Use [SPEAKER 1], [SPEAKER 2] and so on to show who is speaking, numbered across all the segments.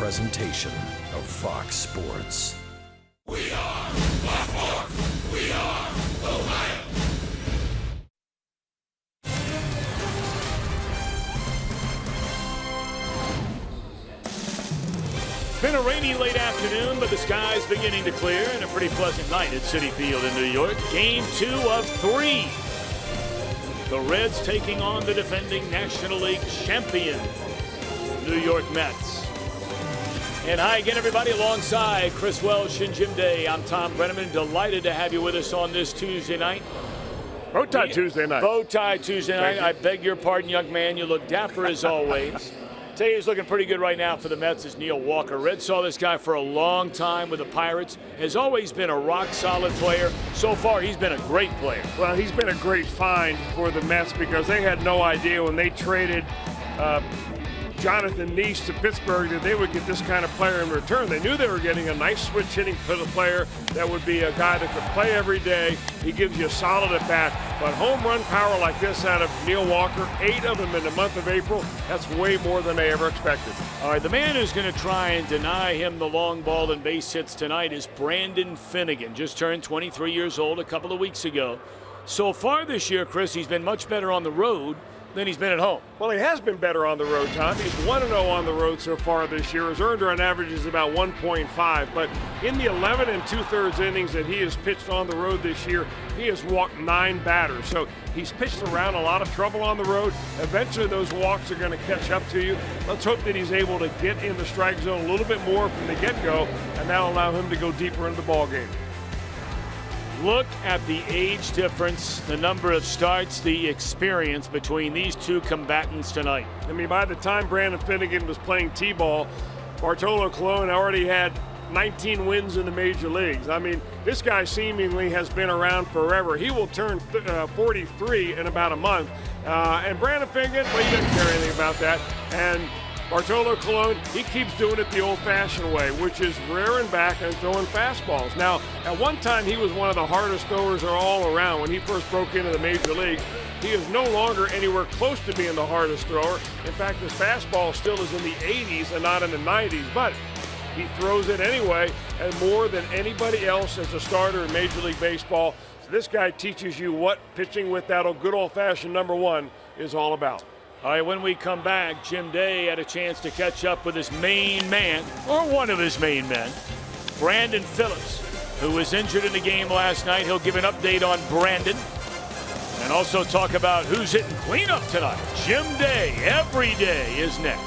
[SPEAKER 1] presentation of Fox Sports.
[SPEAKER 2] We are Baltimore. We are Ohio.
[SPEAKER 3] It's been a rainy late afternoon, but the sky's beginning to clear and a pretty pleasant night at Citi Field in New York. Game 2 of 3. The Reds taking on the defending National League champion, New York Mets. And hi again, everybody, alongside Chris Welsh and Jim Day. I'm Tom Brenneman. Delighted to have you with us on this Tuesday night.
[SPEAKER 4] Bowtie Tuesday night.
[SPEAKER 3] Bowtie Tuesday night. I beg your pardon, young man. You look dapper as always. Tell you who's looking pretty good right now for the Mets is Neil Walker. Red saw this guy for a long time with the Pirates. Has always been a rock-solid player. So far, he's been a great player.
[SPEAKER 4] Well, he's been a great find for the Mets because they had no idea when they traded Jonathan Neese to Pittsburgh that they would get this kind of player in return. They knew they were getting a nice switch hitting player that would be a guy that could play every day. He gives you a solid at bat. But home run power like this out of Neil Walker, 8 of them in the month of April, that's way more than they ever expected.
[SPEAKER 3] All right, the man who's going to try and deny him the long ball and base hits tonight is Brandon Finnegan. Just turned 23 years old a couple of weeks ago. So far this year, Chris, he's been much better on the road than he's been at home.
[SPEAKER 4] Well, he has been better on the road, Tom. He's 1-0 on the road so far this year. His earned run average is about 1.5, but in the 11 2/3 innings that he has pitched on the road this year, he has walked 9 batters. So he's pitched around a lot of trouble on the road. Eventually those walks are going to catch up to you. Let's hope that he's able to get in the strike zone a little bit more from the get-go, and that'll allow him to go deeper into the ball game.
[SPEAKER 3] Look at the age difference, the number of starts, the experience between these two combatants tonight.
[SPEAKER 4] I mean, by the time Brandon Finnegan was playing T-ball, Bartolo Colon already had 19 wins in the major leagues. I mean, this guy seemingly has been around forever. He will turn 43 in about a month. And Brandon Finnegan, well, you didn't care anything about that. And Bartolo Colon, he keeps doing it the old-fashioned way, which is rearing back and throwing fastballs. Now, at one time, he was one of the hardest throwers all around when he first broke into the major league. He is no longer anywhere close to being the hardest thrower. In fact, his fastball still is in the 80s and not in the 90s, but he throws it anyway, and more than anybody else as a starter in Major League Baseball. So this guy teaches you what pitching with that good old-fashioned number 1 is all about.
[SPEAKER 3] All right, when we come back, Jim Day had a chance to catch up with his main man, or one of his main men, Brandon Phillips, who was injured in the game last night. He'll give an update on Brandon and also talk about who's hitting cleanup tonight. Jim Day, every day, is next.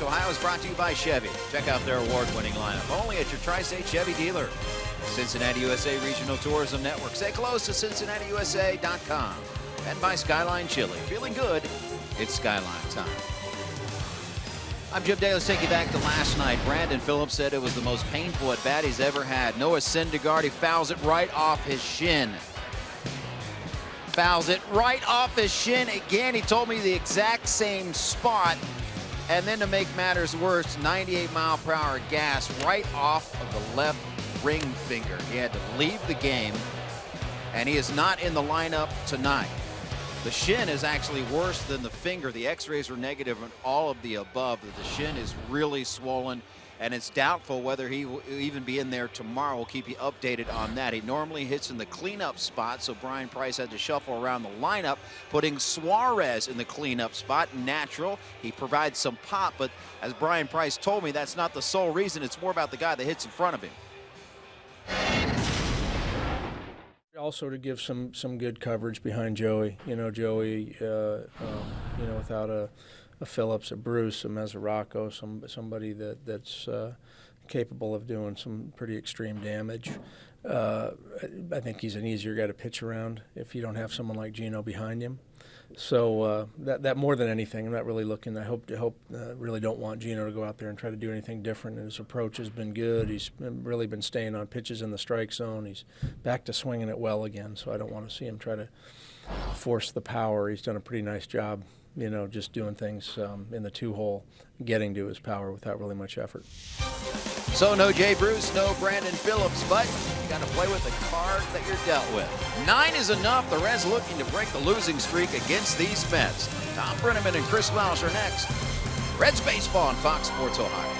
[SPEAKER 5] Ohio is brought to you by Chevy. Check out their award-winning lineup only at your Tri-State Chevy dealer. Cincinnati USA Regional Tourism Network. Say close to CincinnatiUSA.com. And by Skyline Chili. Feeling good? It's Skyline time. I'm Jim Day. Let's take you back to last night. Brandon Phillips said it was the most painful at bat he's ever had. Noah Syndergaard, he fouls it right off his shin. Fouls it right off his shin again. He told me the exact same spot. And then to make matters worse, 98-mile-per-hour gas right off of the left ring finger. He had to leave the game, and he is not in the lineup tonight. The shin is actually worse than the finger. The x-rays were negative on all of the above. The shin is really swollen, and it's doubtful whether he will even be in there tomorrow. We'll keep you updated on that. He normally hits in the cleanup spot, so Brian Price had to shuffle around the lineup, putting Suarez in the cleanup spot. Natural. He provides some pop, but as Brian Price told me, that's not the sole reason. It's more about the guy that hits in front of him.
[SPEAKER 6] Also to give some good coverage behind Joey. You know, Joey, without a Phillips, a Bruce, a Mesoraco, somebody that's capable of doing some pretty extreme damage. I think he's an easier guy to pitch around if you don't have someone like Gino behind him. So that more than anything, I'm not really looking. I really don't want Gino to go out there and try to do anything different. His approach has been good. He's really been staying on pitches in the strike zone. He's back to swinging it well again. So I don't want to see him try to force the power. He's done a pretty nice job, you know, just doing things in the two-hole, getting to his power without really much effort.
[SPEAKER 5] So no Jay Bruce, no Brandon Phillips, but you got to play with the card that you're dealt with. 9 is enough. The Reds looking to break the losing streak against these Mets. Tom Brenneman and Chris Welsh are next. Reds baseball on Fox Sports Ohio.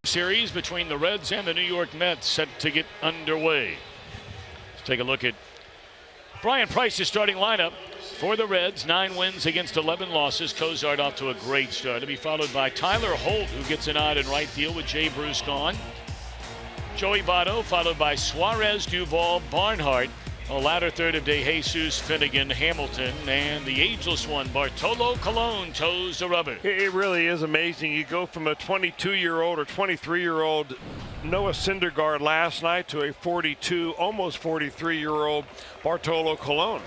[SPEAKER 3] Series between the Reds and the New York Mets set to get underway. Let's take a look at Brian Price's starting lineup for the Reds. 9 wins against 11 losses. Cozart off to a great start. To be followed by Tyler Holt, who gets a nod in right field with Jay Bruce gone. Joey Votto, followed by Suarez, Duvall, Barnhart. A latter third of DeJesus, Finnegan, Hamilton, and the ageless one, Bartolo Colon, toes the rubber.
[SPEAKER 4] It really is amazing. You go from a 22-year-old or 23-year-old Noah Syndergaard last night to a 42, almost 43-year-old Bartolo Colon.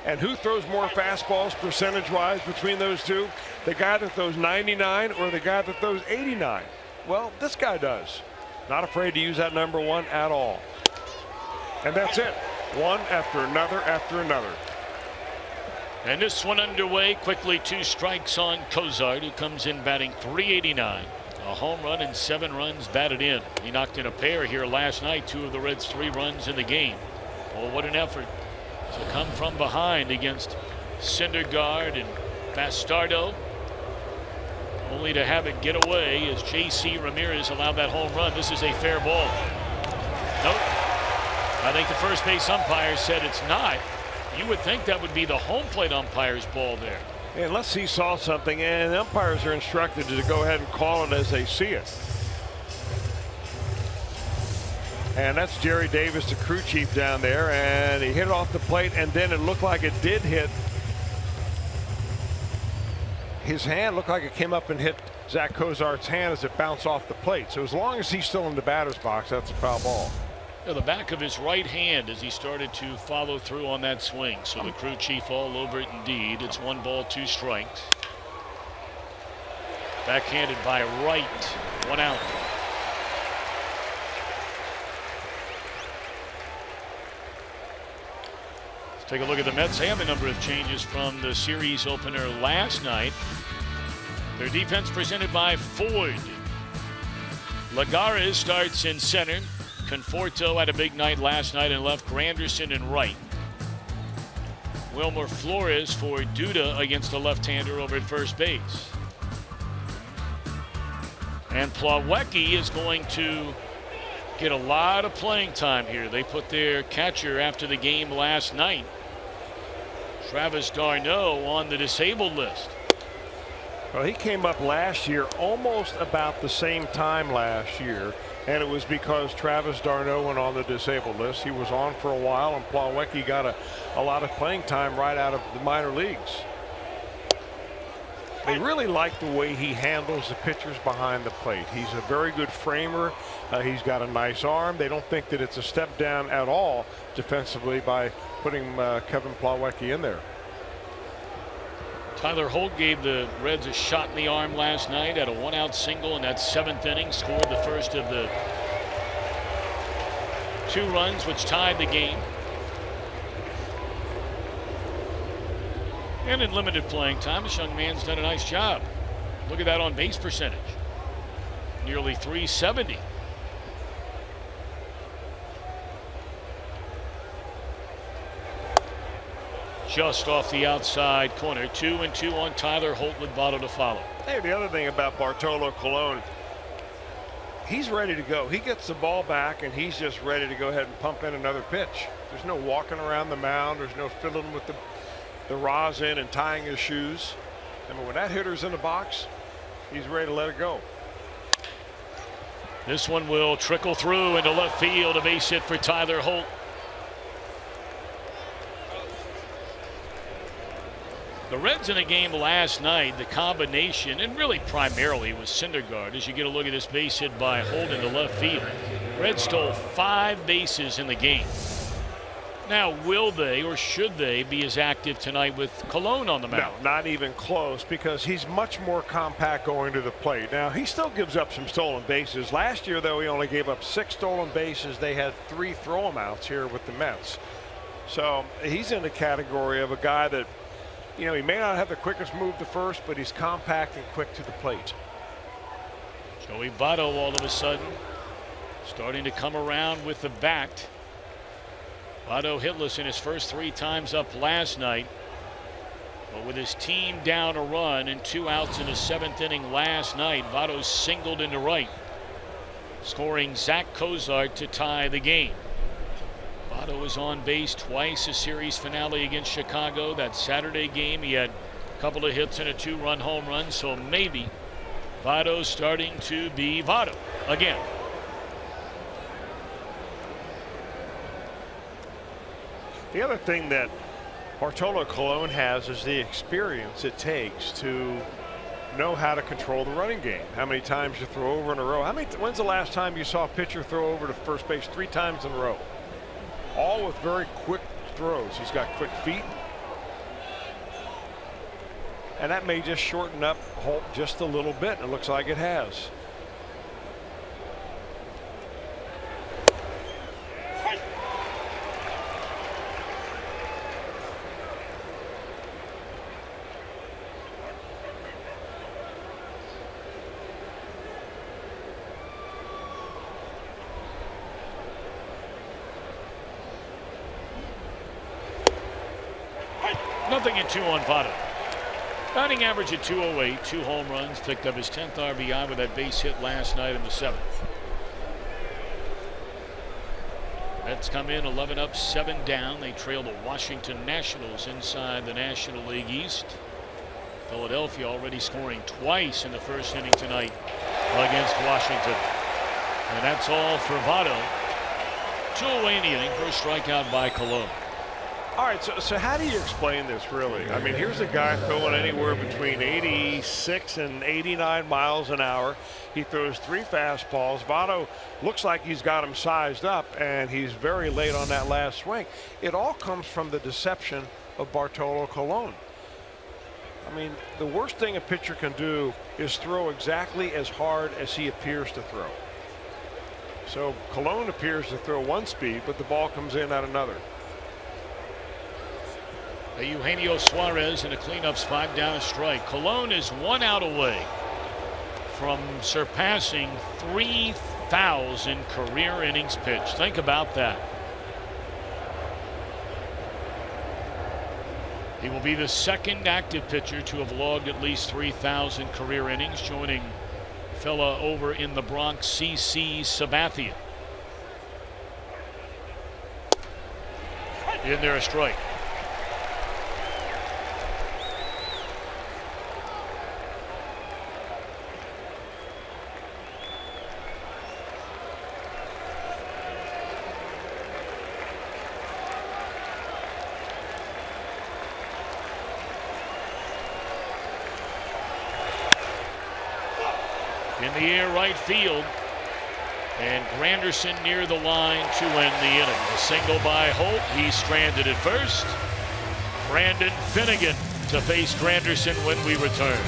[SPEAKER 4] And who throws more fastballs percentage-wise between those two? The guy that throws 99 or the guy that throws 89? Well, this guy does. Not afraid to use that number 1 at all. And that's it. One after another after another.
[SPEAKER 3] And this one underway quickly. 2 strikes on Cozart, who comes in batting .389. A home run and 7 runs batted in. He knocked in a pair here last night. 2 of the Reds' 3 runs in the game. Oh, what an effort to come from behind against Syndergaard and Bastardo, only to have it get away as J.C. Ramirez allowed that home run. This is a fair ball. Nope. I think the first base umpire said it's not. You would think that would be the home plate umpire's ball there.
[SPEAKER 4] Unless he saw something, and the umpires are instructed to go ahead and call it as they see it. And that's Jerry Davis, the crew chief down there, and he hit it off the plate, and then it looked like it did hit his hand. Looked like it came up and hit Zach Cozart's hand as it bounced off the plate. So as long as he's still in the batter's box, that's a foul ball.
[SPEAKER 3] The back of his right hand as he started to follow through on that swing. So the crew chief all over it indeed. It's 1 ball, 2 strikes. Backhanded by Wright. 1 out. Let's take a look at the Mets. They have a number of changes from the series opener last night. Their defense presented by Ford. Lagares starts in center. Conforto had a big night last night and left Granderson in right. Wilmer Flores for Duda against a left-hander over at first base. And Plawecki is going to get a lot of playing time here. They put their catcher after the game last night, Travis d'Arnaud, on the disabled list.
[SPEAKER 4] Well, he came up last year almost about the same time last year, and it was because Travis d'Arnaud went on the disabled list. He was on for a while, and Plawecki got a lot of playing time right out of the minor leagues. They really like the way he handles the pitchers behind the plate. He's a very good framer. He's got a nice arm. They don't think that it's a step down at all defensively by putting Kevin Plawecki in there.
[SPEAKER 3] Tyler Holt gave the Reds a shot in the arm last night at a 1-out single in that 7th inning. Scored the first of the 2 runs which tied the game. And in limited playing time, this young man's done a nice job. Look at that on base percentage. Nearly .370. Just off the outside corner. 2-2 on Tyler Holt with Votto to follow.
[SPEAKER 4] Hey, the other thing about Bartolo Colon, he's ready to go. He gets the ball back and he's just ready to go ahead and pump in another pitch. There's no walking around the mound. There's no fiddling with the rosin and tying his shoes. I mean, when that hitter's in the box, he's ready to let it go.
[SPEAKER 3] This one will trickle through into left field. A base hit for Tyler Holt. The Reds in the game last night, the combination, and really primarily was Syndergaard, as you get a look at this base hit by Holt into left field. Reds stole 5 bases in the game. Now, will they or should they be as active tonight with Colon on the mound?
[SPEAKER 4] No, not even close, because he's much more compact going to the plate. Now, he still gives up some stolen bases. Last year, though, he only gave up 6 stolen bases. They had 3 throw-em-outs here with the Mets. So he's in the category of a guy that, you know, he may not have the quickest move to first, but he's compact and quick to the plate.
[SPEAKER 3] Joey Votto all of a sudden starting to come around with the bat. Votto hitless in his first 3 times up last night, but with his team down a run and 2 outs in the 7th inning last night, Votto singled into right, scoring Zach Cozart to tie the game. Votto was on base twice, a series finale against Chicago. That Saturday game, he had a couple of hits and a 2-run home run, so maybe Votto's starting to be Votto again.
[SPEAKER 4] The other thing that Bartolo Colon has is the experience it takes to know how to control the running game. How many times you throw over in a row. When's the last time you saw a pitcher throw over to first base 3 times in a row? All with very quick throws. He's got quick feet. And that may just shorten up Holt just a little bit. It looks like it has.
[SPEAKER 3] 0-2 on Votto. Batting average at .208, 2 home runs, picked up his 10th RBI with that base hit last night in the 7th. Mets come in 11 up, 7 down. They trail the Washington Nationals inside the National League East. Philadelphia already scoring twice in the first inning tonight against Washington. And that's all for Votto. 2 away in the inning, first strikeout by Colon.
[SPEAKER 4] All right, so how do you explain this, really? I mean, here's a guy throwing anywhere between 86 and 89 miles an hour. He throws 3 fastballs. Votto looks like he's got him sized up, and he's very late on that last swing. It all comes from the deception of Bartolo Colon. I mean, the worst thing a pitcher can do is throw exactly as hard as he appears to throw. So Colon appears to throw one speed, but the ball comes in at another.
[SPEAKER 3] Eugenio Suarez in a cleanup spot, down a strike. Colon is 1 out away from surpassing 3,000 career innings pitched. Think about that. He will be the second active pitcher to have logged at least 3,000 career innings, joining fella over in the Bronx, CC Sabathia. In there, a strike. In the air, right field, and Granderson near the line to end the inning. A single by Holt. He's stranded at first. Brandon Finnegan to face Granderson when we return.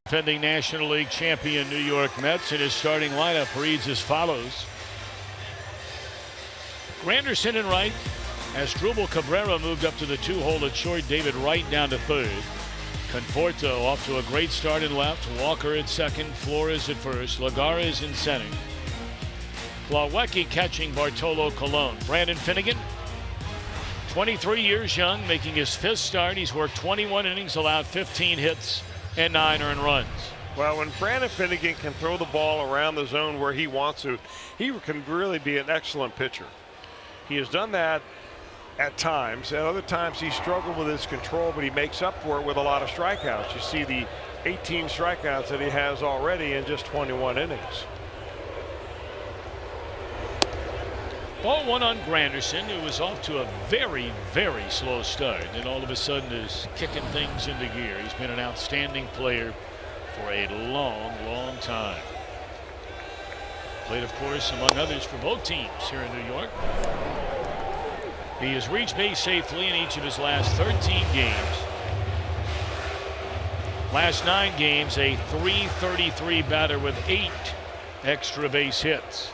[SPEAKER 3] Defending National League champion New York Mets, and his starting lineup reads as follows. Granderson in right. Asdrubal Cabrera moved up to the 2-hole at short. David Wright down to 3rd. Conforto off to a great start in left. Walker at 2nd. Flores at 1st. Lagares in center. Plawecki catching Bartolo Colon. Brandon Finnegan, 23 years young, making his 5th start. He's worked 21 innings, allowed 15 hits and 9 earned runs.
[SPEAKER 4] Well, when Brandon Finnegan can throw the ball around the zone where he wants to, he can really be an excellent pitcher. He has done that at times. At other times he struggled with his control, but he makes up for it with a lot of strikeouts. You see the 18 strikeouts that he has already in just 21 innings.
[SPEAKER 3] Ball 1 on Granderson, who was off to a very, very slow start, and all of a sudden is kicking things into gear. He's been an outstanding player for a long, long time. Played, of course, among others for both teams here in New York. He has reached base safely in each of his last 13 games. Last 9 games, a .333 batter with 8 extra base hits.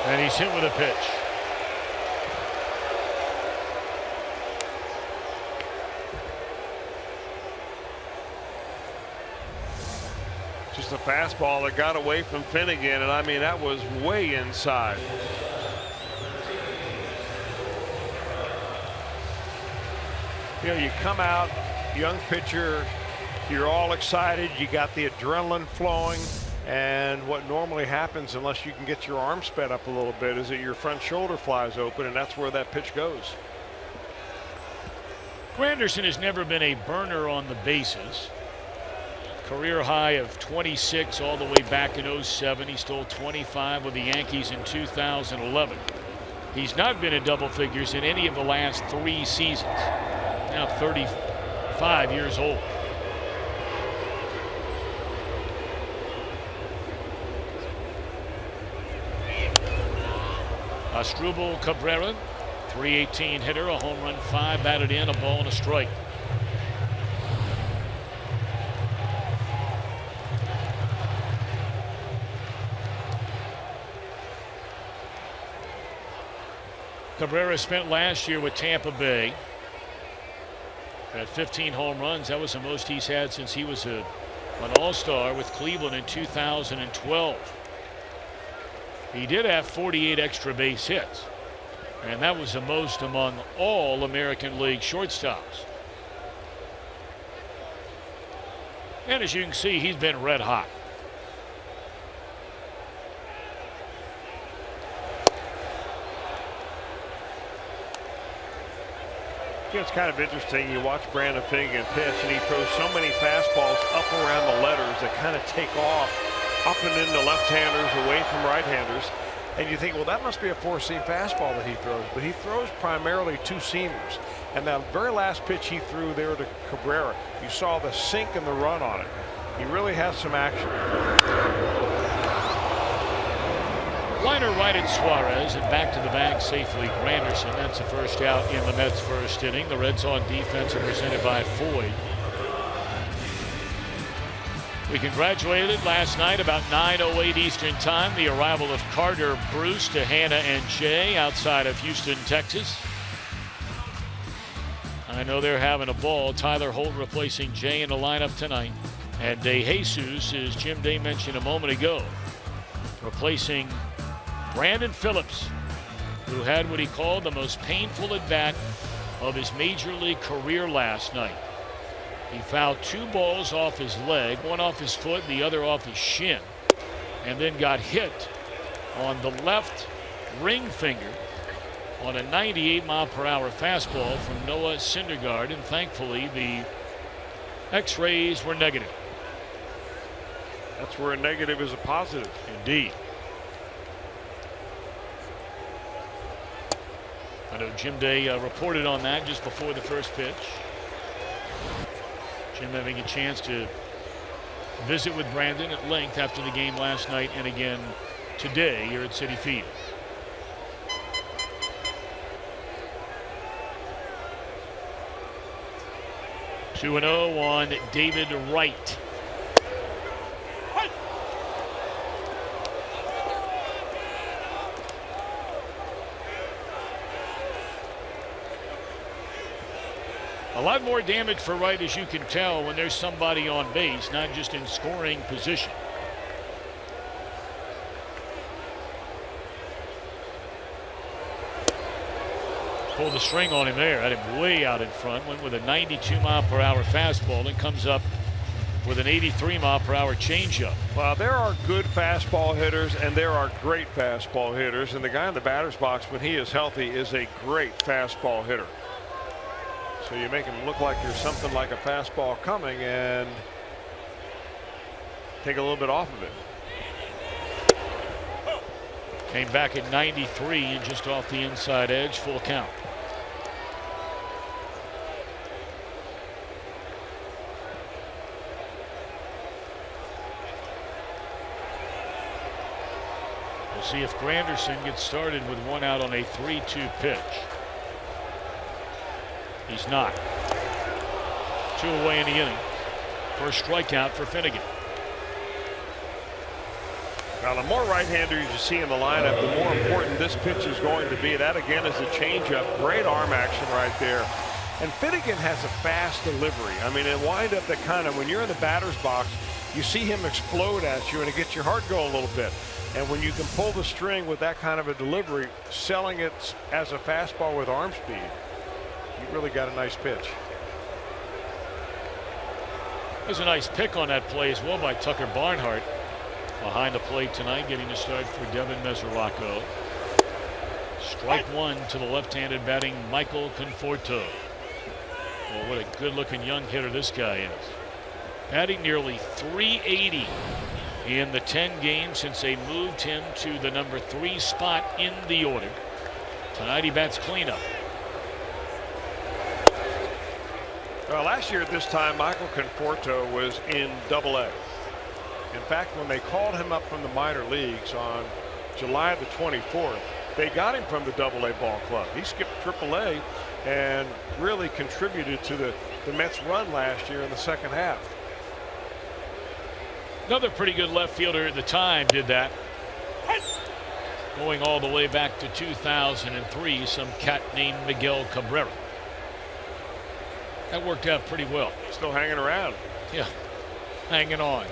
[SPEAKER 3] And he's hit with a pitch.
[SPEAKER 4] Just a fastball that got away from Finnegan, and I mean, that was way inside. You know, you come out, young pitcher, you're all excited, you got the adrenaline flowing, and what normally happens, unless you can get your arm sped up a little bit, is that your front shoulder flies open, and that's where that pitch goes.
[SPEAKER 3] Granderson has never been a burner on the bases. Career high of 26 all the way back in '07. He stole 25 with the Yankees in 2011. He's not been in double figures in any of the last 3 seasons. Now 35 years old. Asdrubal Cabrera, .318 hitter, a home run, 5 batted in, a ball and a strike. Cabrera spent last year with Tampa Bay at 15 home runs. That was the most he's had since he was an all-star with Cleveland in 2012. He did have 48 extra base hits, and that was the most among all American League shortstops. And as you can see, he's been red hot.
[SPEAKER 4] You know, it's kind of interesting. You watch Brandon Finnegan pitch, and he throws so many fastballs up around the letters that kind of take off up and into left-handers, away from right-handers. And you think, well, that must be a 4-seam fastball that he throws. But he throws primarily 2-seamers. And that very last pitch he threw there to Cabrera, you saw the sink and the run on it. He really has some action.
[SPEAKER 3] Liner righted Suarez, and back to the bag safely Granderson. That's the first out in the Mets' first inning. The Reds on defense are presented by Foyd. We congratulated last night about 9:08 Eastern Time the arrival of Carter Bruce to Hannah and Jay outside of Houston, Texas. I know they're having a ball. Tyler Holt replacing Jay in the lineup tonight. And De Jesus, as Jim Day mentioned a moment ago, replacing Brandon Phillips, who had what he called the most painful at bat of his major league career last night. He fouled 2 balls off his leg, one off his foot, the other off his shin, and then got hit on the left ring finger on a 98-mile-per-hour fastball from Noah Syndergaard, and thankfully the X-rays were negative.
[SPEAKER 4] That's where a negative is a positive.
[SPEAKER 3] Indeed. I know Jim Day reported on that just before the first pitch. Jim having a chance to visit with Brandon at length after the game last night and again today here at Citi Field. Two 2-0 on David Wright. A lot more damage for Wright, as you can tell, when there's somebody on base, not just in scoring position. Pulled the string on him there, had him way out in front, went with a 92-mile-per-hour fastball and comes up with an 83-mile-per-hour changeup.
[SPEAKER 4] Well, there are good fastball hitters and there are great fastball hitters, and the guy in the batter's box, when he is healthy, is a great fastball hitter. So you make him look like there's something like a fastball coming and take a little bit off of it.
[SPEAKER 3] Came back at 93 and just off the inside edge, full count. We'll see if Granderson gets started with one out on a 3-2 pitch. He's not. 2 away in the inning. First strikeout for Finnegan.
[SPEAKER 4] Now, the more right-handers you see in the lineup, the more important this pitch is going to be. That, again, is a changeup. Great arm action right there. And Finnegan has a fast delivery. I mean, it wind up that kind of, when you're in the batter's box, you see him explode at you, and it gets your heart going a little bit. And when you can pull the string with that kind of a delivery, selling it as a fastball with arm speed, you really got a nice pitch.
[SPEAKER 3] There's a nice pick on that play as well by Tucker Barnhart. Behind the plate tonight, getting a start for Devin Mesoraco. Strike one to the left-handed batting Michael Conforto. Well, what a good-looking young hitter this guy is. Batting nearly .380 in the 10 games since they moved him to the number 3 spot in the order. Tonight he bats cleanup.
[SPEAKER 4] Well, last year at this time, Michael Conforto was in Double-A. In fact, when they called him up from the minor leagues on July the 24th, they got him from the Double-A ball club. He skipped Triple-A and really contributed to the Mets' run last year in the second half.
[SPEAKER 3] Another pretty good left fielder at the time did that. Going all the way back to 2003, some cat named Miguel Cabrera. That worked out pretty well.
[SPEAKER 4] Still hanging around.
[SPEAKER 3] Yeah, hanging on.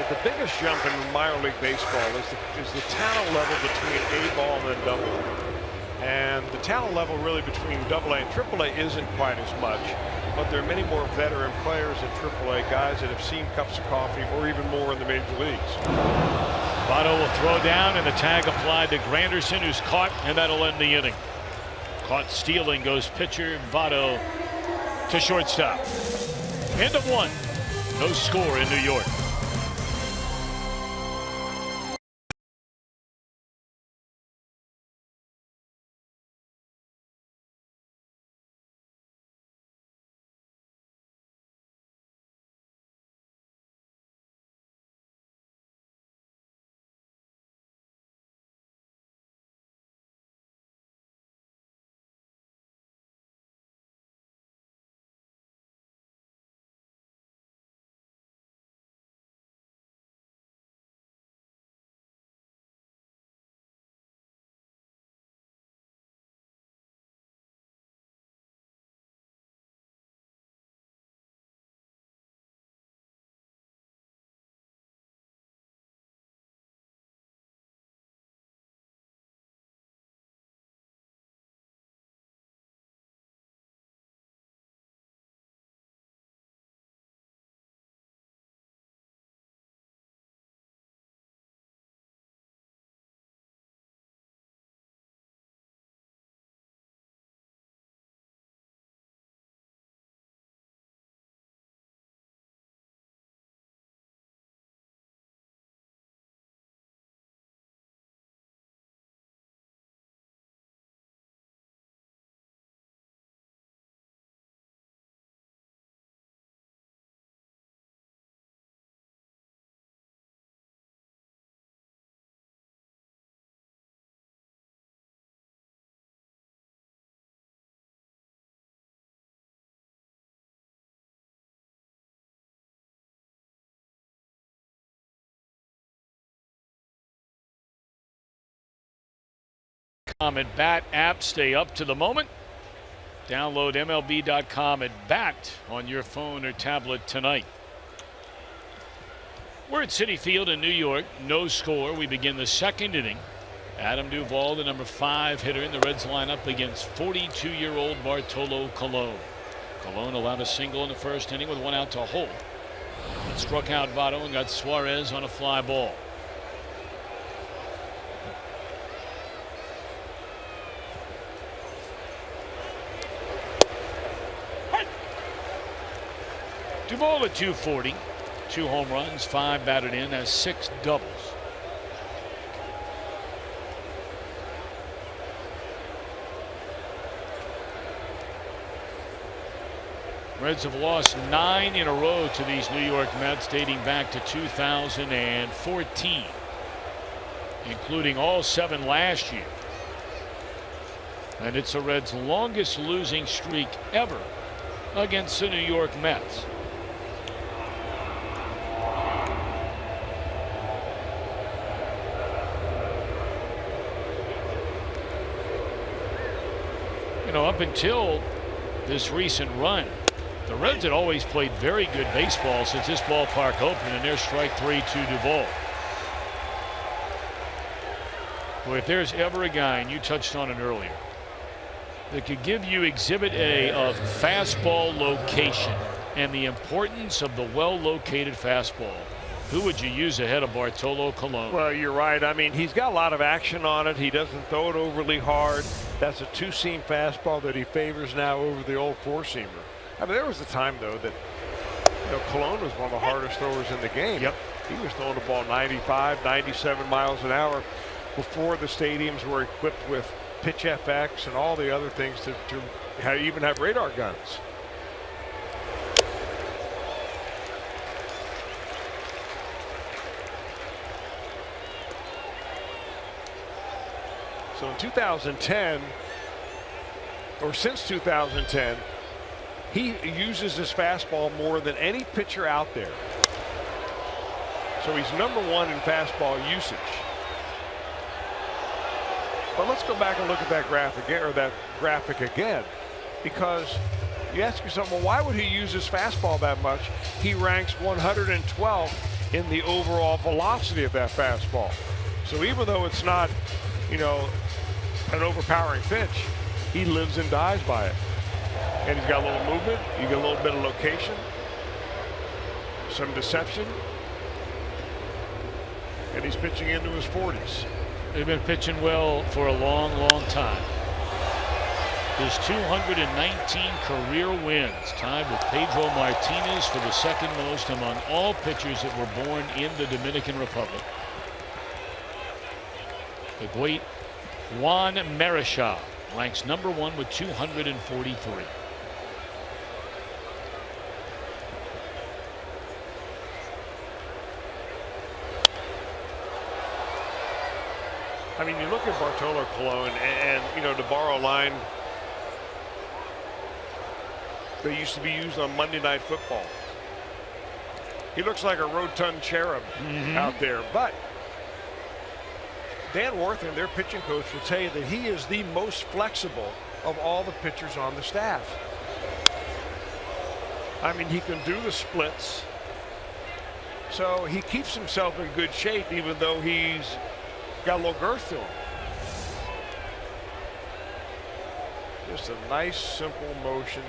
[SPEAKER 4] The biggest jump in minor league baseball is the talent level between A-ball and Double-A. And the talent level really between Double-A and Triple-A isn't quite as much. But there are many more veteran players in Triple-A, guys that have seen cups of coffee or even more in the major leagues.
[SPEAKER 3] Votto will throw down, and the tag applied to Granderson, who's caught, and that'll end the inning. Caught stealing goes pitcher Votto to shortstop. End of 1. No score in New York. At Bat app. Stay up to the moment. Download MLB.com at Bat on your phone or tablet tonight. We're at Citi Field in New York. No score. We begin the second inning. Adam Duvall, the number 5 hitter in the Reds lineup against 42-year-old Bartolo Colon. Colon allowed a single in the first inning with one out to Holt. It struck out Votto and got Suarez on a fly ball. Duvall at 240, 2 home runs, 5 batted in, has 6 doubles. Reds have lost 9 in a row to these New York Mets dating back to 2014, including all 7 last year. And it's the Reds' longest losing streak ever against the New York Mets. You know, up until this recent run, the Reds had always played very good baseball since this ballpark opened, and there's strike 3 to Duvall. Well, if there's ever a guy, and you touched on it earlier, that could give you exhibit A of fastball location and the importance of the well-located fastball, who would you use ahead of Bartolo Colon?
[SPEAKER 4] Well, you're right. I mean, he's got a lot of action on it. He doesn't throw it overly hard. That's a 2-seam fastball that he favors now over the old 4-seamer. I mean, there was a time, though, that Colon was one of the hardest throwers in the game.
[SPEAKER 3] Yep.
[SPEAKER 4] He was throwing the ball 95, 97 miles an hour before the stadiums were equipped with pitch FX and all the other things to even have radar guns. So in 2010, or since 2010, he uses his fastball more than any pitcher out there. So he's #1 in fastball usage. But let's go back and look at that graphic again, because you ask yourself, well, why would he use his fastball that much? He ranks 112th in the overall velocity of that fastball. So even though it's not, an overpowering pitch, he lives and dies by it. And he's got a little movement, you get a little bit of location, some deception, and he's pitching into his 40s.
[SPEAKER 3] They've been pitching well for a long, long time. His 219 career wins, tied with Pedro Martinez for the 2nd most among all pitchers that were born in the Dominican Republic. The great Juan Marichal ranks #1 with 243.
[SPEAKER 4] I mean, you look at Bartolo Colon and to borrow a line, they used to be used on Monday Night Football. He looks like a rotund cherub out there, but Dan Wortham, their pitching coach, will tell you that he is the most flexible of all the pitchers on the staff. I mean, he can do the splits, so he keeps himself in good shape even though he's got a little girth to him. Just a nice, simple motion.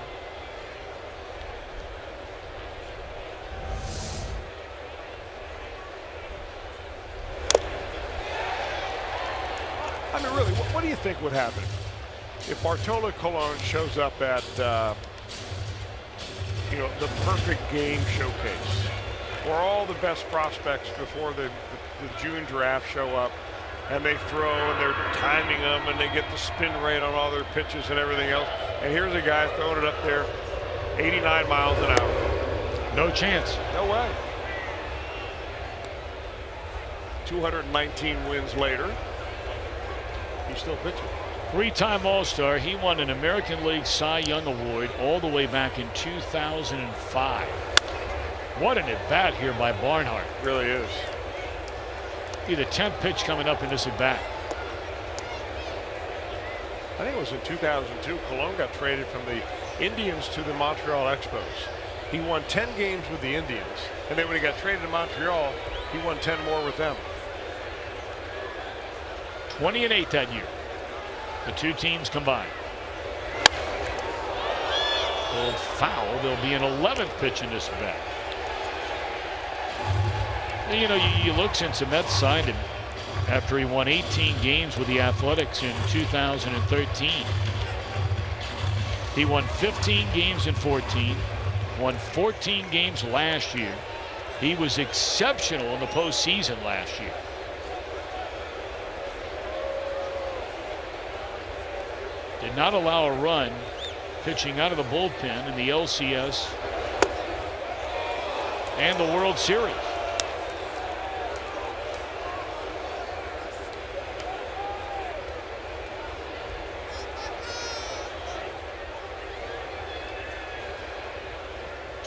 [SPEAKER 4] I mean, really, what do you think would happen if Bartolo Colon shows up at, the perfect game showcase, where all the best prospects before the June draft show up, and they throw and they're timing them and they get the spin rate on all their pitches and everything else, and here's a guy throwing it up there 89 miles an hour.
[SPEAKER 3] No chance.
[SPEAKER 4] No way. 219 wins later, he's still pitching.
[SPEAKER 3] 3-time All-Star. He won an American League Cy Young Award all the way back in 2005. What an at-bat here by Barnhart.
[SPEAKER 4] Really is.
[SPEAKER 3] Be the 10th pitch coming up in this at-bat.
[SPEAKER 4] I think it was in 2002. Colon got traded from the Indians to the Montreal Expos. He won 10 games with the Indians, and then when he got traded to Montreal, he won 10 more with them.
[SPEAKER 3] 20-8 that year. The two teams combined. Old foul. There'll be an 11th pitch in this at-bat. You look since the Mets signed him after he won 18 games with the Athletics in 2013. He won 15 games in 14, won 14 games last year. He was exceptional in the postseason last year. Did not allow a run pitching out of the bullpen in the LCS and the World Series.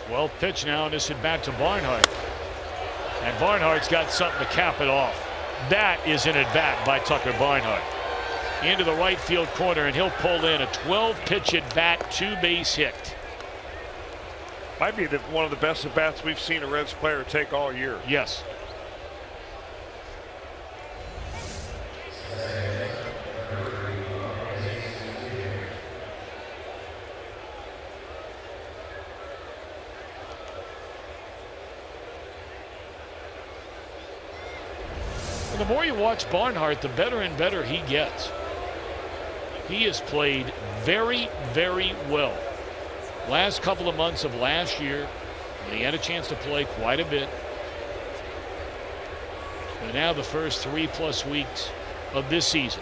[SPEAKER 3] Well, pitch now, and this at bat to Barnhart. And Barnhart's got something to cap it off. That is an at bat by Tucker Barnhart. Into the right field corner, and he'll pull in a 12-pitch at bat, 2-base hit.
[SPEAKER 4] Might be one of the best at bats we've seen a Reds player take all year.
[SPEAKER 3] Yes. The more you watch Barnhart, the better and better he gets. He has played very, very well. Last couple of months of last year, when he had a chance to play quite a bit. And now the first 3+ weeks of this season.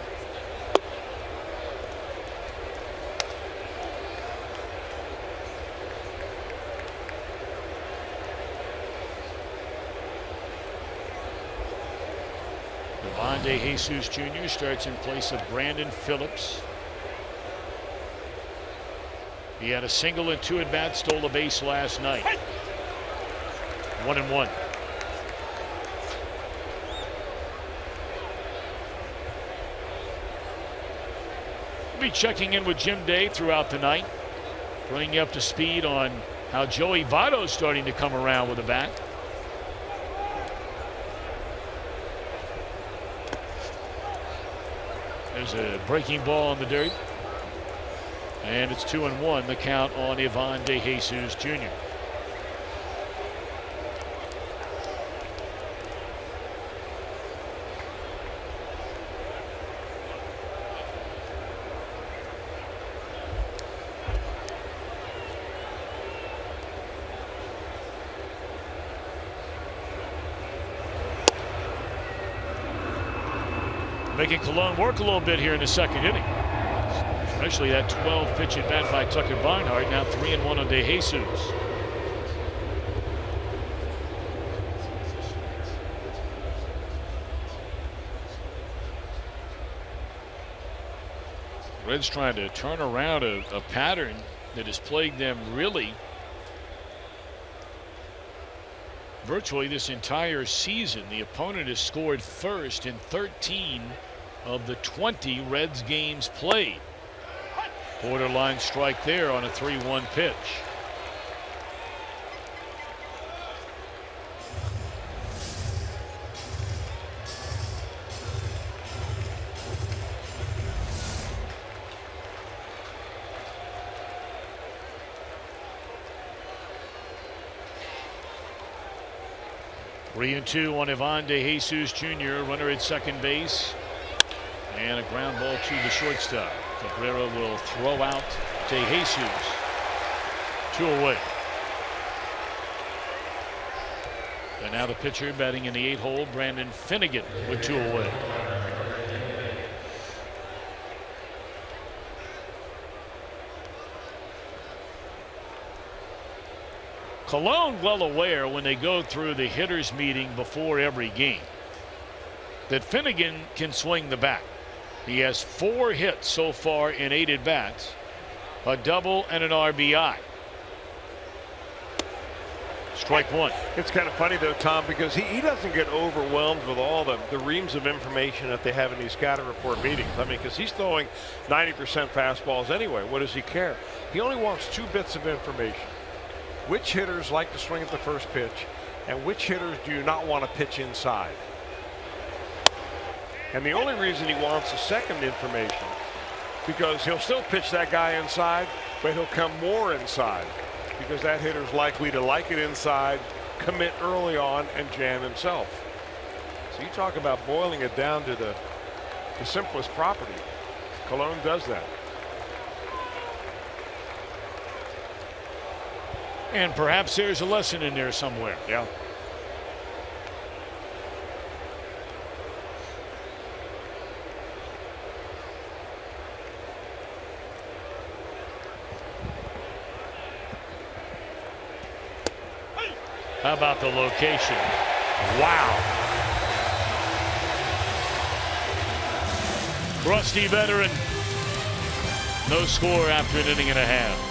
[SPEAKER 3] De Jesus Jr. starts in place of Brandon Phillips. He had a single and 2 at bats, stole a base last night. 1-1. We'll be checking in with Jim Day throughout the night, bringing you up to speed on how Joey Votto's starting to come around with the bat. There's a breaking ball in the dirt. And it's 2-1, the count on Ivan De Jesus Jr. Making Colon work a little bit here in the second inning. Especially that 12-pitch at bat by Tucker Barnhart. Now 3-1 on De Jesus. Reds trying to turn around a pattern that has plagued them really virtually this entire season. The opponent has scored first in 13 of the 20 Reds games played. Borderline strike there on a 3-1 pitch. Three and 2 on Ivan De Jesus Jr. Runner at second base. And a ground ball to the shortstop. Cabrera will throw out De Jesus. 2 away. And now the pitcher batting in the 8th hole, Brandon Finnegan, with 2 away. Cologne well aware when they go through the hitters meeting before every game that Finnegan can swing the bat. He has 4 hits so far in 8 at bats, a double and an RBI. Strike 1.
[SPEAKER 4] It's kind of funny though, Tom, because he doesn't get overwhelmed with all the reams of information that they have in these scouting report meetings. I mean, because he's throwing 90% fastballs anyway. What does he care? He only wants 2 bits of information. Which hitters like to swing at the first pitch, and which hitters do you not want to pitch inside? And the only reason he wants the second information, because he'll still pitch that guy inside, but he'll come more inside, because that hitter's likely to like it inside, commit early on, and jam himself. So you talk about boiling it down to the simplest property. Cologne does that.
[SPEAKER 3] And perhaps there's a lesson in there somewhere.
[SPEAKER 4] Yeah.
[SPEAKER 3] How about the location? Wow. Rusty veteran. No score after an inning and a half.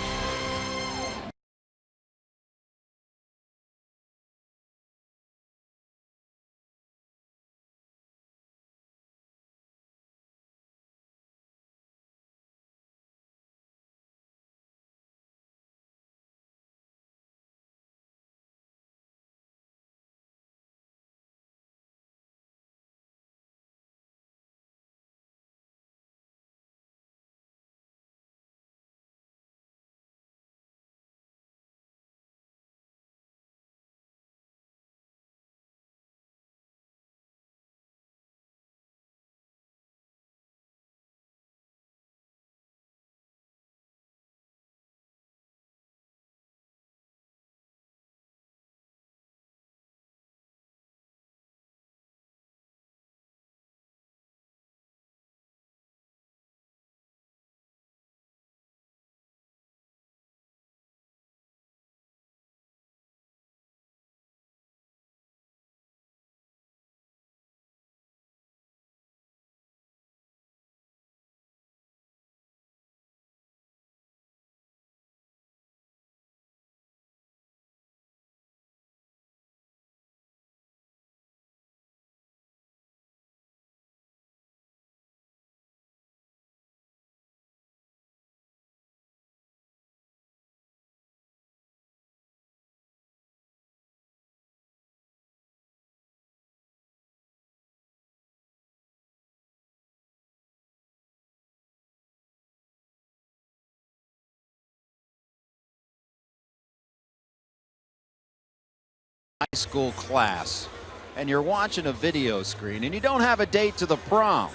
[SPEAKER 5] High school class, and you're watching a video screen and you don't have a date to the prom,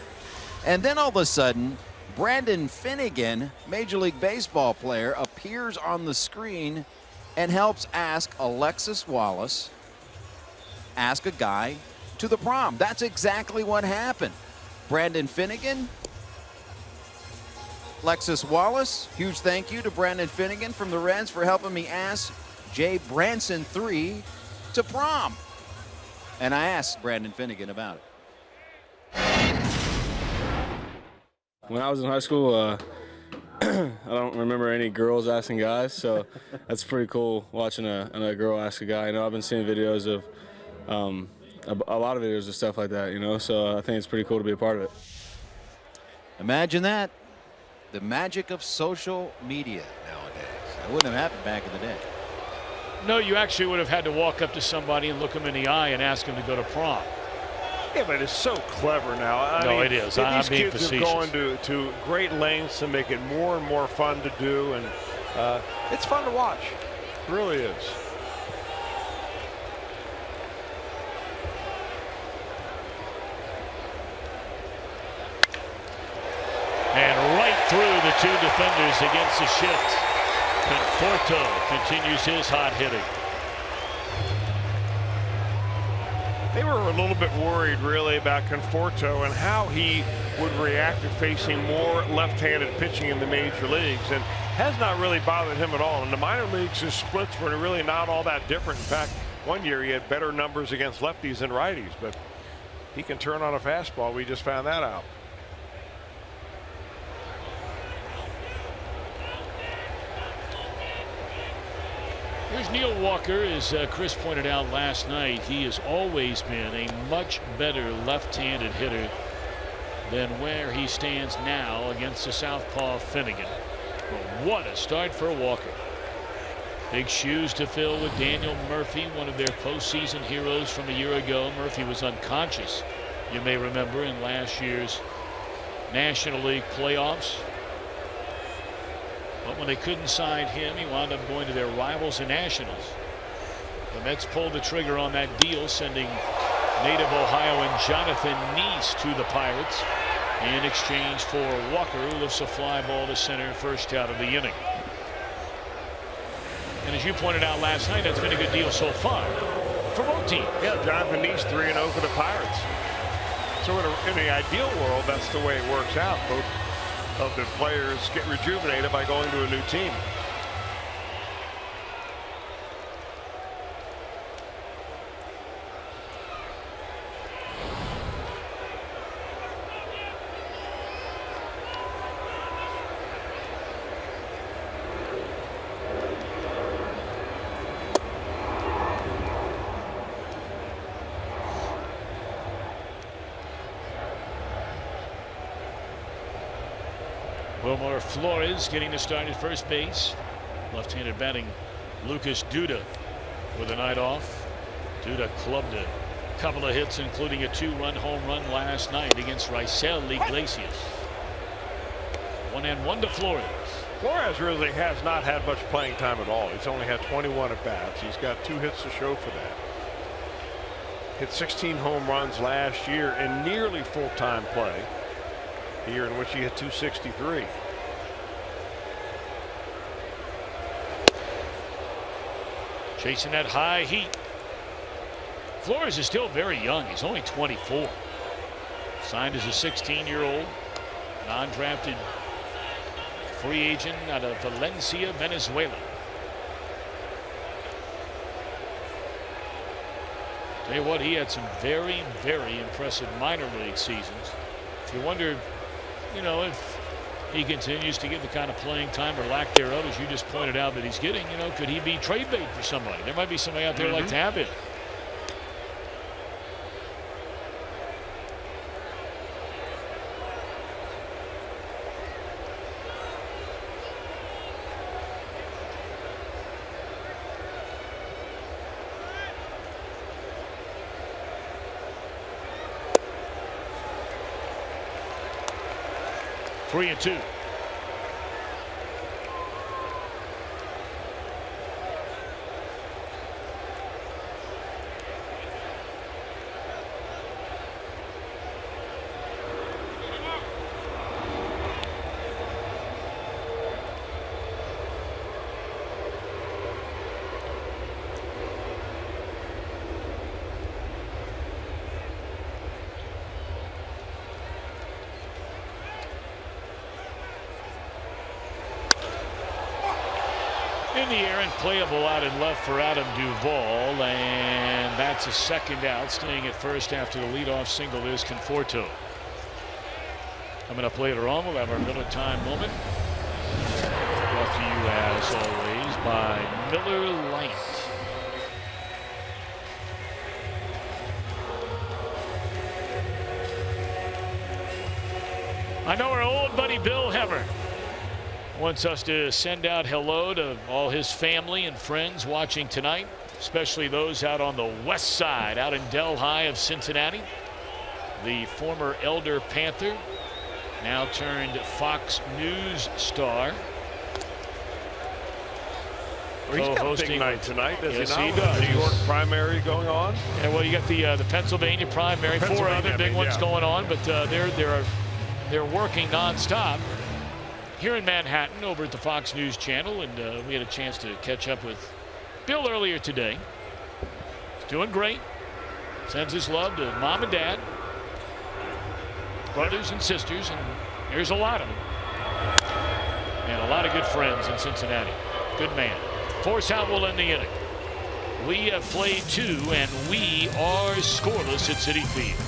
[SPEAKER 5] and then all of a sudden Brandon Finnegan, Major League Baseball player, appears on the screen and helps ask Alexis Wallace ask a guy to the prom. That's exactly what happened. Brandon Finnegan, Alexis Wallace, huge thank you to Brandon Finnegan from the Reds for helping me ask Jay Branson III to prom. And I asked Brandon Finnegan about it.
[SPEAKER 7] When I was in high school, I don't remember any girls asking guys, so that's pretty cool watching a girl ask a guy. You know, I've been seeing videos of a lot of videos of stuff like that, you know, so I think it's pretty cool to be a part of it.
[SPEAKER 5] Imagine that. The magic of social media nowadays. That wouldn't have happened back in the day.
[SPEAKER 3] No, you actually would have had to walk up to somebody and look them in the eye and ask them to go to prom.
[SPEAKER 4] Yeah, but it's so clever now. I mean,
[SPEAKER 3] it is.
[SPEAKER 4] These kids are going to great lengths to make it more and more fun to do, and it's fun to watch. It really is.
[SPEAKER 3] And right through the two defenders against the shift. Conforto continues his hot hitting.
[SPEAKER 4] They were a little bit worried, really, about Conforto and how he would react to facing more left-handed pitching in the major leagues, and has not really bothered him at all. In the minor leagues, his splits were really not all that different. In fact, one year he had better numbers against lefties than righties, but he can turn on a fastball. We just found that out.
[SPEAKER 3] Here's Neil Walker. As Chris pointed out last night, he has always been a much better left-handed hitter than where he stands now against the southpaw Finnegan. But what a start for Walker. Big shoes to fill with Daniel Murphy, one of their postseason heroes from a year ago. Murphy was unconscious, you may remember, in last year's National League playoffs. But when they couldn't sign him, he wound up going to their rivals, the Nationals. The Mets pulled the trigger on that deal, sending native Ohioan Jonathan Neese to the Pirates in exchange for Walker, who lifts a fly ball to center, first out of the inning. And as you pointed out last night, that's been a good deal so far for both teams.
[SPEAKER 4] Yeah, Jonathan Neese 3-0 for the Pirates. So in the ideal world, that's the way it works out. Both of the players get rejuvenated by going to a new team.
[SPEAKER 3] Wilmer Flores getting the start at first base. Left-handed batting Lucas Duda with a night off. Duda clubbed a couple of hits, including a 2-run home run last night against Raisel Iglesias. 1-1 to Flores.
[SPEAKER 4] Flores really has not had much playing time at all. He's only had 21 at bats. He's got 2 hits to show for that. Hit 16 home runs last year in nearly full-time play. Year in which he hit 263.
[SPEAKER 3] Chasing that high heat. Flores is still very young. He's only 24. Signed as a 16-year-old, non-drafted free agent out of Valencia, Venezuela. Tell you what, he had some very, very impressive minor league seasons. If you wonder, you know, if he continues to get the kind of playing time or lack thereof, as you just pointed out, that he's getting, you know, could he be trade bait for somebody? There might be somebody out there like to have him. Three and two. In the air and playable out in left for Adam Duvall, and that's a second out. Staying at first after the leadoff single is Conforto. Coming up later on, we'll have our Miller Time moment. Brought to you as always by Miller Lite. I know our old buddy Bill Hever wants us to send out hello to all his family and friends watching tonight, especially those out on the west side, out in Delhi of Cincinnati. The former Elder Panther, now turned Fox News star.
[SPEAKER 4] Well, he's got a big night tonight, does
[SPEAKER 3] yes,
[SPEAKER 4] he not?
[SPEAKER 3] He does.
[SPEAKER 4] New York primary going on.
[SPEAKER 3] Yeah, well, you got the Pennsylvania primary, four other big ones going on, but they're working nonstop here in Manhattan over at the Fox News channel, and we had a chance to catch up with Bill earlier today. He's doing great. Sends his love to mom and dad, brothers and sisters, and there's a lot of them. And a lot of good friends in Cincinnati. Good man. Force out will end the inning. We have played 2, and we are scoreless at Citi Field.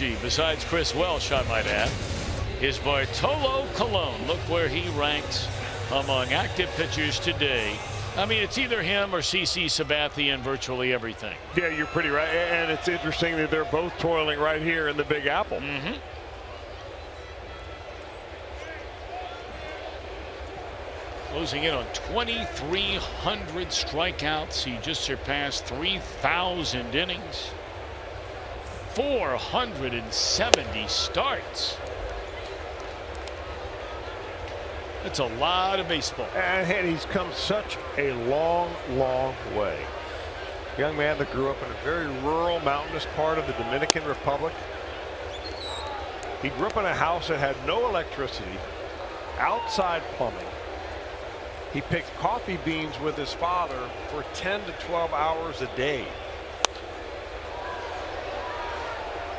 [SPEAKER 3] energy, besides Chris Welsh, I might add, is Bartolo Colon. Look where he ranks among active pitchers today. I mean, it's either him or CC Sabathia in virtually everything.
[SPEAKER 4] Yeah, you're pretty right. And it's interesting that they're both toiling right here in the Big Apple.
[SPEAKER 3] Mm-hmm. Closing in on 2,300 strikeouts. He just surpassed 3,000 innings. 470 starts. That's a lot of baseball.
[SPEAKER 4] And he's come such a long, long way. Young man that grew up in a very rural, mountainous part of the Dominican Republic. He grew up in a house that had no electricity, outside plumbing. He picked coffee beans with his father for 10 to 12 hours a day.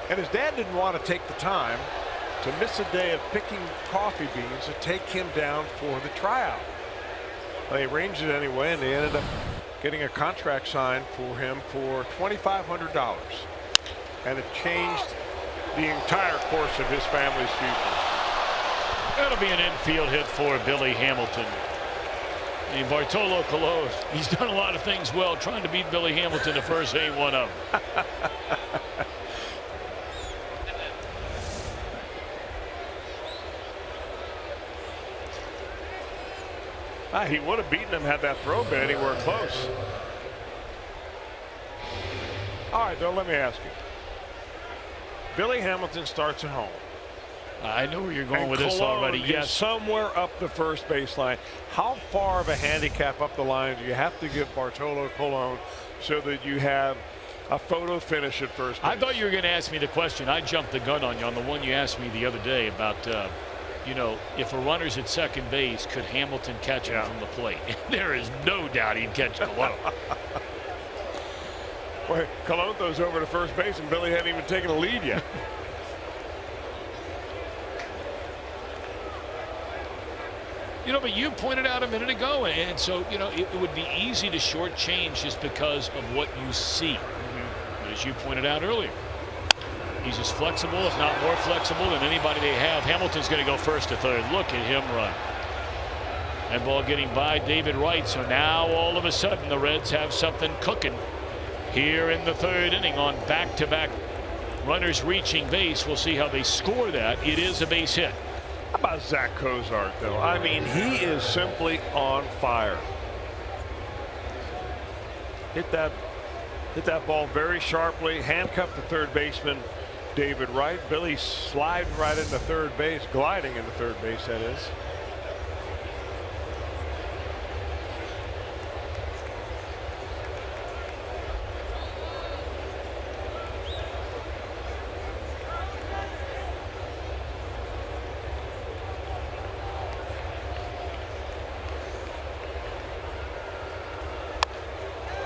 [SPEAKER 4] And his dad didn't want to take the time to miss a day of picking coffee beans to take him down for the tryout. They arranged it anyway, and they ended up getting a contract signed for him for $2,500. And it changed the entire course of his family's future.
[SPEAKER 3] That'll be an infield hit for Billy Hamilton. I mean, Bartolo Colon, he's done a lot of things well. Trying to beat Billy Hamilton to first ain't one of them.
[SPEAKER 4] He would have beaten him had that throw been anywhere close. All right, though, let me ask you. Billy Hamilton starts at home.
[SPEAKER 3] I know where you're going with
[SPEAKER 4] Colon
[SPEAKER 3] this already.
[SPEAKER 4] Yes, somewhere up the first baseline. How far of a handicap up the line do you have to give Bartolo Colon so that you have a photo finish at first base?
[SPEAKER 3] I thought you were going to ask me the question. I jumped the gun on you on the one you asked me the other day about, you know, if a runner's at second base, could Hamilton catch him from the plate? There is no doubt he'd catch Colon.
[SPEAKER 4] Well, Colon throws over to first base, and Billy hadn't even taken a lead yet.
[SPEAKER 3] You know, but you pointed out a minute ago, and so, you know, it would be easy to shortchange just because of what you see. But as you pointed out earlier, he's as flexible, if not more flexible, than anybody they have. Hamilton's going to go first to third. Look at him run. That ball getting by David Wright. So now all of a sudden the Reds have something cooking here in the third inning on back-to-back runners reaching base. We'll see how they score that. It is a base hit.
[SPEAKER 4] How about Zach Cozart, though? I mean, he is simply on fire. Hit that ball very sharply, handcuffed the third baseman David Wright. Billy sliding right into third base, gliding into third base, that is.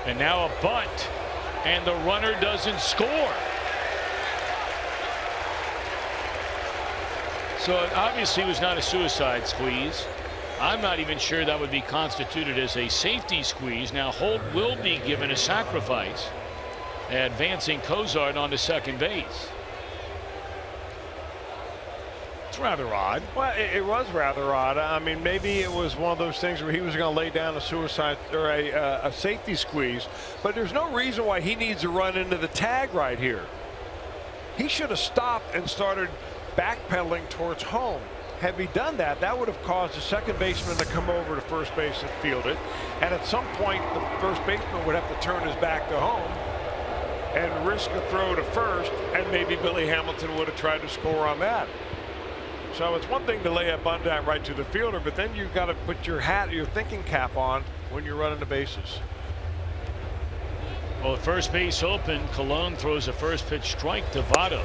[SPEAKER 3] And now a bunt, and the runner doesn't score. So it obviously was not a suicide squeeze. I'm not even sure that would be constituted as a safety squeeze. Now Holt will be given a sacrifice, advancing Cozart onto second base. It's rather odd.
[SPEAKER 4] Well, it was rather odd. I mean, maybe it was one of those things where he was going to lay down a suicide or a safety squeeze, but there's no reason why he needs to run into the tag right here. He should have stopped and started backpedaling towards home. Had he done that, that would have caused the second baseman to come over to first base and field it, and at some point the first baseman would have to turn his back to home and risk a throw to first, and maybe Billy Hamilton would have tried to score on that. So it's one thing to lay a bunt out right to the fielder, but then you've got to put your thinking cap on when you're running the bases.
[SPEAKER 3] Well, first base open, Colon throws a first pitch strike to Votto.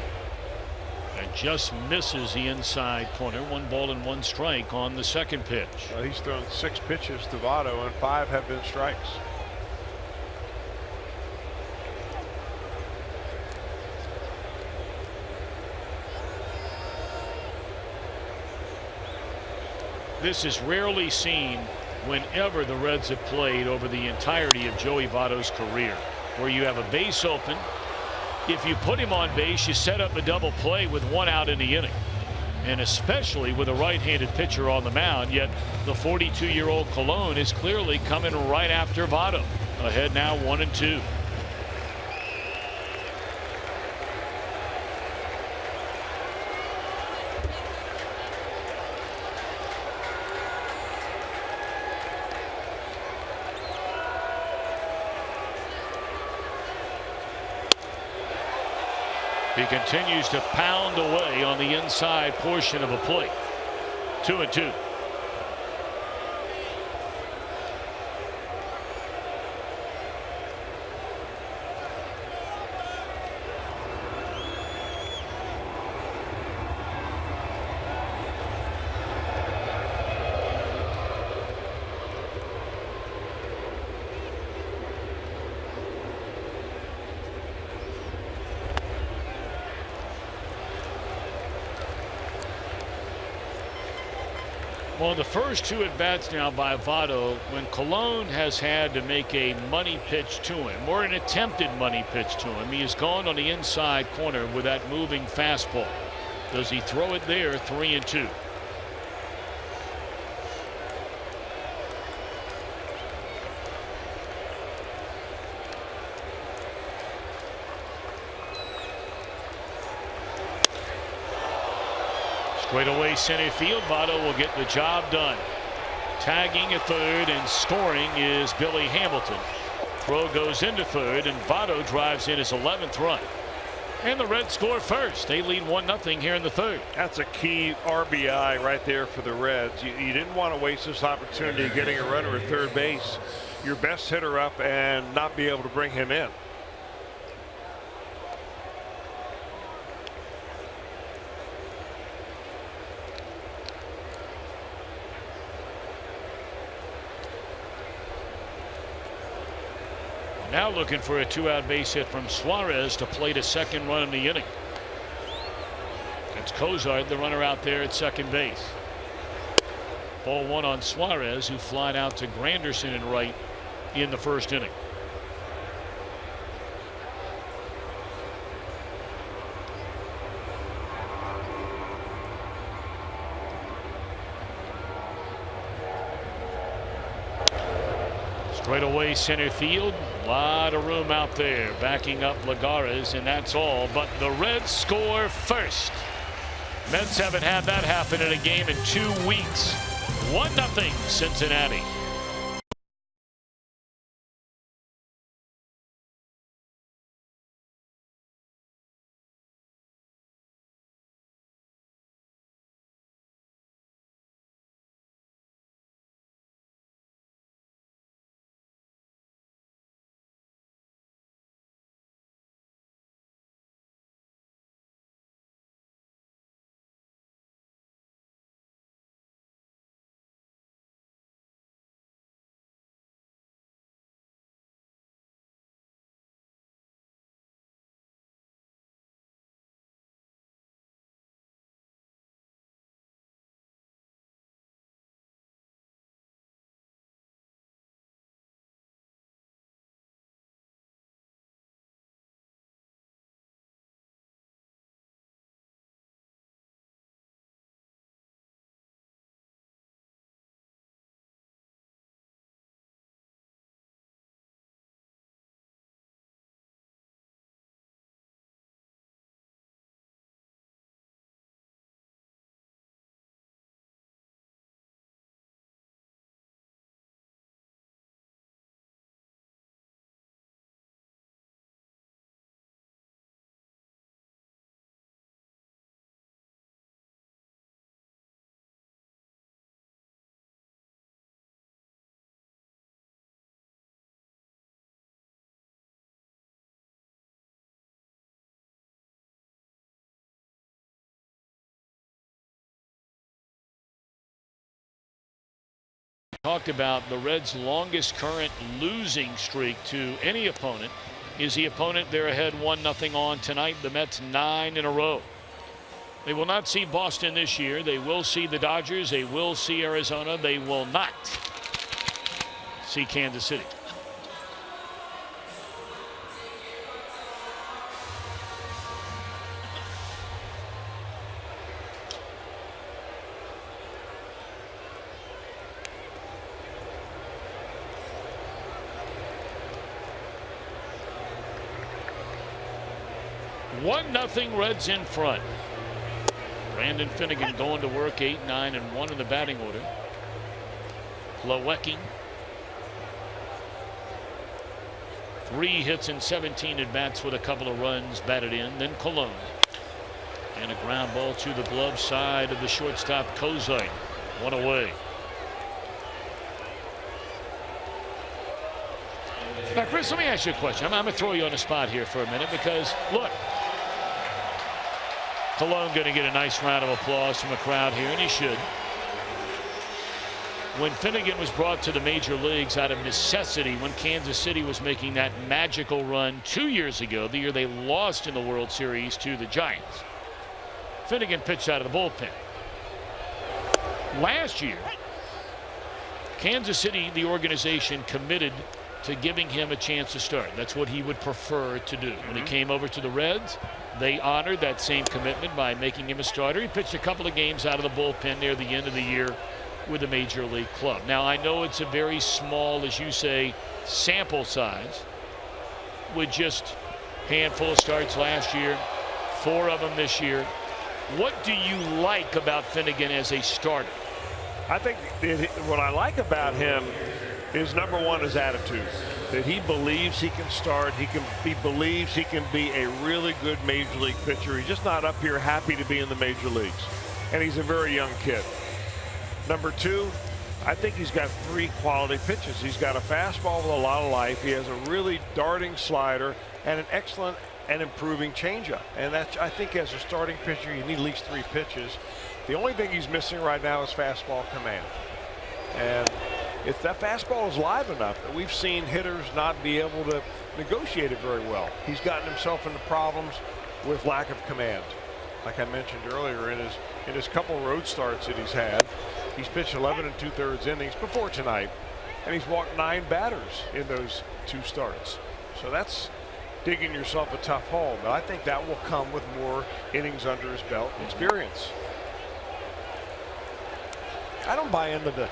[SPEAKER 3] And just misses the inside corner. 1-1 strike on the second pitch.
[SPEAKER 4] Well, he's thrown 6 pitches to Votto, and 5 have been strikes.
[SPEAKER 3] This is rarely seen whenever the Reds have played over the entirety of Joey Votto's career, where you have a base open if you put him on base, you set up a double play with 1 out in the inning. And especially with a right-handed pitcher on the mound. Yet the 42-year-old Colon is clearly coming right after Votto. Ahead now 1-2. He continues to pound away on the inside portion of a plate. 2-2. Well, the first 2 at-bats now by Votto, when Colon has had to make a money pitch to him, or an attempted money pitch to him, he has gone on the inside corner with that moving fastball. Does he throw it there? 3-2. Straight away center field. Votto will get the job done. Tagging at third and scoring is Billy Hamilton. Throw goes into third, and Votto drives in his 11th run. And the Reds score first. They lead 1-0 here in the third.
[SPEAKER 4] That's a key RBI right there for the Reds. You didn't want to waste this opportunity of getting a runner at third base. Your best hitter up and not be able to bring him in.
[SPEAKER 3] Now looking for a 2-out base hit from Suarez to plate a second run in the inning. It's Cozart, the runner out there at second base. Ball 1 on Suarez, who flied out to Granderson in right in the first inning. Straight away center field. A lot of room out there backing up Lagares, and that's all. But the Reds score first. Mets haven't had that happen in a game in 2 weeks. 1-0 Cincinnati. Talked about the Reds' longest current losing streak to any opponent is the opponent they're ahead 1-0 on tonight. The Mets 9 in a row. They will not see Boston this year. They will see the Dodgers. They will see Arizona. They will not see Kansas City. 1-0 Reds in front. Brandon Finnegan going to work, 8, 9, and 1 in the batting order. Plawecki, 3 hits and 17 at bats with a couple of runs batted in. Then Colon. And a ground ball to the glove side of the shortstop Kozite. 1 away. Now, Chris, let me ask you a question. I'm going to throw you on the spot here for a minute because, look, Colon going to get a nice round of applause from the crowd here, and he should. When Finnegan was brought to the major leagues out of necessity, when Kansas City was making that magical run 2 years ago, the year they lost in the World Series to the Giants, Finnegan pitched out of the bullpen. Last year, Kansas City, the organization, committed to giving him a chance to start. That's what he would prefer to do. When he came over to the Reds, they honored that same commitment by making him a starter. He pitched a couple of games out of the bullpen near the end of the year with a major league club. Now, I know it's a very small, as you say, sample size with just a handful of starts last year, 4 of them this year. What do you like about Finnegan as a starter?
[SPEAKER 4] I think what I like about him is, number one, his attitude. That he believes he can start. He believes he can be a really good major league pitcher. He's just not up here happy to be in the major leagues. And he's a very young kid. Number 2, I think he's got 3 quality pitches. He's got a fastball with a lot of life. He has a really darting slider and an excellent and improving changeup. And that's, I think, as a starting pitcher, you need at least 3 pitches. The only thing he's missing right now is fastball command. And if that fastball is live enough, that we've seen hitters not be able to negotiate it very well. He's gotten himself into problems with lack of command. Like I mentioned earlier, in his couple road starts that he's had, he's pitched 11 2/3 innings before tonight, and he's walked 9 batters in those 2 starts. So that's digging yourself a tough hole. But I think that will come with more innings under his belt and experience. I don't buy into the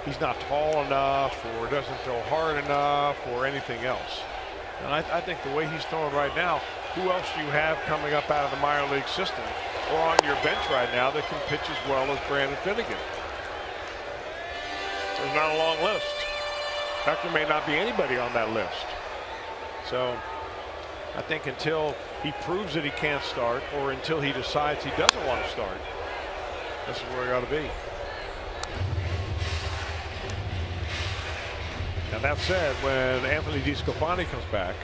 [SPEAKER 4] he's not tall enough or doesn't throw hard enough or anything else. And I think the way he's throwing right now, who else do you have coming up out of the minor league system or on your bench right now that can pitch as well as Brandon Finnegan? There's not a long list. In fact, there may not be anybody on that list. So I think until he proves that he can't start or until he decides he doesn't want to start, this is where he ought to be. And that said, when Anthony DeSclafani comes back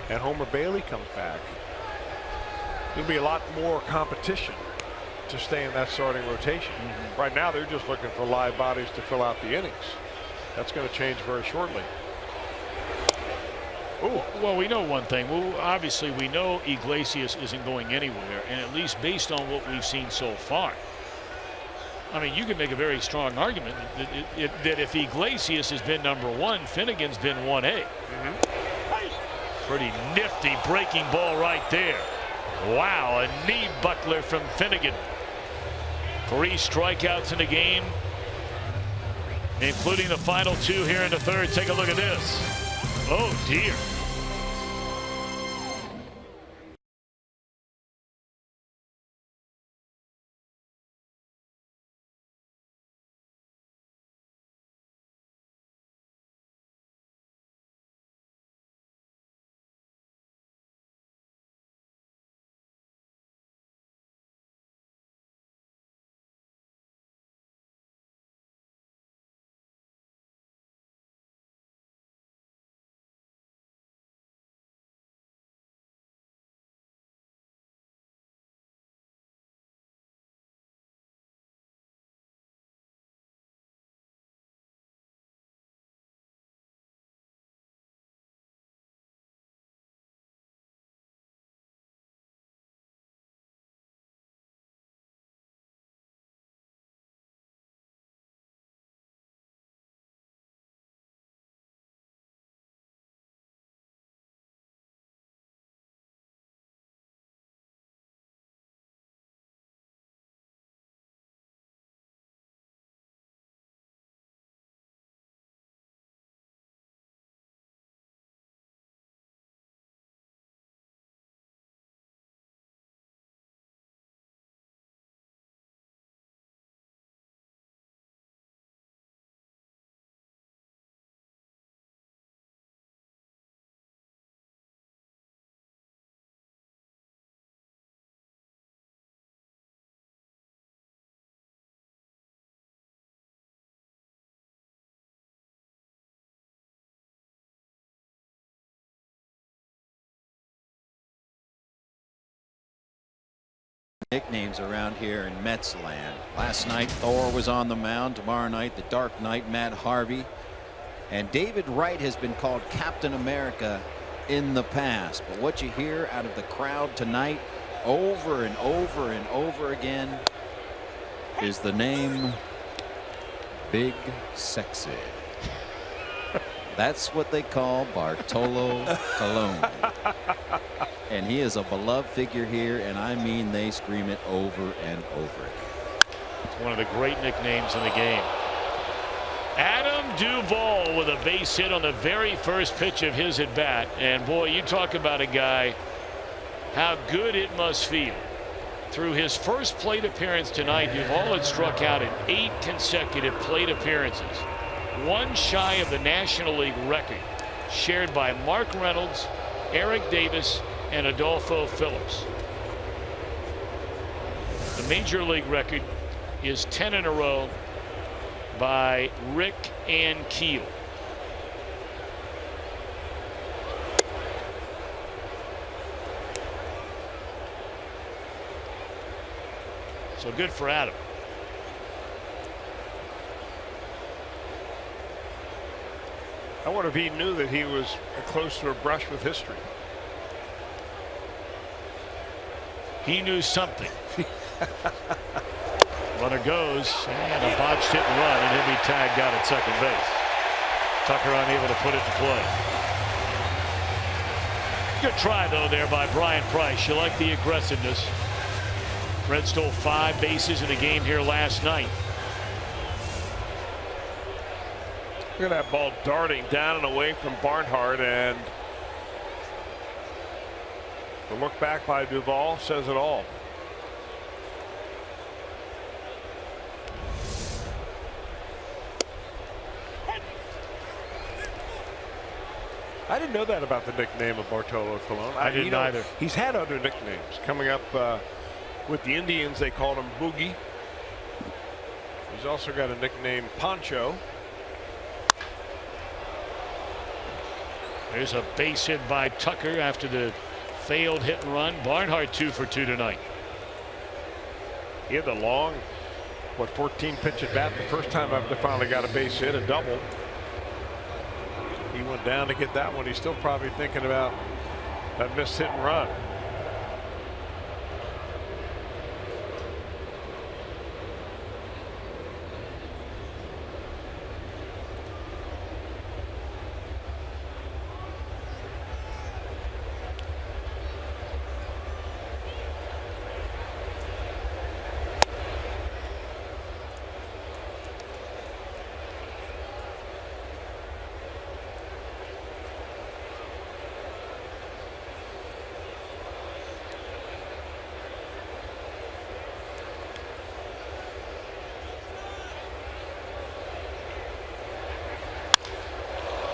[SPEAKER 4] and Homer Bailey comes back, there'll be a lot more competition to stay in that starting rotation. Right now, they're just looking for live bodies to fill out the innings. That's going to change very shortly.
[SPEAKER 3] Ooh. Well, we know one thing. Well, obviously, we know Iglesias isn't going anywhere, and at least based on what we've seen so far, I mean, you can make a very strong argument that if Iglesias has been number 1, Finnegan's been 1A. Pretty nifty breaking ball right there. Wow, a knee buckler from Finnegan. 3 strikeouts in the game, including the final 2 here in the 3rd. Take a look at this. Oh, dear.
[SPEAKER 5] Nicknames around here in Mets land. Last night Thor was on the mound. Tomorrow night the Dark Knight, Matt Harvey. And David Wright has been called Captain America in the past. But what you hear out of the crowd tonight over and over and over again is the name Big Sexy. That's what they call Bartolo Colon. And he is a beloved figure here, and I mean they scream it over and over again.
[SPEAKER 3] It's one of the great nicknames in the game. Adam Duvall with a base hit on the very first pitch of his at bat. And boy, you talk about a guy, how good it must feel. Through his first plate appearance tonight, Duvall had struck out in 8 consecutive plate appearances. One shy of the National League record, shared by Mark Reynolds, Eric Davis, and Adolfo Phillips. The Major League record is 10 in a row by Rick Ankiel. So good for Adam.
[SPEAKER 4] I wonder if he knew that he was close to a brush with history.
[SPEAKER 3] He knew something. Runner goes, and a botched hit and run, and he'll be tagged out at second base. Tucker unable to put it to play. Good try, though, there by Brian Price. You like the aggressiveness. Red stole 5 bases in the game here last night.
[SPEAKER 4] Look at that ball darting down and away from Barnhart, and the look back by Duvall says it all. I didn't know that about the nickname of Bartolo Colon.
[SPEAKER 3] I didn't either.
[SPEAKER 4] He's had other nicknames coming up with the Indians. They called him Boogie. He's also got a nickname, Poncho.
[SPEAKER 3] There's a base hit by Tucker after the failed hit and run. Barnhart 2 for 2 tonight.
[SPEAKER 4] He had the long, 14 pitch at bat the first time up. They finally got a base hit, a double. He went down to get that one. He's still probably thinking about that missed hit and run.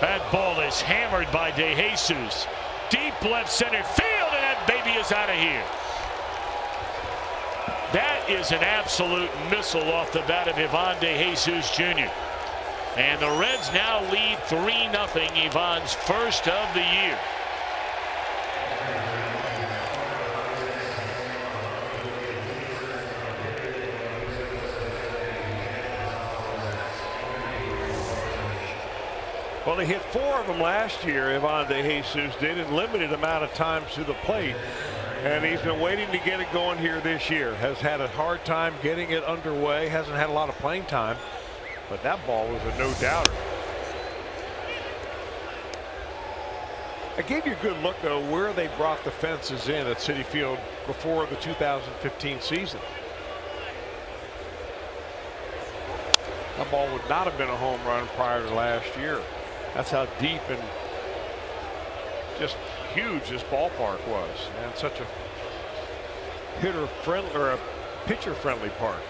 [SPEAKER 3] That ball is hammered by DeJesus. Deep left center field, and that baby is out of here. That is an absolute missile off the bat of Ivan DeJesus Jr. And the Reds now lead 3-0. Ivan's first of the year.
[SPEAKER 4] Well, he hit 4 of them last year, Ivan DeJesus did, in limited amount of times to the plate. And he's been waiting to get it going here this year. Has had a hard time getting it underway. Hasn't had a lot of playing time. But that ball was a no-doubter. I gave you a good look, though, where they brought the fences in at Citi Field before the 2015 season. That ball would not have been a home run prior to last year. That's how deep and just huge this ballpark was, and such a hitter-friendly or a pitcher-friendly park.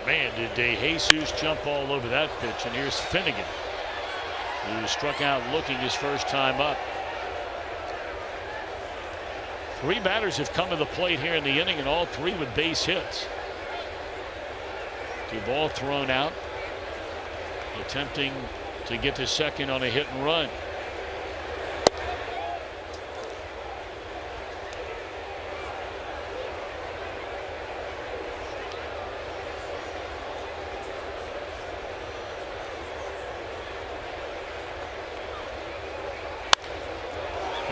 [SPEAKER 3] Man, did DeJesus jump all over that pitch. And here's Finnegan, who struck out looking his first time up. 3 batters have come to the plate here in the inning, and all 3 with base hits. Duvall thrown out, attempting to get to second on a hit and run.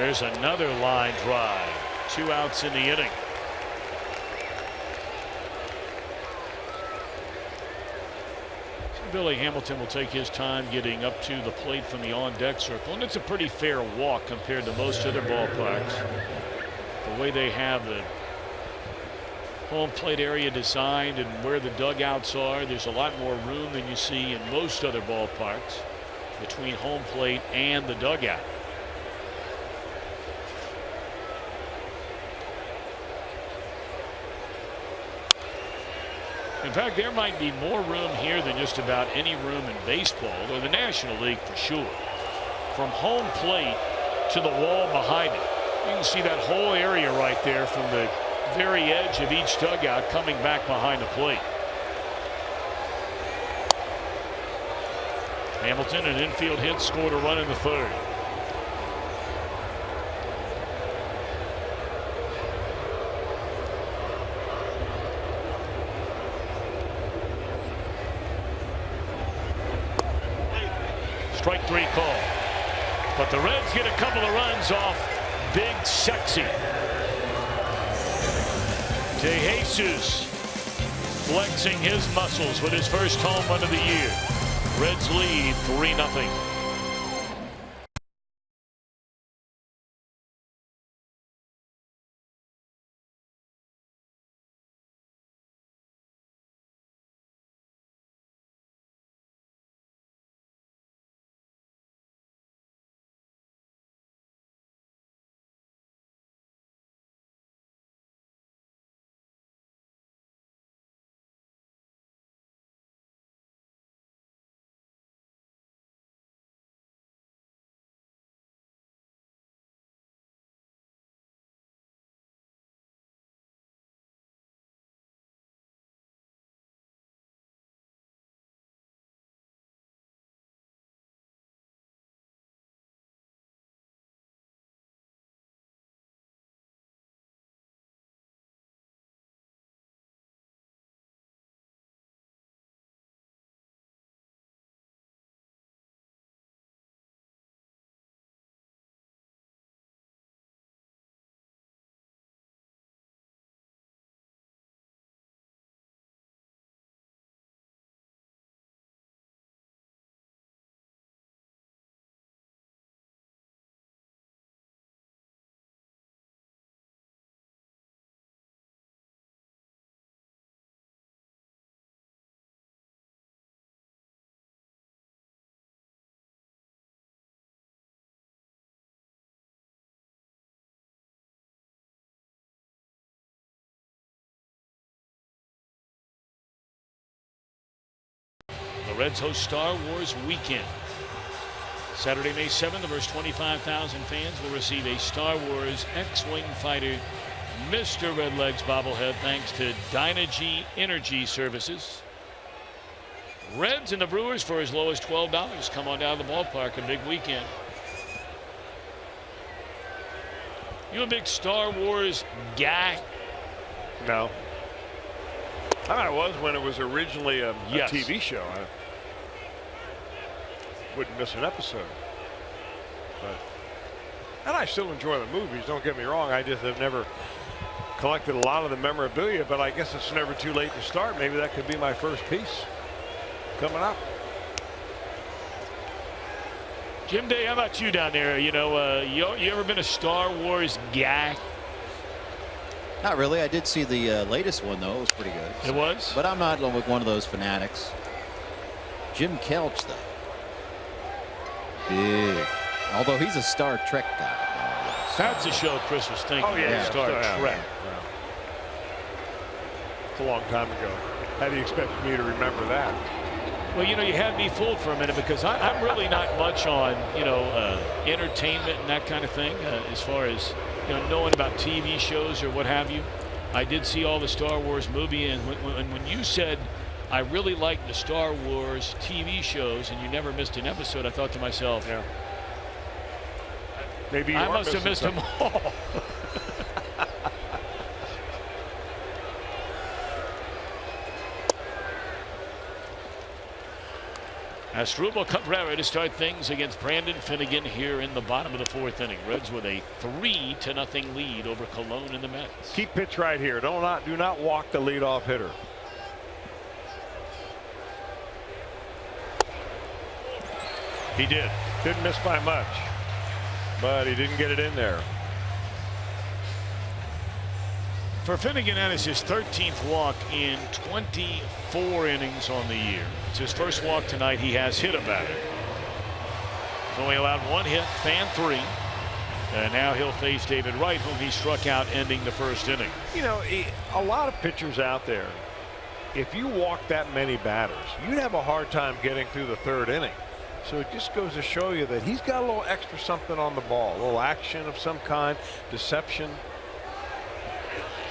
[SPEAKER 3] There's another line drive. 2 outs in the inning. Billy Hamilton will take his time getting up to the plate from the on-deck circle, and it's a pretty fair walk compared to most other ballparks. The way they have the home plate area designed and where the dugouts are, there's a lot more room than you see in most other ballparks between home plate and the dugout. In fact, there might be more room here than just about any room in baseball or the National League for sure. From home plate to the wall behind it. You can see that whole area right there from the very edge of each dugout coming back behind the plate. Hamilton, an infield hit, scored a run in the third. Strike 3 call. But the Reds get a couple of runs off Big Sexy. DeJesus flexing his muscles with his first home run of the year. Reds lead 3-0. The Reds host Star Wars Weekend. Saturday, May 7th, the first 25,000 fans will receive a Star Wars X-Wing fighter Mr. Redlegs bobblehead thanks to Dynegy Energy Services. Reds and the Brewers for as low as $12. Come on down to the ballpark, a big weekend. You a big Star Wars guy?
[SPEAKER 4] No. I was when it was originally a TV show. I wouldn't miss an episode. And I still enjoy the movies, don't get me wrong. I just have never collected a lot of the memorabilia, but I guess it's never too late to start. Maybe that could be my first piece coming up.
[SPEAKER 3] Jim Day, how about you down there? You know, you ever been a Star Wars guy?
[SPEAKER 5] Not really. I did see the latest one, though. It was pretty good.
[SPEAKER 3] It was?
[SPEAKER 5] But I'm not one of those fanatics. Jim Kelch, though. Big. Although he's a Star Trek guy.
[SPEAKER 3] That's a show Chris was thinking.
[SPEAKER 4] Oh, yeah.
[SPEAKER 3] Star Trek.
[SPEAKER 4] Yeah. It's a long time ago. How do you expect me to remember that?
[SPEAKER 3] Well, you know, you had me fooled for a minute because I'm really not much on, you know, entertainment and that kind of thing as far as, you know, knowing about TV shows or what have you. I did see all the Star Wars movie, and when you said I really like the Star Wars TV shows and you never missed an episode, I thought to myself,
[SPEAKER 4] yeah, maybe
[SPEAKER 3] I must have missed them all. Asdrubal Cabrera to start things against Brandon Finnegan here in the bottom of the 4th inning. Reds with a 3-0 lead over Cologne and the Mets.
[SPEAKER 8] Keep pitch right here. Do not walk the leadoff hitter. He didn't miss by much, but he didn't get it in there.
[SPEAKER 3] For Finnegan, that is his 13th walk in 24 innings on the year. It's his first walk tonight. He has hit a batter. He's only allowed 1 hit, fan 3. And now he'll face David Wright, whom he struck out ending the 1st inning.
[SPEAKER 8] You know, a lot of pitchers out there, if you walk that many batters, you'd have a hard time getting through the 3rd inning. So it just goes to show you that he's got a little extra something on the ball, a little action of some kind, deception.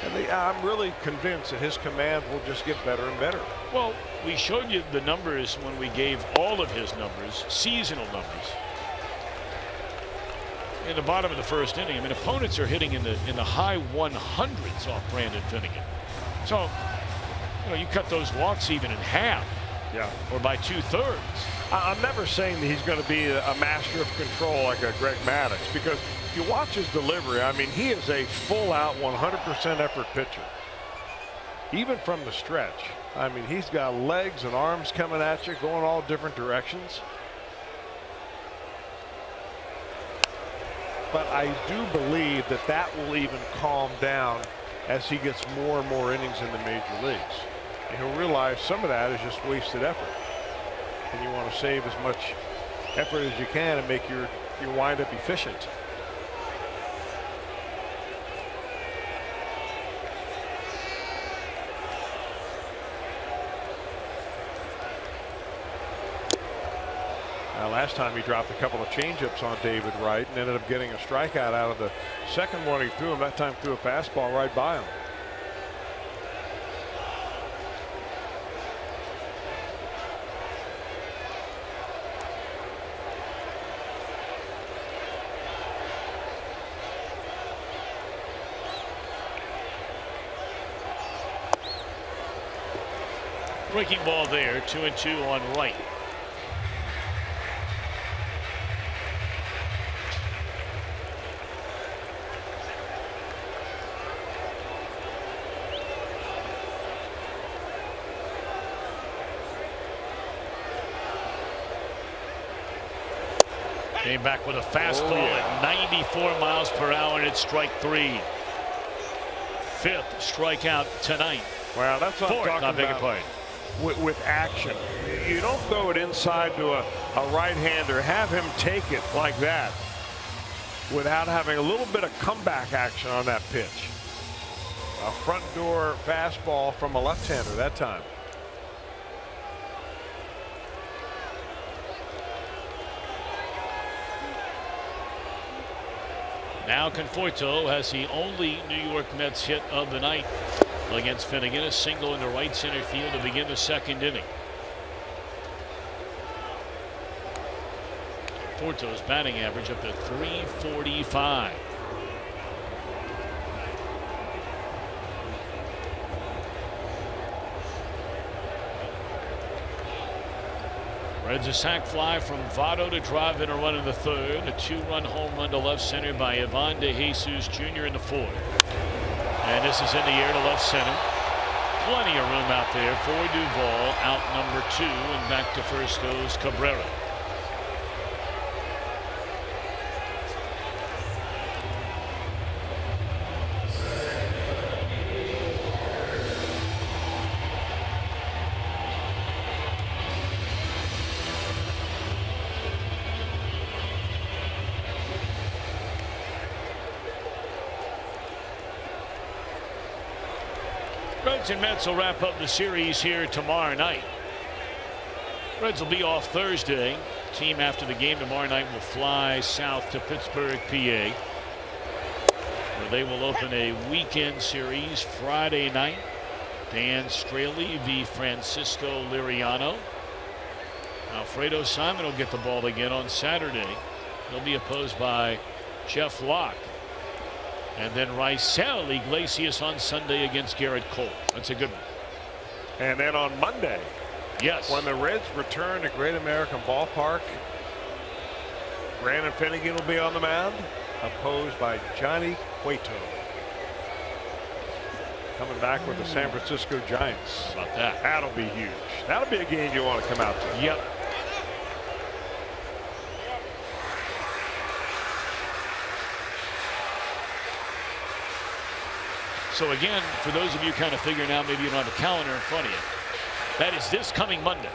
[SPEAKER 8] And I'm really convinced that his command will just get better and better.
[SPEAKER 3] Well, we showed you the numbers when we gave all of his numbers, seasonal numbers, in the bottom of the 1st inning. I mean, opponents are hitting in the high 100s off Brandon Finnegan. So, you know, you cut those walks even in half, or by 2/3.
[SPEAKER 8] I'm never saying that he's going to be a master of control like a Greg Maddux, because if you watch his delivery, I mean, he is a full-out 100% effort pitcher. Even from the stretch. I mean, he's got legs and arms coming at you, going all different directions. But I do believe that that will even calm down as he gets more and more innings in the major leagues. And he'll realize some of that is just wasted effort. And you want to save as much effort as you can and make your windup efficient. Last time he dropped a couple of changeups on David Wright and ended up getting a strikeout out of the second one he threw him. That time threw a fastball right by him.
[SPEAKER 3] Breaking ball there, 2-2 on Wright. Came back with a fastball at 94 miles per hour, and it's strike 3. 5th strikeout tonight.
[SPEAKER 8] Well, that's what I'm talking about.
[SPEAKER 3] Play.
[SPEAKER 8] With action, you don't throw it inside to a right-hander. Have him take it like that without having a little bit of comeback action on that pitch. A front door fastball from a left-hander that time.
[SPEAKER 3] Now Conforto has the only New York Mets hit of the night against Finnegan. A single in the right center field to begin the 2nd inning. Conforto's batting average up to .345. Reds a sac fly from Votto to drive in a run in the 3rd. A 2-run home run to left center by Ivan De Jesus Jr. in the 4th. And this is in the air to left center. Plenty of room out there for Duvall. Out number 2, and back to first goes Cabrera. Reds and Mets will wrap up the series here tomorrow night. Reds will be off Thursday. Team after the game tomorrow night will fly south to Pittsburgh, PA, where they will open a weekend series Friday night. Dan Straley v. Francisco Liriano. Alfredo Simon will get the ball again on Saturday. He'll be opposed by Jeff Locke. And then Raisel Iglesias on Sunday against Garrett Cole. That's a good one.
[SPEAKER 8] And then on Monday,
[SPEAKER 3] Yes.
[SPEAKER 8] When the Reds return to Great American Ballpark, Brandon Finnegan will be on the mound, opposed by Johnny Cueto. Coming back with the San Francisco Giants.
[SPEAKER 3] How about that?
[SPEAKER 8] That'll be huge. That'll be a game you want to come out to.
[SPEAKER 3] Yep. So again, for those of you kind of figuring out, maybe you don't have a calendar in front of you, that is this coming Monday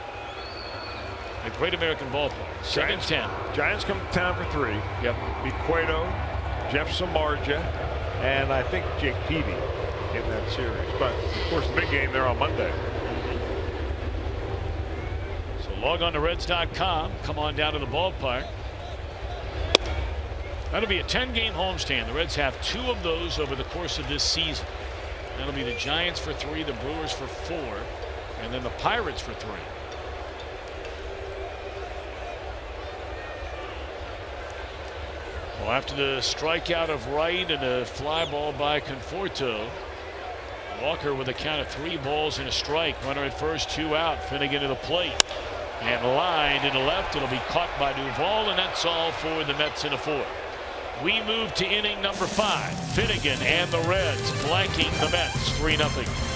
[SPEAKER 3] at Great American Ballpark. 7-10.
[SPEAKER 8] Giants come to town for 3.
[SPEAKER 3] Yep.
[SPEAKER 8] Be Cueto, Jeff Samardzija, and I think Jake Peavy in that series. But of course, the big game there on Monday.
[SPEAKER 3] So log on to Reds.com. Come on down to the ballpark. That'll be a 10-game homestand. The Reds have 2 of those over the course of this season. That'll be the Giants for 3, the Brewers for 4, and then the Pirates for 3. Well, after the strikeout of Wright and a fly ball by Conforto, Walker with a count of 3 balls and a strike. Runner at first, 2 out. Finnegan to the plate and lined into left. It'll be caught by Duvall, and that's all for the Mets in a 4th. We move to inning number 5. Finnegan and the Reds blanking the Mets 3-0.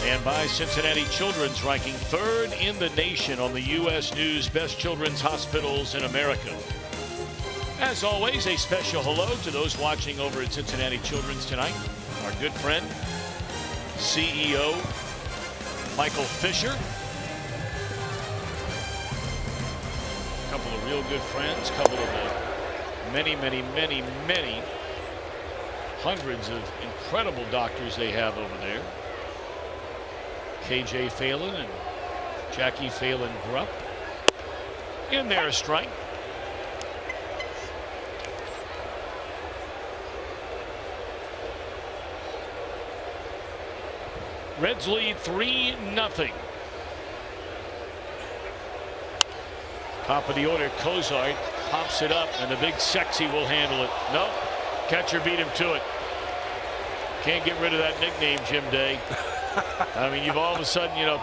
[SPEAKER 3] And by Cincinnati Children's ranking 3rd in the nation on the U.S. News Best Children's Hospitals in America. As always, a special hello to those watching over at Cincinnati Children's tonight. Our good friend, CEO Michael Fisher. A couple of real good friends, couple of many hundreds of incredible doctors they have over there. KJ Phelan and Jackie Phelan Grupp. In there, a strike. Reds lead 3-0. Top of the order, Cozart pops it up, and the big sexy will handle it. Nope. Catcher beat him to it. Can't get rid of that nickname, Jim Day. I mean, you've all of a sudden, you know,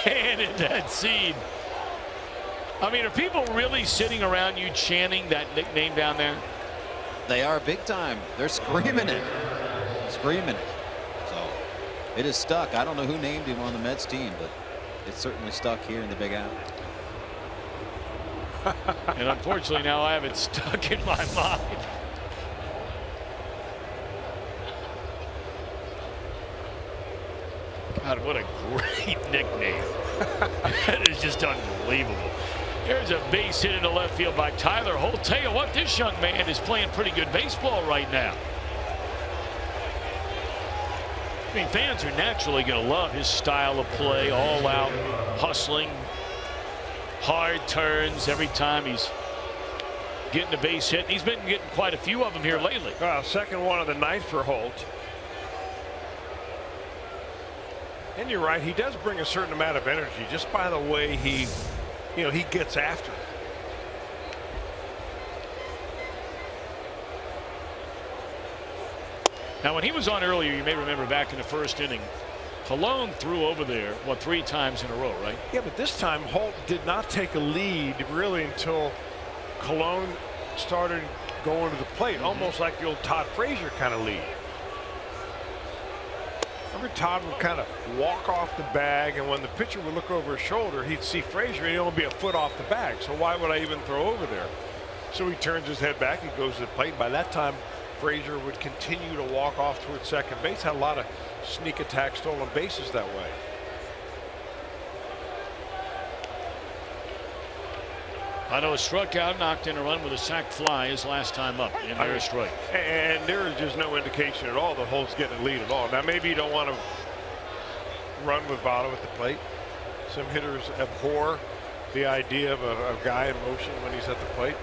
[SPEAKER 3] planted that seed. I mean, are people really sitting around you chanting that nickname down there?
[SPEAKER 5] They are big time. They're screaming it. Screaming it. So it is stuck. I don't know who named him on the Mets team, but it's certainly stuck here in the Big Apple.
[SPEAKER 3] And unfortunately now I have it stuck in my mind. God, what a great nickname. That is just unbelievable. There's a base hit into left field by Tyler Holt. Tell you what, this young man is playing pretty good baseball right now. I mean, fans are naturally going to love his style of play, all out, hustling, hard turns every time he's getting a base hit. He's been getting quite a few of them here lately.
[SPEAKER 8] Second one of the night for Holt. And you're right, he does bring a certain amount of energy just by the way he gets after it.
[SPEAKER 3] Now, when he was on earlier, you may remember back in the first inning, Colon threw over there, 3 times in a row, right?
[SPEAKER 8] Yeah, but this time Holt did not take a lead really until Colon started going to the plate, almost like the old Todd Frazier kind of lead. Remember, Todd would kind of walk off the bag, and when the pitcher would look over his shoulder, he'd see Frazier, and he'd only be a foot off the bag. So why would I even throw over there? So he turns his head back, he goes to the plate. By that time, Frazier would continue to walk off towards second base. Had a lot of sneak attack stolen bases that way.
[SPEAKER 3] Otto struck out, knocked in a run with a sac fly his last time up in there strike.
[SPEAKER 8] And there is just no indication at all that Holt's getting a lead at all. Now maybe you don't want to run with Votto at the plate. Some hitters abhor the idea of a guy in motion when he's at the plate.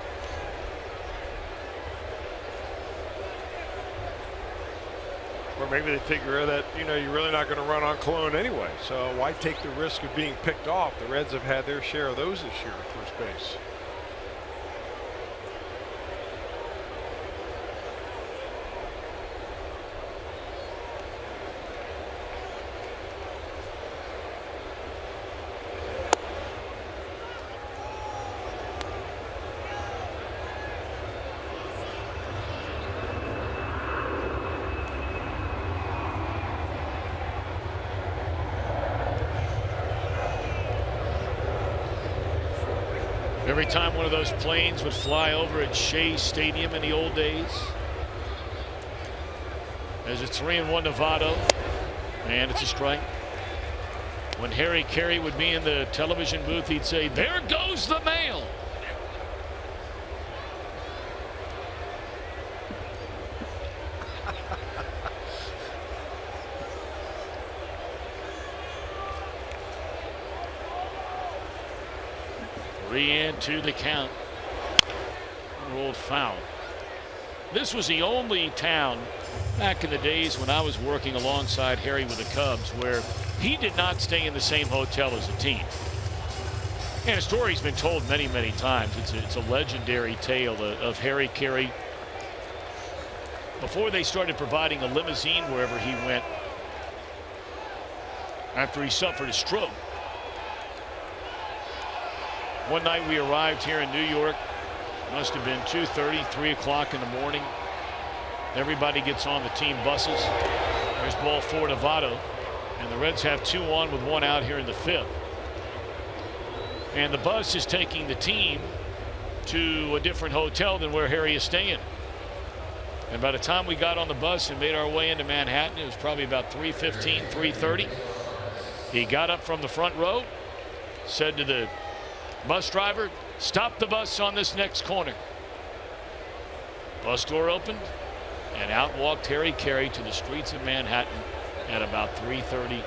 [SPEAKER 8] Or maybe they figure that, you're really not going to run on Colon anyway. So why take the risk of being picked off? The Reds have had their share of those this year at first base.
[SPEAKER 3] Every time one of those planes would fly over at Shea Stadium in the old days. There's a 3-1 to Votto, and it's a strike. When Harry Carey would be in the television booth, he'd say, "There goes the mail." To the count. Rolled foul. This was the only town back in the days when I was working alongside Harry with the Cubs where he did not stay in the same hotel as the team. And a story's been told many, many times. It's a legendary tale of Harry Carey. Before they started providing a limousine wherever he went after he suffered a stroke. One night we arrived here in New York. Must have been 2:30, 3 o'clock in the morning. Everybody gets on the team buses. There's ball 4 to Votto. And the Reds have 2 on with 1 out here in the 5th. And the bus is taking the team to a different hotel than where Harry is staying. And by the time we got on the bus and made our way into Manhattan, it was probably about 3:15, 3:30. He got up from the front row, said to the bus driver, "Stop the bus on this next corner." Bus door opened, and out walked Harry Carey to the streets of Manhattan at about 3:30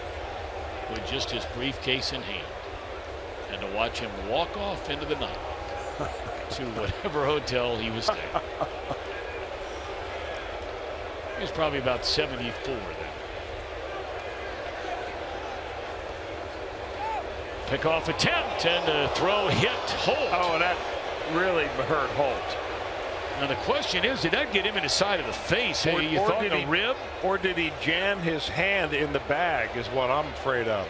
[SPEAKER 3] with just his briefcase in hand. And to watch him walk off into the night to whatever hotel he was staying. He was probably about 74 then. Pickoff attempt, and the throw hit Holt.
[SPEAKER 8] Oh, and that really hurt Holt.
[SPEAKER 3] Now the question is, did that get him in the side of the face?
[SPEAKER 8] Or,
[SPEAKER 3] You thought the rib?
[SPEAKER 8] Or did he jam his hand in the bag is what I'm afraid of.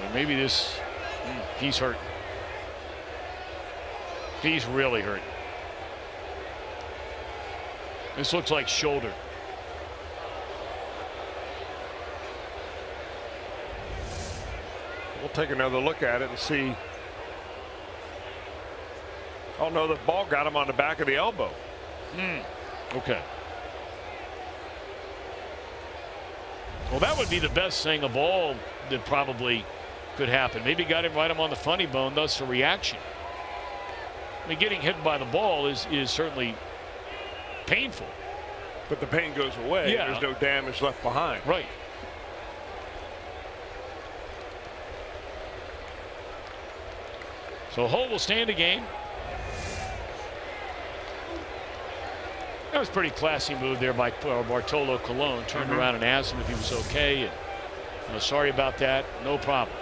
[SPEAKER 3] Well, maybe he's hurt. He's really hurt. This looks like shoulder.
[SPEAKER 8] We'll take another look at it and see. Oh no, the ball got him on the back of the elbow.
[SPEAKER 3] Okay. Well, that would be the best thing of all that probably could happen. Maybe got him right on the funny bone, thus a reaction. I mean, getting hit by the ball is certainly painful.
[SPEAKER 8] But the pain goes away.
[SPEAKER 3] Yeah.
[SPEAKER 8] There's no damage left behind.
[SPEAKER 3] Right. So Hull will stand a game. That was a pretty classy move there by Bartolo Colon. Turned around and asked him if he was okay. And, sorry about that. No problem.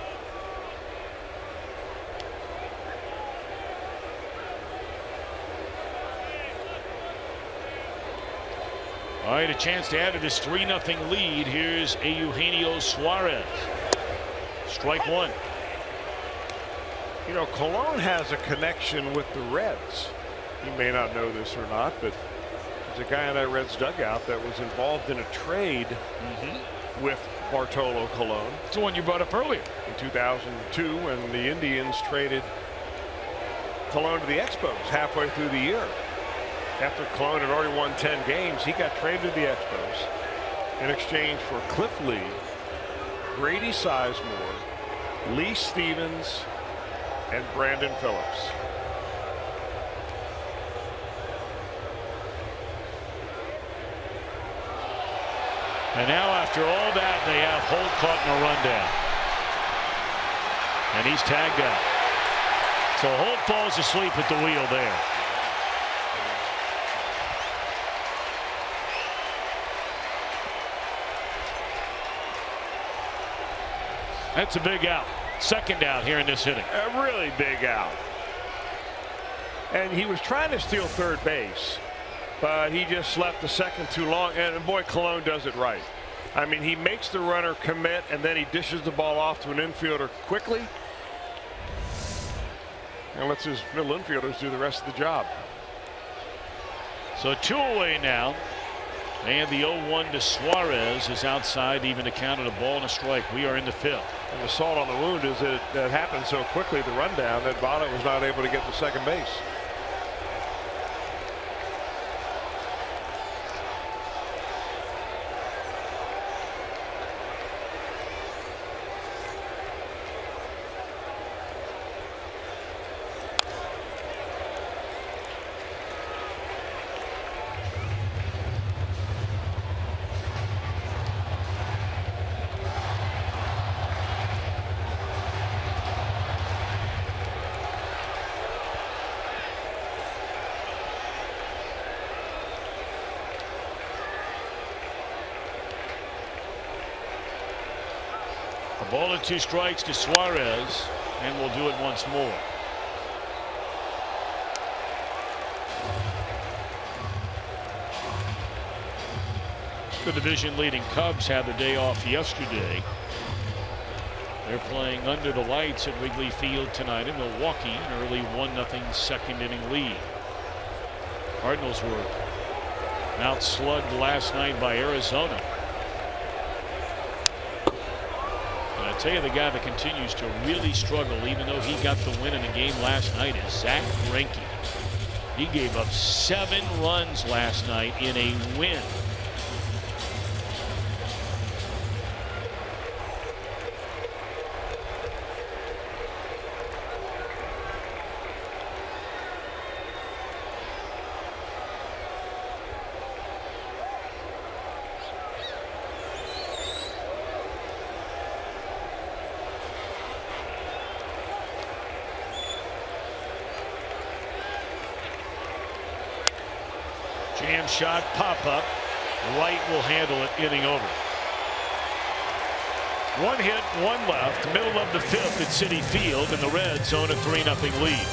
[SPEAKER 3] All right, a chance to add to this 3-0 lead. Here's Eugenio Suarez. Strike one.
[SPEAKER 8] You know, Colon has a connection with the Reds. You may not know this or not, but there's a guy in that Reds dugout that was involved in a trade with Bartolo Colon.
[SPEAKER 3] It's the one you brought up earlier.
[SPEAKER 8] In 2002, when the Indians traded Colon to the Expos halfway through the year. After Colon had already won 10 games, he got traded to the Expos in exchange for Cliff Lee, Grady Sizemore, Lee Stevens, and Brandon Phillips.
[SPEAKER 3] And now, after all that, they have Holt caught in a rundown. And he's tagged out. So Holt falls asleep at the wheel there. That's a big out. Second out here in this inning.
[SPEAKER 8] A really big out. And he was trying to steal third base, but he just left the second too long. And boy, Colon does it right. I mean, he makes the runner commit, and then he dishes the ball off to an infielder quickly and lets his middle infielders do the rest of the job.
[SPEAKER 3] So 2 away now. And the 0-1 to Suarez is outside, even to count at a ball and a strike. We are in the 5th.
[SPEAKER 8] And the salt on the wound is that it happened so quickly, the rundown, that Votto was not able to get to second base.
[SPEAKER 3] A ball and 2 strikes to Suarez, and we'll do it once more. The division leading Cubs had the day off yesterday. They're playing under the lights at Wrigley Field tonight in Milwaukee, an early 1-0 second inning lead. Cardinals were outslugged last night by Arizona. I tell you, the guy that continues to really struggle, even though he got the win in the game last night, is Zach Greinke. He gave up 7 runs last night in a win. Jam shot, pop up. Wright will handle it, inning over. 1 hit, 1 left, middle of the 5th at Citi Field, and the Reds own a 3-0 lead.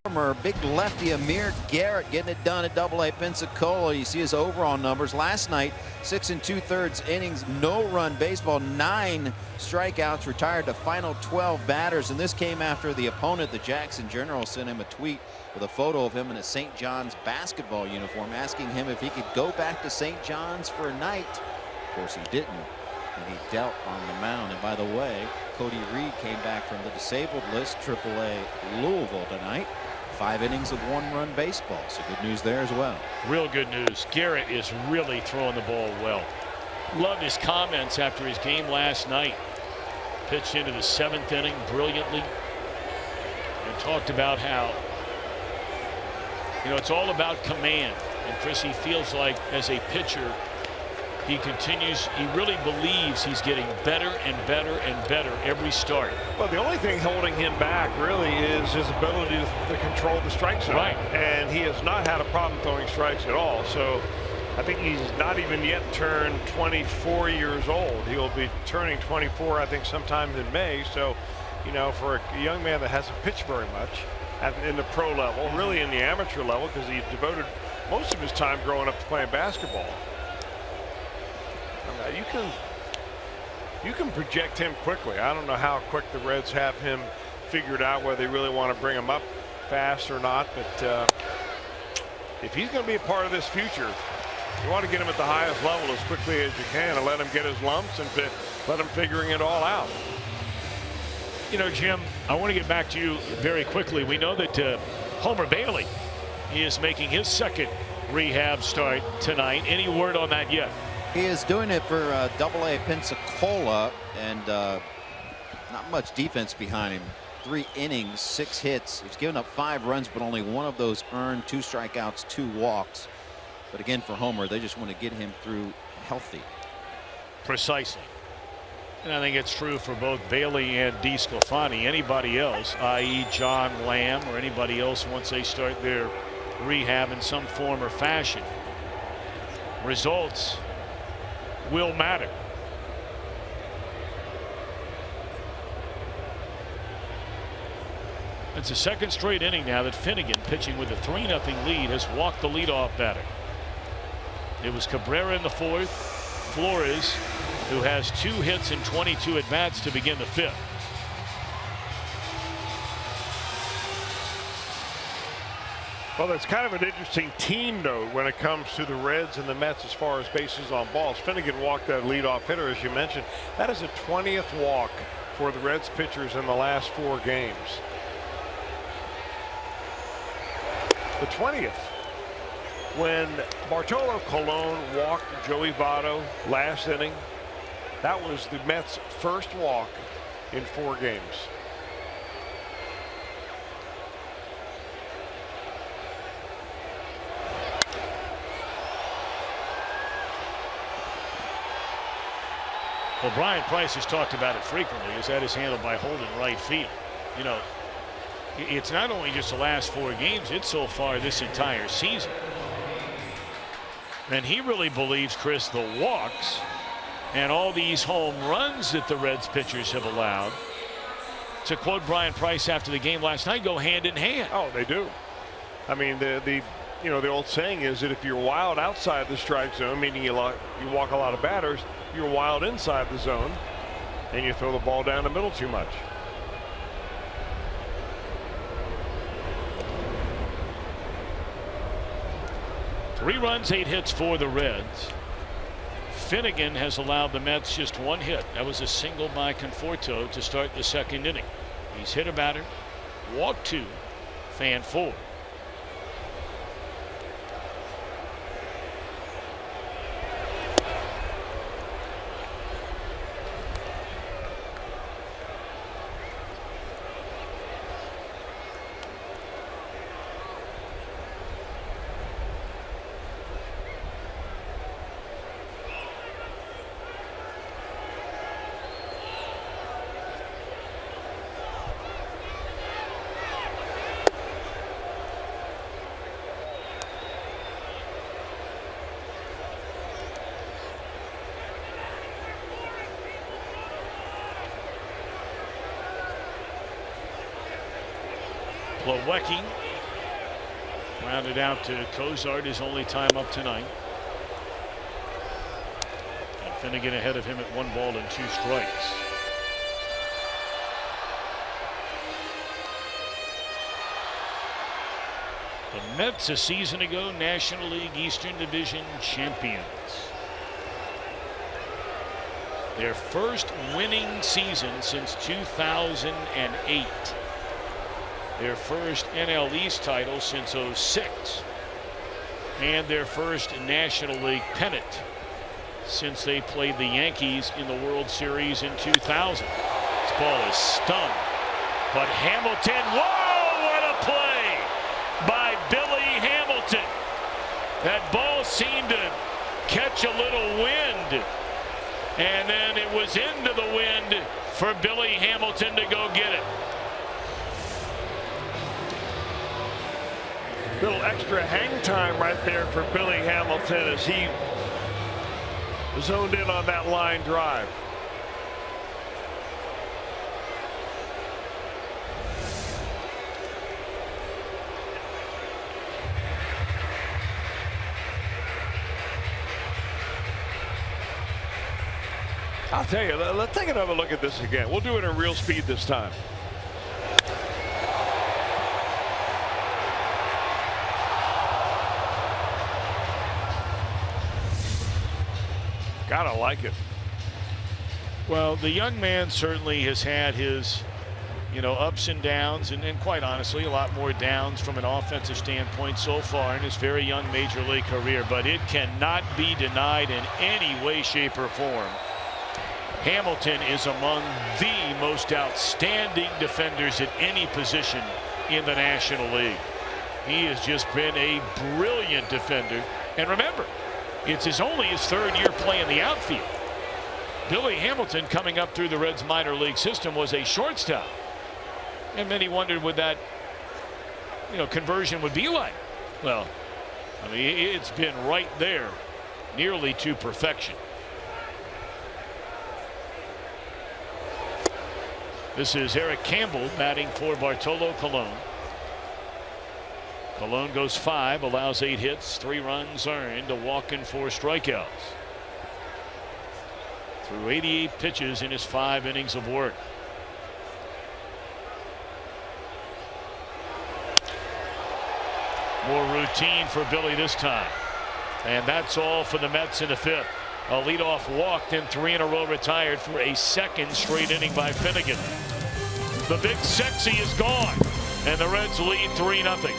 [SPEAKER 5] Former big lefty Amir Garrett getting it done at Double-A Pensacola. You see his overall numbers last night: 6 2/3 innings, no-run baseball, 9 strikeouts, retired the final 12 batters, and this came after the opponent, the Jackson Generals, sent him a tweet with a photo of him in a St. John's basketball uniform, asking him if he could go back to St. John's for a night. Of course, he didn't, and he dealt on the mound. And by the way, Cody Reed came back from the disabled list, Triple-A Louisville tonight. 5 innings of 1-run baseball, so good news there as well.
[SPEAKER 3] Real good news. Garrett is really throwing the ball well. Loved his comments after his game last night. Pitched into the 7th inning brilliantly and talked about how, it's all about command. And Chris, he feels like as a pitcher, he really believes he's getting better and better and better every start.
[SPEAKER 8] Well, the only thing holding him back really is his ability to control the strike zone.
[SPEAKER 3] Right.
[SPEAKER 8] And he has not had a problem throwing strikes at all. So I think he's not even yet turned 24 years old. He'll be turning 24, I think, sometime in May. So, for a young man that hasn't pitched very much in the pro level, really in the amateur level, because he devoted most of his time growing up to playing basketball. You can project him quickly. I don't know how quick the Reds have him figured out, whether they really want to bring him up fast or not. But if he's going to be a part of this future, you want to get him at the highest level as quickly as you can and let him get his lumps and let him figuring it all out.
[SPEAKER 3] Jim, I want to get back to you very quickly. We know that Homer Bailey is making his 2nd rehab start tonight. Any word on that yet?
[SPEAKER 5] He is doing it for Double-A Pensacola, and not much defense behind him. 3 innings, 6 hits. He's given up 5 runs, but only 1 of those earned, 2 strikeouts, 2 walks. But again, for Homer, they just want to get him through healthy.
[SPEAKER 3] Precisely. And I think it's true for both Bailey and DeSclafani. Anybody else, i.e. John Lamb or anybody else, once they start their rehab in some form or fashion, results will matter. It's the 2nd straight inning now that Finnegan, pitching with a 3-0 lead, has walked the leadoff batter. It was Cabrera in the 4th, Flores, who has 2 hits and 22 at-bats to begin the 5th.
[SPEAKER 8] Well, it's kind of an interesting team note when it comes to the Reds and the Mets as far as bases on balls. Finnegan walked that leadoff hitter, as you mentioned. That is a 20th walk for the Reds pitchers in the last 4 games. The 20th. When Bartolo Colon walked Joey Votto last inning, that was the Mets' first walk in 4 games.
[SPEAKER 3] Well, Brian Price has talked about it frequently, as that is handled by Holden right field. It's not only just the last 4 games, it's so far this entire season. And he really believes, Chris, the walks and all these home runs that the Reds pitchers have allowed, to quote Brian Price after the game last night, go hand in hand.
[SPEAKER 8] Oh, they do. I mean, the old saying is that if you're wild outside the strike zone, meaning you walk a lot of batters, you're wild inside the zone and you throw the ball down the middle too much.
[SPEAKER 3] Three runs, 8 hits for the Reds. Finnegan has allowed the Mets just 1 hit. That was a single by Conforto to start the 2nd inning. He's hit a batter, walked 2, fanned 4. Milwaukee Grounded out to Cozart, his only time up tonight. And Finnegan ahead of him at 1 ball and 2 strikes. The Mets a season ago National League Eastern Division champions. Their first winning season since 2008. Their first NL East title since '06. And their first National League pennant since they played the Yankees in the World Series in 2000. This ball is stung. But Hamilton, whoa, what a play by Billy Hamilton. That ball seemed to catch a little wind. And then it was into the wind for Billy Hamilton to go get it.
[SPEAKER 8] Little extra hang time right there for Billy Hamilton as he zoned in on that line drive. I'll tell you, let's take another look at this again. We'll do it in real speed this time. Gotta like it.
[SPEAKER 3] Well, the young man certainly has had his, ups and downs, and quite honestly, a lot more downs from an offensive standpoint so far in his very young major league career. But it cannot be denied in any way, shape, or form. Hamilton is among the most outstanding defenders at any position in the National League. He has just been a brilliant defender. And remember, it's only his 3rd year playing the outfield. Billy Hamilton, coming up through the Reds minor league system, was a shortstop. And many wondered what that conversion would be like. Well, I mean, it's been right there, nearly to perfection. This is Eric Campbell batting for Bartolo Colon. Colon goes 5, allows 8 hits, 3 runs earned, a walk and 4 strikeouts. Through 88 pitches in his 5 innings of work. More routine for Billy this time. And that's all for the Mets in the 5th. A leadoff walk, then 3 in a row retired for a 2nd straight inning by Finnegan. The big sexy is gone, and the Reds lead 3-0.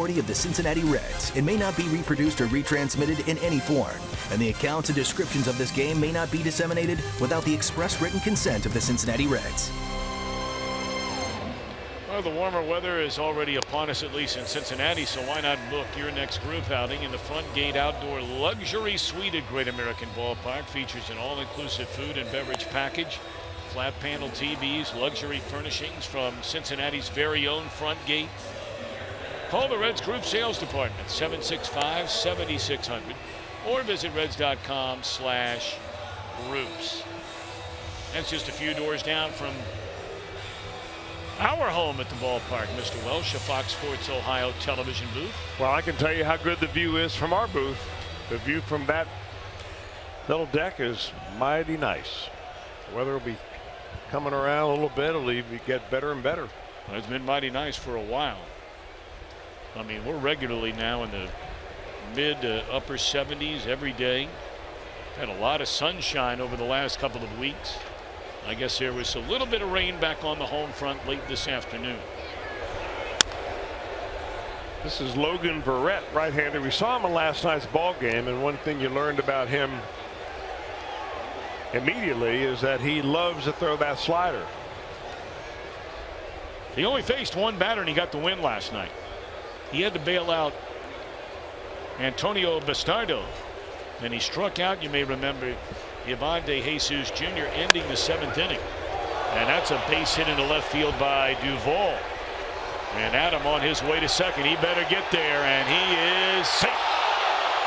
[SPEAKER 9] Of the Cincinnati Reds. It may not be reproduced or retransmitted in any form, and the accounts and descriptions of this game may not be disseminated without the express written consent of the Cincinnati Reds.
[SPEAKER 3] Well, the warmer weather is already upon us, at least in Cincinnati, so why not book your next group outing in the Front Gate Outdoor Luxury Suite at Great American Ballpark. Features an all-inclusive food and beverage package, flat panel TVs, luxury furnishings from Cincinnati's very own Front Gate. Call the Reds Group Sales Department, 765-7600, or visit reds.com/groups. That's just a few doors down from our home at the ballpark, Mr. Welsh, a Fox Sports Ohio television booth.
[SPEAKER 8] Well, I can tell you how good the view is from our booth. The view from that little deck is mighty nice. The weather will be coming around a little bit. It'll even get better and better.
[SPEAKER 3] Well, it's been mighty nice for a while. I mean, we're regularly now in the mid to upper 70s every day. Had a lot of sunshine over the last couple of weeks. I guess there was a little bit of rain back on the home front late this afternoon.
[SPEAKER 8] This is Logan Verrett, right-hander. We saw him in last night's ball game, and one thing you learned about him immediately is that he loves to throw that slider.
[SPEAKER 3] He only faced one batter, and he got the win last night. He had to bail out Antonio Bastardo, and he struck out, you may remember, Ivan De Jesus Jr. ending the 7th inning. And that's a base hit into left field by Duvall. And Adam on his way to second. He better get there, and he is safe.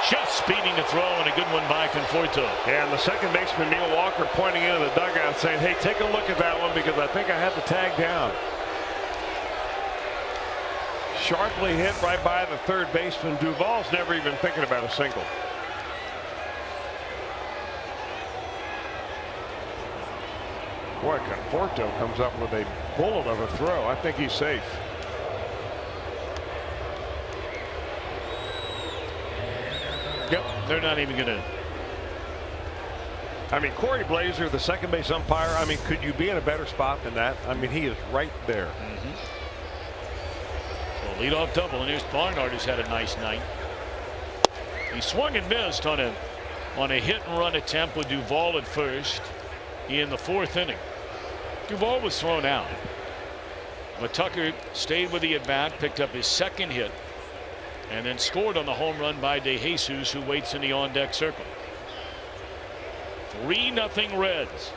[SPEAKER 3] Just speeding to throw, and a good one by Conforto.
[SPEAKER 8] Yeah, and the second baseman, Neil Walker, pointing into the dugout saying, hey, take a look at that one because I think I have the tag down. Sharply hit right by the third baseman. Duvall's never even thinking about a single. Boy, Conforto comes up with a bullet of a throw. I think he's safe.
[SPEAKER 3] Yep, they're not even going to.
[SPEAKER 8] I mean, Corey Blazer, the second base umpire, I mean, could you be in a better spot than that? I mean, he is right there.
[SPEAKER 3] Well, leadoff double, and here's Barnard, who's had a nice night. He swung and missed on a hit and run attempt with Duvall at first in the 4th inning. Duvall was thrown out, but Tucker stayed with the at bat, picked up his second hit, and then scored on the home run by De Jesus, who waits in the on deck circle. 3-0 Reds,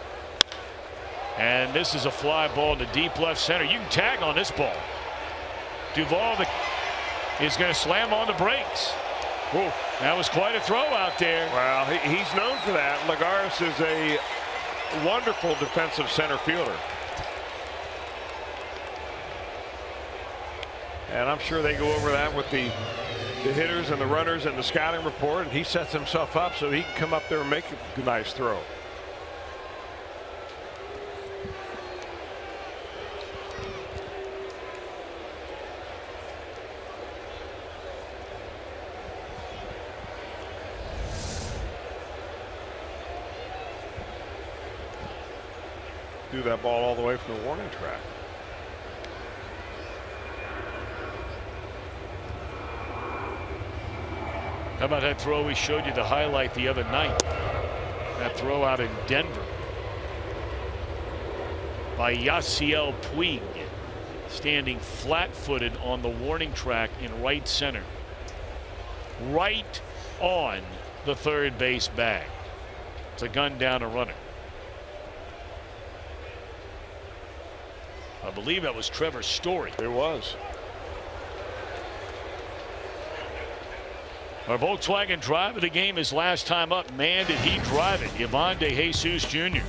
[SPEAKER 3] and this is a fly ball to deep left center. You can tag on this ball. Duvall is going to slam on the brakes. Whoa, that was quite a throw out there.
[SPEAKER 8] Well, he's known for that. Lagares is a wonderful defensive center fielder. And I'm sure they go over that with the hitters and the runners and the scouting report, and he sets himself up so he can come up there and make a nice throw. Threw that ball all the way from the warning track.
[SPEAKER 3] How about that throw we showed you the highlight the other night? That throw out in Denver by Yasiel Puig, standing flat-footed on the warning track in right center, right on the third base bag. It's a gun down a runner. I believe that was Trevor Story.
[SPEAKER 8] It was.
[SPEAKER 3] Our Volkswagen drive of the game is last time up. Man, did he drive it. Ivan De Jesus Jr.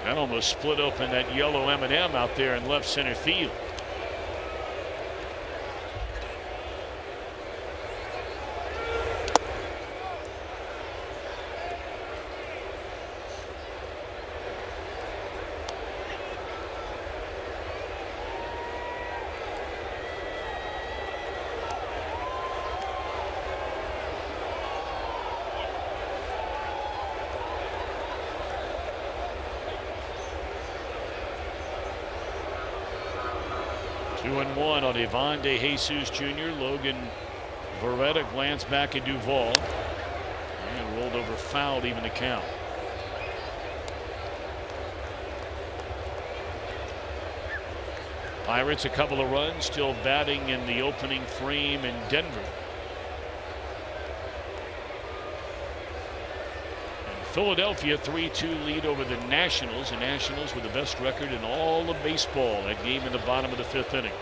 [SPEAKER 3] That almost split open that yellow M&M out there in left center field. Two and one on Ivan De Jesus Jr. Logan Beretta glanced back at Duvall and rolled over, fouled, even the count. Pirates a couple of runs, still batting in the opening frame in Denver. And Philadelphia 3-2 lead over the Nationals. The Nationals with the best record in all of baseball. That game in the bottom of the 5th inning.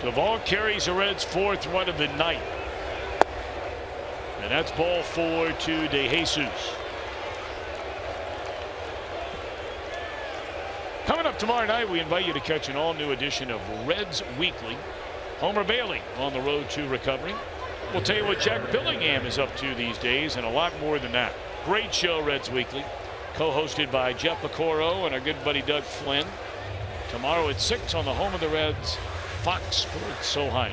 [SPEAKER 3] Duvall carries the Reds' 4th run of the night. And that's ball 4 to De Jesus. Coming up tomorrow night, we invite you to catch an all-new edition of Reds Weekly. Homer Bailey on the road to recovery. We'll tell you what Jack Billingham is up to these days and a lot more than that. Great show, Reds Weekly, co-hosted by Jeff Picoro and our good buddy Doug Flynn. Tomorrow at 6 on the home of the Reds, Fox Sports Ohio.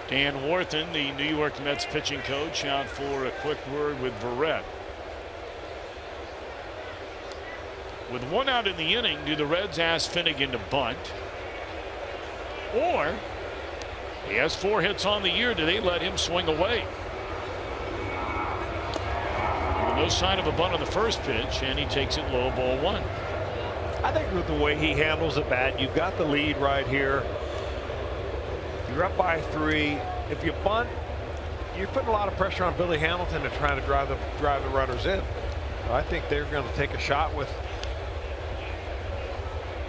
[SPEAKER 3] Dan Warthen, the New York Mets pitching coach, out for a quick word with Verrett. With 1 out in the inning, do the Reds ask Finnegan to bunt? Or, he has 4 hits on the year, do they let him swing away? No sign of a bunt on the first pitch, and he takes it low, ball 1.
[SPEAKER 8] I think with the way he handles the bat, you've got the lead right here. You're up by 3. If you bunt, you're putting a lot of pressure on Billy Hamilton to try to drive the runners in. So I think they're going to take a shot with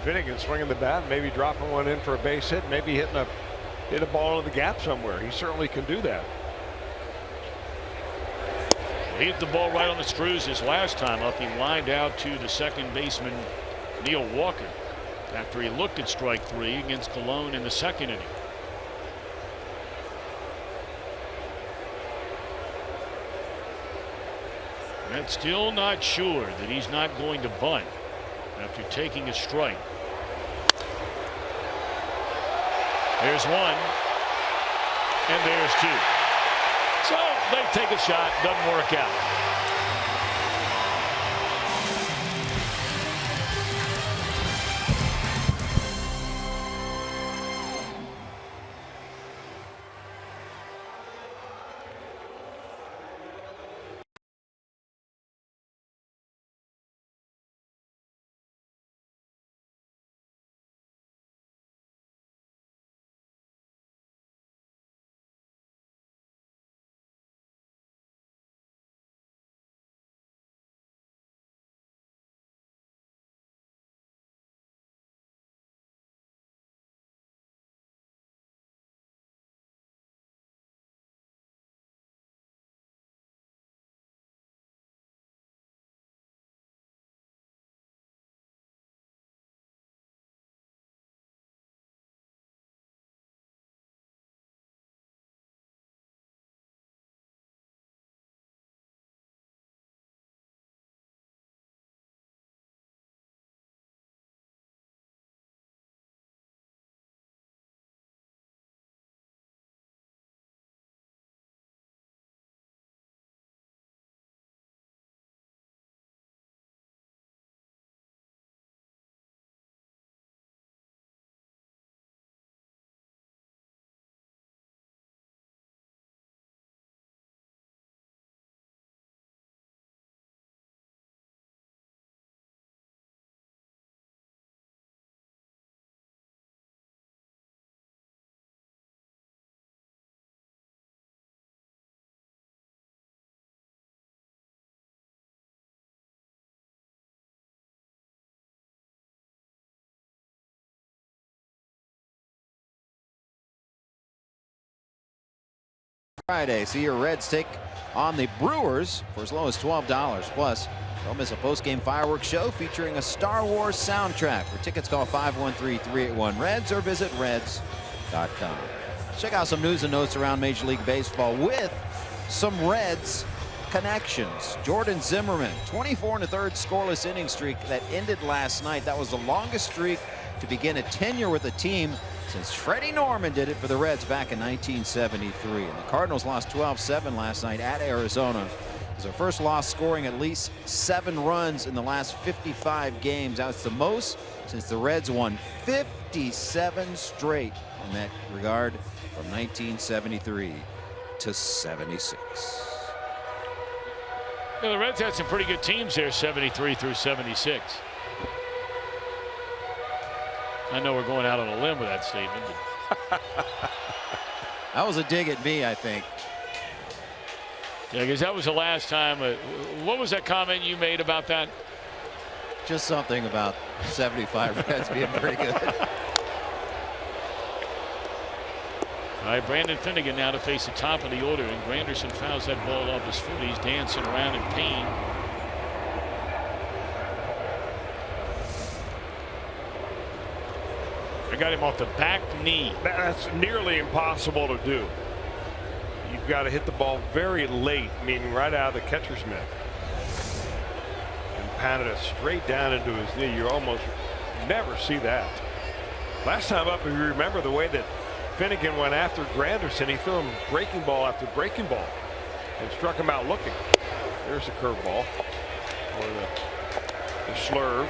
[SPEAKER 8] Finnegan swinging the bat, maybe dropping one in for a base hit, maybe hit a ball in the gap somewhere. He certainly can do that.
[SPEAKER 3] He hit the ball right on the screws his last time up. He lined out to the second baseman, Neil Walker, after he looked at strike 3 against Cologne in the 2nd inning. That's still not sure that he's not going to bunt after taking a strike. There's 1, and there's 2. So they take a shot, doesn't work out.
[SPEAKER 5] Friday, see your Reds take on the Brewers for as low as $12. Plus, don't miss a post-game fireworks show featuring a Star Wars soundtrack. For tickets, call 513-381-REDS or visit reds.com. Check out some news and notes around Major League Baseball with some Reds connections. Jordan Zimmerman, 24 1/3 scoreless inning streak that ended last night. That was the longest streak to begin a tenure with a team since Freddie Norman did it for the Reds back in 1973. And the Cardinals lost 12-7 last night at Arizona. It was their first loss, scoring at least 7 runs in the last 55 games. That's the most since the Reds won 57 straight in that regard from 1973 to 76.
[SPEAKER 3] The Reds had some pretty good teams there, 73 through 76. I know we're going out on a limb with that statement.
[SPEAKER 5] That was a dig at me, I think.
[SPEAKER 3] Yeah, because that was the last time. What was that comment you made about that?
[SPEAKER 5] Just something about 75 Reds being pretty good.
[SPEAKER 3] All right, Brandon Finnegan now to face the top of the order, and Granderson fouls that ball off his foot. He's dancing around in pain. I got him off the back knee.
[SPEAKER 8] That's nearly impossible to do. You've got to hit the ball very late, meaning right out of the catcher's mitt, and pounded it straight down into his knee. You almost never see that. Last time up, if you remember the way that Finnegan went after Granderson, he threw him breaking ball after breaking ball and struck him out looking. There's a curveball or the slurve.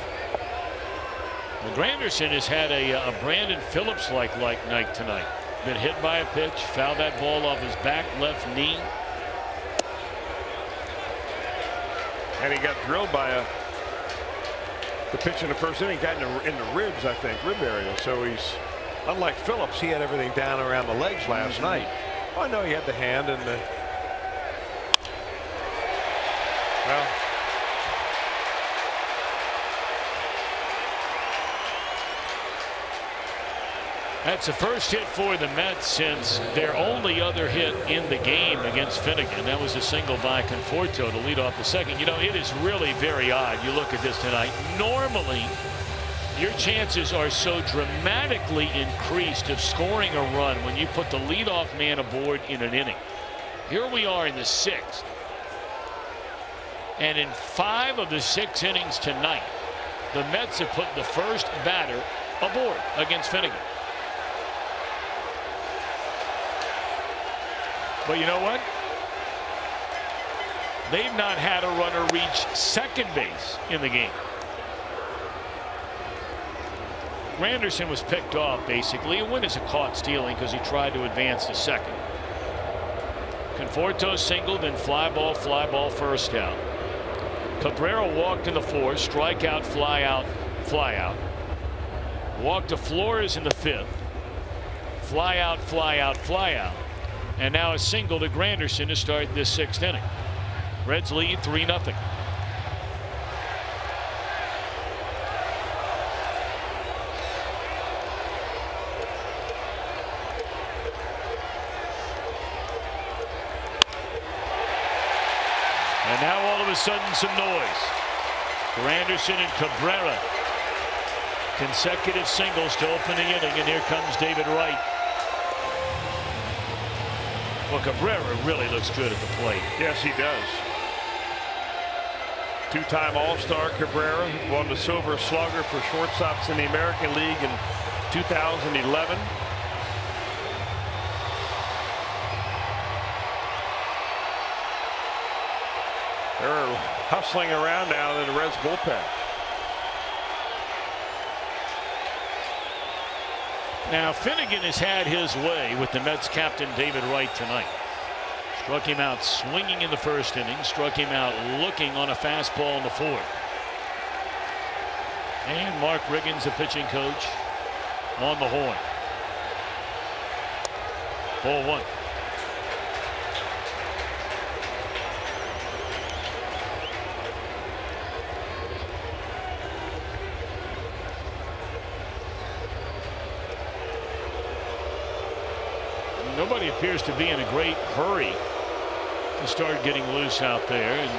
[SPEAKER 3] Well, Granderson has had a Brandon Phillips-like night tonight. Been hit by a pitch, fouled that ball off his back left knee.
[SPEAKER 8] And he got drilled by the pitch in the first inning, got in the ribs, I think, rib area. So he's, unlike Phillips, he had everything down around the legs last night. Oh, I know he had the hand and the, well,
[SPEAKER 3] that's the first hit for the Mets since their only other hit in the game against Finnegan. That was a single by Conforto to lead off the second. You know, it is really very odd. You look at this tonight. Normally, your chances are so dramatically increased of scoring a run when you put the leadoff man aboard in an inning. Here we are in the 6th. And in 5 of the 6 innings tonight, the Mets have put the first batter aboard against Finnegan. But you know what? They've not had a runner reach second base in the game. Granderson was picked off basically. A win is a caught stealing because he tried to advance to second. Conforto singled, then fly ball, first out. Cabrera walked in the 4th, strikeout, fly out. Walked to Flores in the 5th. Fly out. And now a single to Granderson to start this 6th inning. Reds lead 3-0. And now all of a sudden some noise. Granderson and Cabrera. Consecutive singles to open the inning, and here comes David Wright. Well, Cabrera really looks good at the plate.
[SPEAKER 8] yes, he does. 2-time All-Star Cabrera won the Silver Slugger for shortstops in the American League in 2011. They're hustling around now in the Reds bullpen.
[SPEAKER 3] Now Finnegan has had his way with the Mets captain David Wright tonight. Struck him out swinging in the 1st inning, struck him out looking on a fastball in the 4th. And Mark Riggins, the pitching coach, on the horn. Ball 1. nobody appears to be in a great hurry to start getting loose out there. And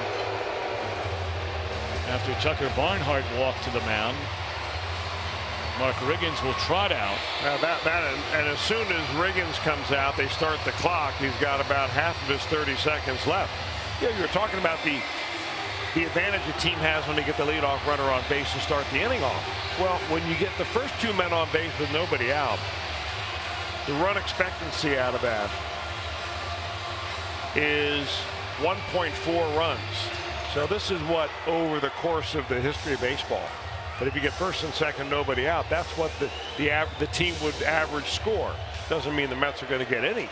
[SPEAKER 3] after Tucker Barnhart walked to the mound, Mark Riggins will trot out.
[SPEAKER 8] Now and as soon as Riggins comes out, they start the clock. He's got about half of his 30 seconds left. Yeah, you were talking about the advantage a team has when they get the leadoff runner on base to start the inning off. Well, when you get the first 2 men on base with nobody out, the run expectancy out of that is 1.4 runs. So this is what over the course of the history of baseball. But if you get first and second, nobody out, that's what the team would average score. Doesn't mean the Mets are going to get any.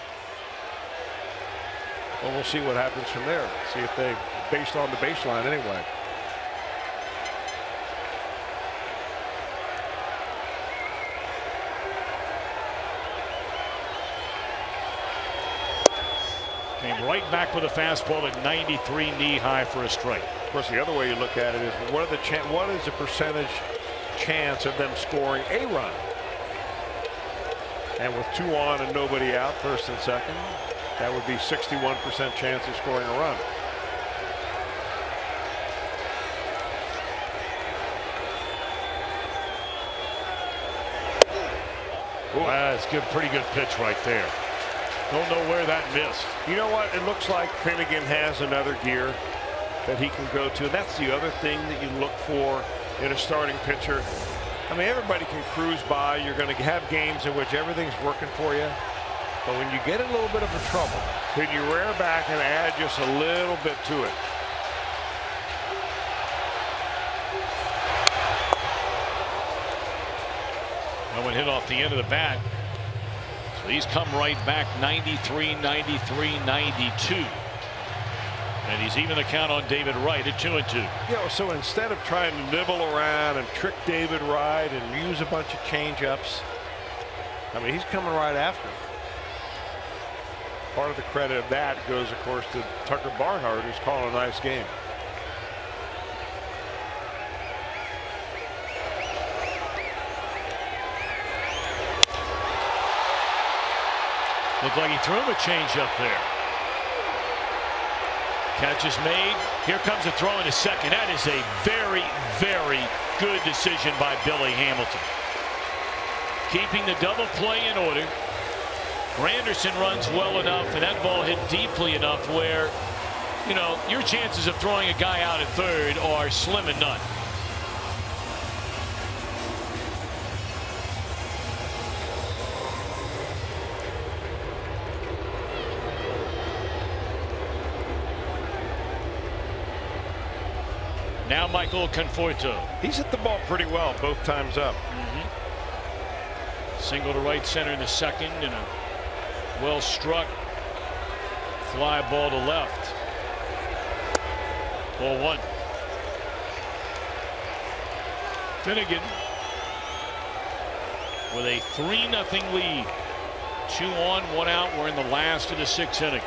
[SPEAKER 8] Well, we'll see what happens from there. See if they, based on the baseline anyway.
[SPEAKER 3] Came right back with a fastball at 93 knee high for a strike.
[SPEAKER 8] Of course, the other way you look at it is what is the percentage chance of them scoring a run? And with 2 on and nobody out, first and second, that would be 61% chance of scoring a run.
[SPEAKER 3] That's a pretty good pitch right there. Don't know where that missed.
[SPEAKER 8] You know what? It looks like Finnegan has another gear that he can go to. And that's the other thing that you look for in a starting pitcher. I mean, everybody can cruise by. You're going to have games in which everything's working for you. But when you get in a little bit of a trouble, can you rear back and add just a little bit to it?
[SPEAKER 3] That one hit off the end of the bat. So he's come right back 93, 93, 92. And he's even the count on David Wright at 2-2.
[SPEAKER 8] Yeah, so instead of trying to nibble around and trick David Wright and use a bunch of change-ups, I mean, he's coming right after him. Part of the credit of that goes, of course, to Tucker Barnhart, who's calling a nice game.
[SPEAKER 3] Looked like he threw him a changeup there. Catch is made. Here comes a throw in a second. That is a very, very good decision by Billy Hamilton. Keeping the double play in order. Granderson runs well enough, and that ball hit deeply enough where, you know, your chances of throwing a guy out at third are slim and none. Now Michael Conforto.
[SPEAKER 8] He's hit the ball pretty well both times up.
[SPEAKER 3] Single to right center in the second, and a well struck fly ball to left. Ball 1. Finnegan with a 3-0 lead. 2 on, 1 out. We're in the last of the 6th inning.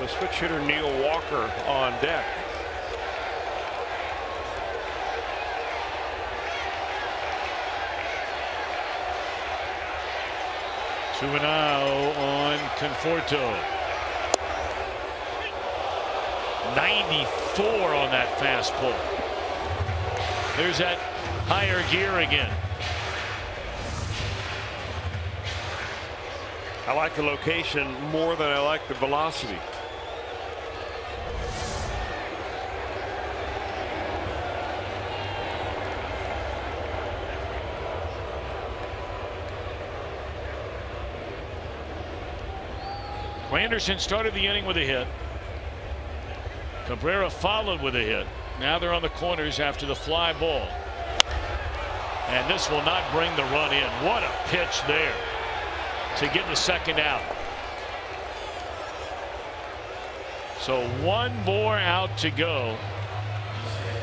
[SPEAKER 8] The switch hitter Neil Walker on deck.
[SPEAKER 3] Two and out on Conforto. 94 on that fastball. There's that higher gear again.
[SPEAKER 8] I like the location more than I like the velocity.
[SPEAKER 3] Granderson started the inning with a hit. Cabrera followed with a hit. Now they're on the corners after the fly ball. And this will not bring the run in. What a pitch there to get the second out. So 1 more out to go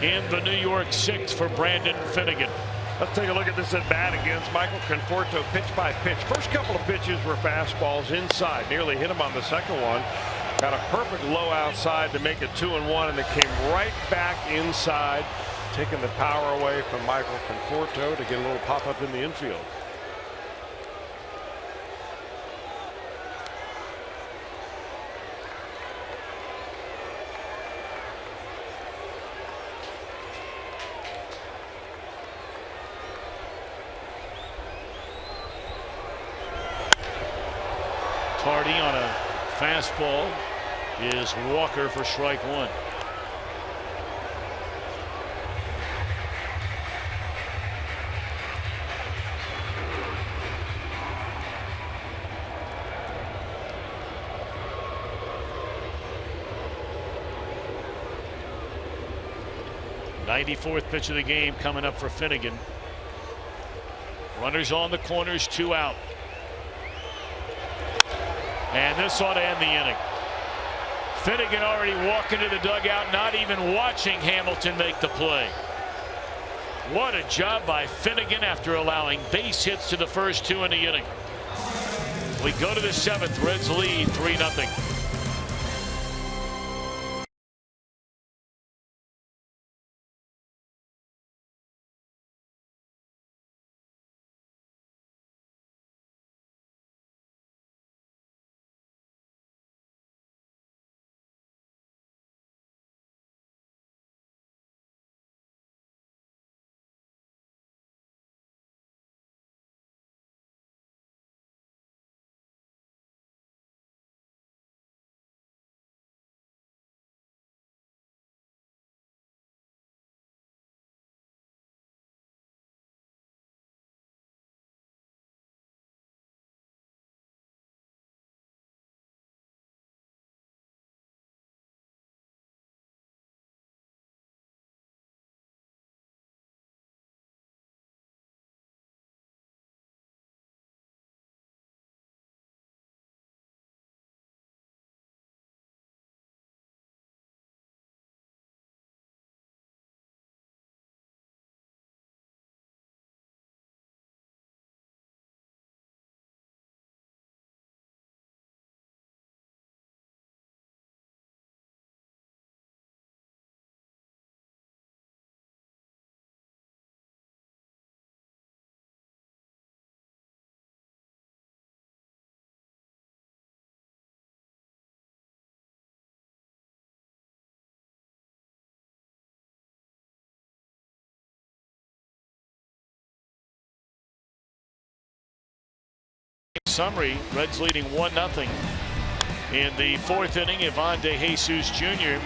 [SPEAKER 3] in the New York 6th for Brandon Finnegan.
[SPEAKER 8] Let's take a look at this at bat against Michael Conforto, pitch by pitch. First couple of pitches were fastballs inside. Nearly hit him on the second one. Got a perfect low outside to make it 2-1, and it came right back inside, taking the power away from Michael Conforto to get a little pop up in the infield.
[SPEAKER 3] Tardy on a fastball is Walker for strike one. '94th pitch of the game coming up for Finnegan. Runners on the corners, 2 out. And this ought to end the inning. Finnegan already walking to the dugout, not even watching Hamilton make the play. What a job by Finnegan after allowing base hits to the first 2 in the inning. We go to the 7th. Reds lead 3-0. Summary, Reds leading 1-0 in the 4th inning. Ivan De Jesus Jr.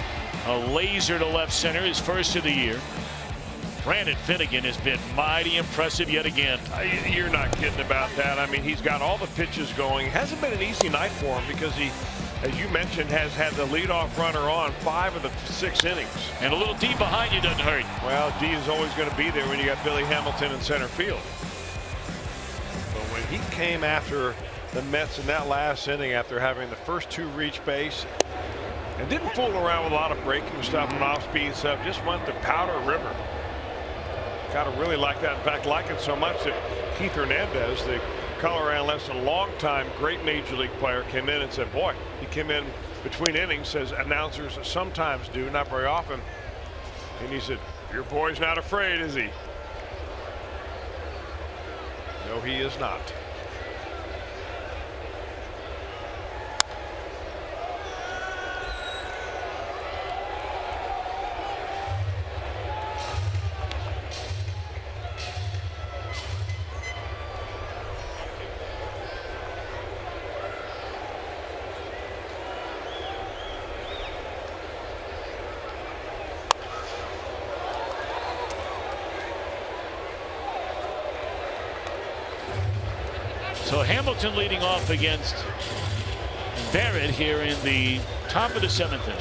[SPEAKER 3] a laser to left center, his first of the year. Brandon Finnegan has been mighty impressive yet again.
[SPEAKER 8] You're not kidding about that. I mean, he's got all the pitches going. Hasn't been an easy night for him because he, as you mentioned, has had the leadoff runner on 5 of the 6 innings.
[SPEAKER 3] And a little deep behind you doesn't hurt.
[SPEAKER 8] Well, D is always going to be there when you got Billy Hamilton in center field. But when he came after the Mets in that last inning after having the first 2 reach base and didn't fool around with a lot of breaking stuff and off-speed stuff, just went to Powder River. Gotta really like that. In fact, like it so much that Keith Hernandez, the color analyst and longtime great major league player, came in and said, boy, he came in between innings, says announcers sometimes do, not very often. And he said, your boy's not afraid, is he? No, he is not.
[SPEAKER 3] So Hamilton leading off against Barrett here in the top of the 7th inning.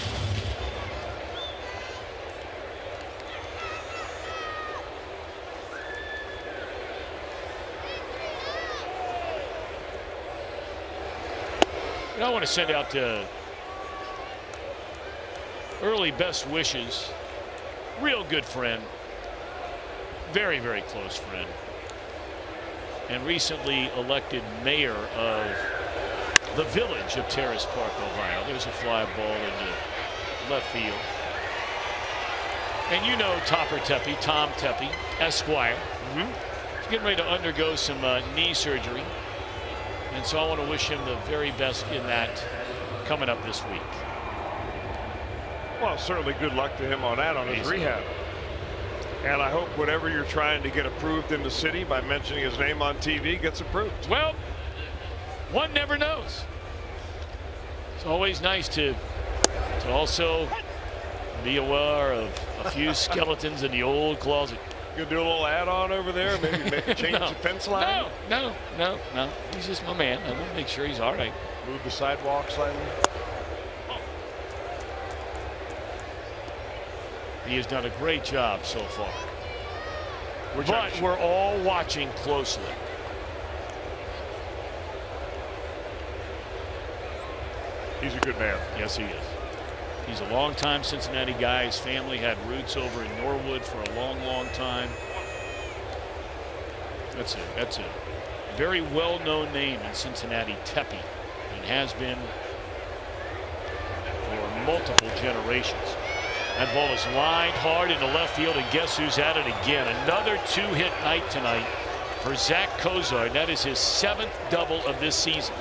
[SPEAKER 3] I want to send out early best wishes. Real good friend, very, very close friend, and recently elected mayor of the village of Terrace Park, Ohio. There's a fly ball into left field. And you know Topper Tepe, Tom Tepe, Esquire. He's getting ready to undergo some knee surgery. And so I want to wish him the very best in that coming up this week.
[SPEAKER 8] Well, certainly good luck to him on that, on his rehab. And I hope whatever you're trying to get approved in the city by mentioning his name on TV gets approved.
[SPEAKER 3] Well, one never knows. It's always nice to also be aware of a few skeletons in the old closet.
[SPEAKER 8] You do a little add-on over there, maybe change the fence line?
[SPEAKER 3] No. He's just my man. I want to make sure he's all right.
[SPEAKER 8] Move the sidewalk slightly.
[SPEAKER 3] He has done a great job so far. But we're all watching closely.
[SPEAKER 8] He's a good man.
[SPEAKER 3] Yes, he is. He's a longtime Cincinnati guy. His family had roots over in Norwood for a long, long time. That's a very well-known name in Cincinnati, Tepe, and has been for multiple generations. That ball is lined hard into left field, and guess who's at it again? Another two-hit night tonight for Zach Cozart. That is his 7th double of this season.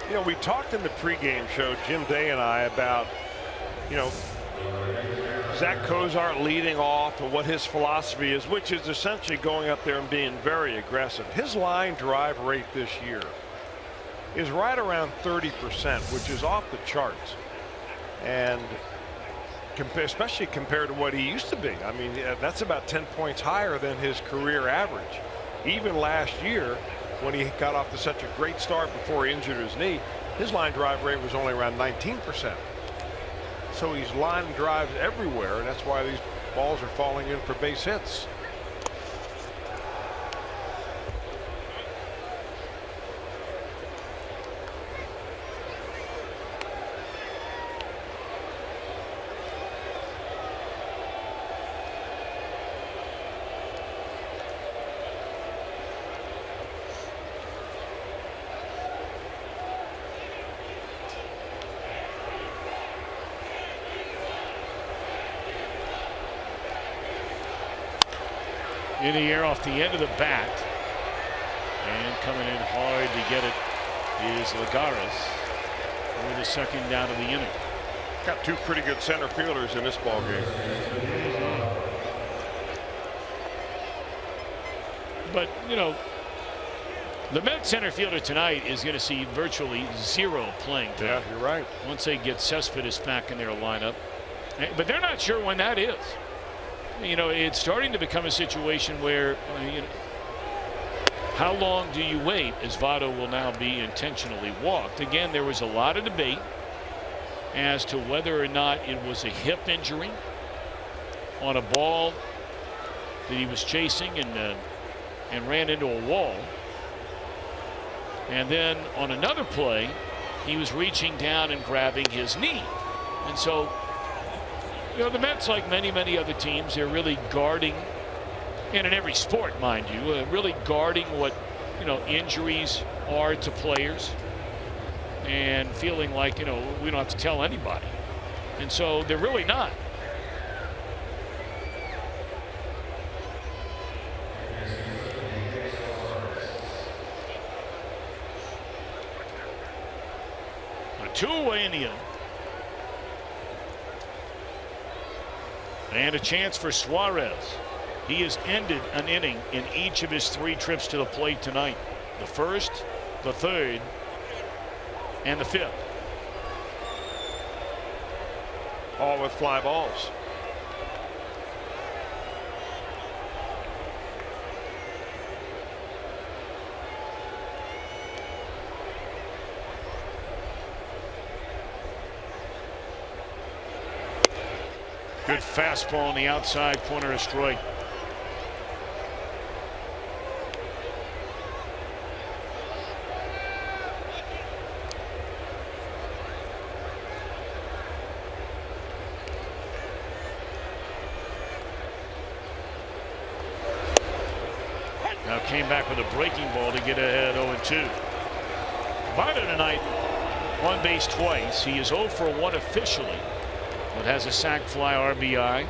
[SPEAKER 8] You know, we talked in the pregame show, Jim Day and I, about, you know, Zach Cozart leading off and what his philosophy is, which is essentially going up there and being very aggressive. His line drive rate this year is right around 30%, which is off the charts. And especially compared to what he used to be. I mean, that's about 10 points higher than his career average. Even last year, when he got off to such a great start before he injured his knee, his line drive rate was only around 19%. So he's line drives everywhere, and that's why these balls are falling in for base hits.
[SPEAKER 3] In the air off the end of the bat, and coming in hard to get it is Lagares for the second down of the inning.
[SPEAKER 8] Got two pretty good center fielders in this ball game.
[SPEAKER 3] But you know, the Mets center fielder tonight is going to see virtually zero playing time.
[SPEAKER 8] Yeah, you're right.
[SPEAKER 3] Once they get Cespedes back in their lineup, but they're not sure when that is. You know, it's starting to become a situation where, you know, how long do you wait, as Votto will now be intentionally walked? Again, there was a lot of debate as to whether or not it was a hip injury on a ball that he was chasing and ran into a wall. And then on another play, he was reaching down and grabbing his knee. And so, you know, the Mets, like many other teams, they're really guarding, and in every sport, mind you, really guarding what, you know, injuries are to players, and feeling like, you know, we don't have to tell anybody. And so they're really not. A 2 away in the inning. And a chance for Suarez. He has ended an inning in each of his 3 trips to the plate tonight. The first, the third, and the 5th.
[SPEAKER 8] All with fly balls.
[SPEAKER 3] Good fastball on the outside corner of strike. Now came back with a breaking ball to get ahead 0-2. Votto tonight on base twice. He is 0 for 1 officially, but has a sac fly RBI.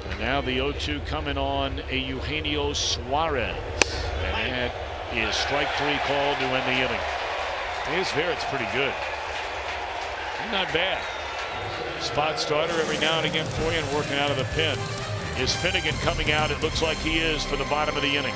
[SPEAKER 3] And now the 0-2 coming on a Eugenio Suarez. And that is strike 3 called to end the inning. His Verrett's pretty good. He's not bad. Spot starter every now and again for you and working out of the pen. Is Finnegan coming out? It looks like he is for the bottom of the inning.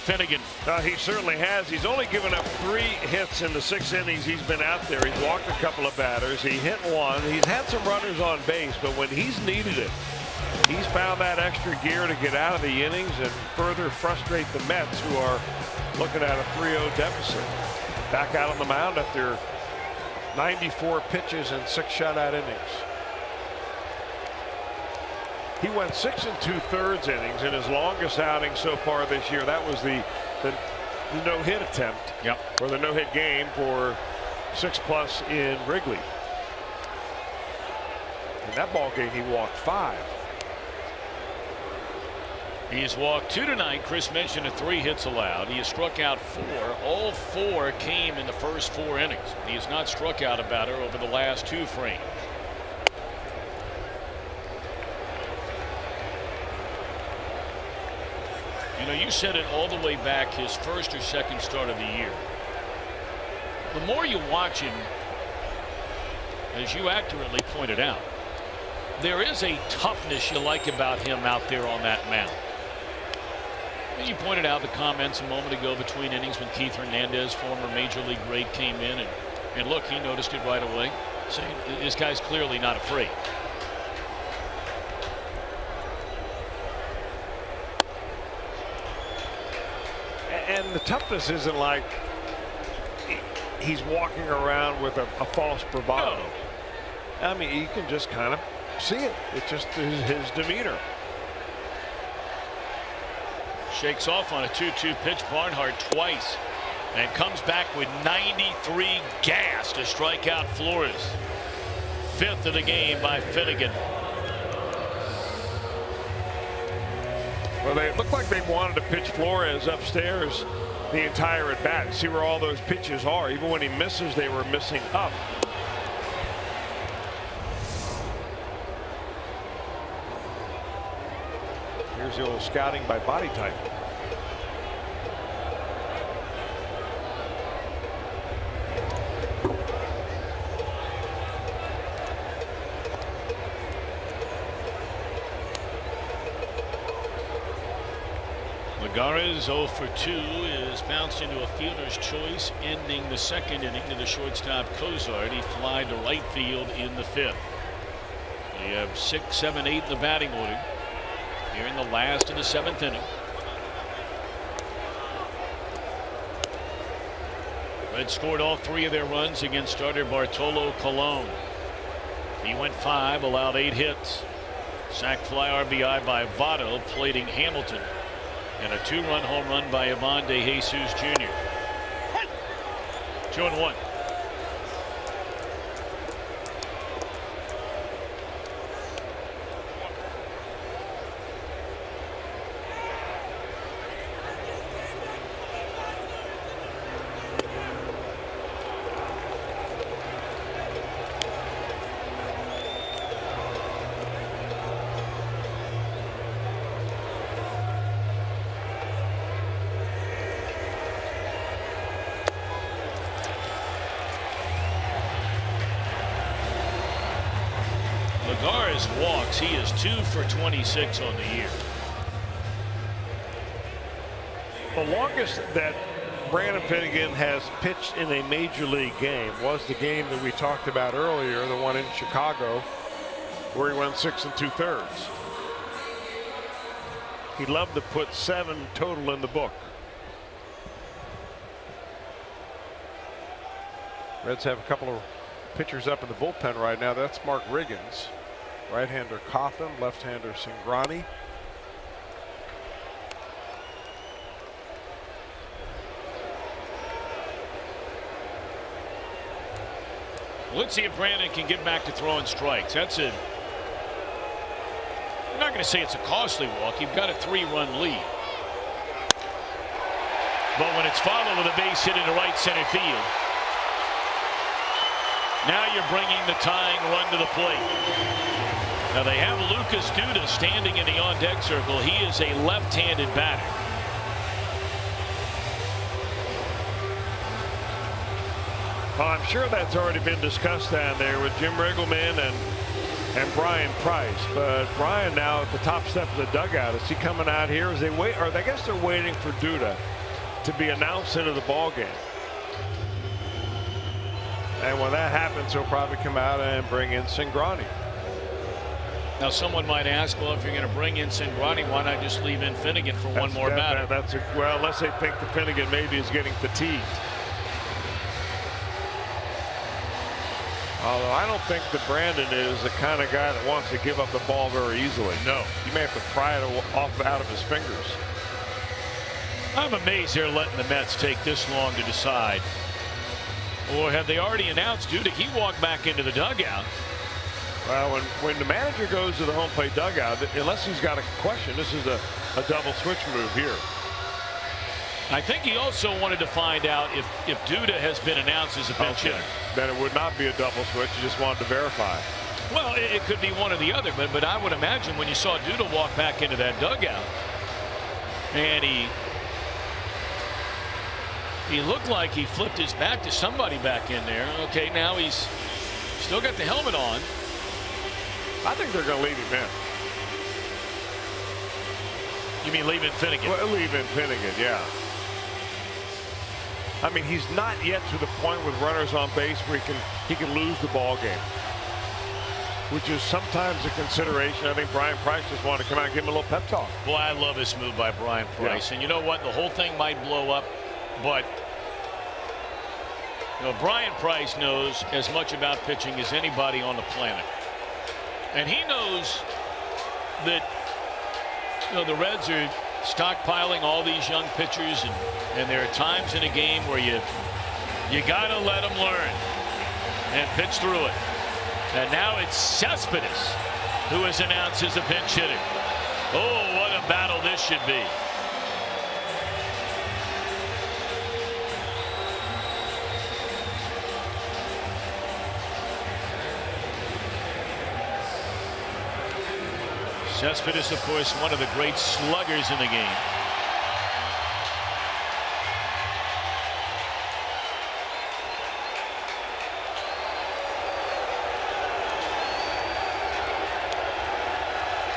[SPEAKER 3] Finnegan.
[SPEAKER 8] He certainly has. He's only given up 3 hits in the 6 innings he's been out there. He's walked a couple of batters. He hit 1. He's had some runners on base, but when he's needed it, he's found that extra gear to get out of the innings and further frustrate the Mets, who are looking at a 3-0 deficit. Back out on the mound after 94 pitches and 6 shutout innings. He went 6 2/3 innings in his longest outing so far this year. That was the no-hit attempt, or the no-hit game for 6+ in Wrigley. In that ball game, he walked 5.
[SPEAKER 3] He's walked 2 tonight. Chris mentioned 3 hits allowed. He has struck out 4. All 4 came in the first 4 innings. He has not struck out a batter over the last 2 frames. You know, you said it all the way back his first or second start of the year. The more you watch him, as you accurately pointed out, there is a toughness you like about him out there on that mound. And you pointed out the comments a moment ago between innings when Keith Hernandez, former major league great, came in, and look, he noticed it right away, saying this guy's clearly not afraid.
[SPEAKER 8] And the toughness isn't like he's walking around with a false bravado. No. I mean, you can just kind of see it. It's just his demeanor.
[SPEAKER 3] Shakes off on a 2-2 pitch. Barnhart twice, and comes back with 93 gas to strike out Flores. 5th of the game by Finnegan.
[SPEAKER 8] Well, they looked like they wanted to pitch Flores upstairs the entire at bat. See where all those pitches are. Even when he misses, they were missing up. Here's the old scouting by body type.
[SPEAKER 3] Lagares 0 for 2 is bounced into a fielder's choice, ending the second inning to the shortstop Cozart. He flied to right field in the 5th. You have 6, 7, 8 in the batting order here in the last of the 7th inning. Reds scored all 3 of their runs against starter Bartolo Colon. He went 5, allowed 8 hits. Sac fly RBI by Votto, plating Hamilton, and a 2-run home run by Ivan De Jesus Jr. 2-1. Lagares walks. He is 2 for 26 on the year.
[SPEAKER 8] The longest that Brandon Finnegan has pitched in a major league game was the game that we talked about earlier, the one in Chicago, where he went 6 2/3. He'd love to put 7 total in the book. Reds have a couple of pitchers up in the bullpen right now. That's Mark Riggins. Right-hander Coffin, left-hander Cingrani.
[SPEAKER 3] Let's see if Brandon can get back to throwing strikes. That's a, I'm not going to say it's a costly walk. You've got a 3-run lead. But when it's followed with a base hit into right center field, now you're bringing the tying run to the plate. Now they have Lucas Duda standing in the on-deck circle. He is a left-handed batter.
[SPEAKER 8] Well, I'm sure that's already been discussed down there with Jim Riggleman and Brian Price. But Brian now at the top step of the dugout. Is he coming out here as they wait? Or I guess they're waiting for Duda to be announced into the ball game. And when that happens, he'll probably come out and bring in Cingrani.
[SPEAKER 3] Now someone might ask, well, if you're going to bring in Cingrani, why not just leave in Finnegan for one more batter?
[SPEAKER 8] Well, unless they think that Finnegan maybe is getting fatigued. Although I don't think that Brandon is the kind of guy that wants to give up the ball very easily. No. You may have to pry it out of his fingers.
[SPEAKER 3] I'm amazed they're letting the Mets take this long to decide. Or have they already announced Duda? He walked back into the dugout.
[SPEAKER 8] Well, when the manager goes to the home plate dugout, unless he's got a question, this is a double switch move here.
[SPEAKER 3] I think he also wanted to find out if Duda has been announced as a pinch hitter.
[SPEAKER 8] Then it would not be a double switch. He just wanted to verify.
[SPEAKER 3] Well, it could be one or the other, but I would imagine when you saw Duda walk back into that dugout, and he looked like he flipped his back to somebody back in there. Okay, now he's still got the helmet on.
[SPEAKER 8] I think they're going to leave him in.
[SPEAKER 3] You mean leaving Finnegan?
[SPEAKER 8] Well, leaving Finnegan, yeah. I mean, he's not yet to the point with runners on base where he can lose the ball game, which is sometimes a consideration. I think Brian Price just wanted to come out and give him a little pep talk.
[SPEAKER 3] Well, I love this move by Brian Price. Yeah. And you know what? The whole thing might blow up, but you know, Brian Price knows as much about pitching as anybody on the planet. And he knows that, you know, the Reds are stockpiling all these young pitchers, and there are times in a game where you got to let them learn and pitch through it. And now it's Cespedes who is announced as a pinch hitter. Oh, what a battle this should be. Cespedes, of course, one of the great sluggers in the game.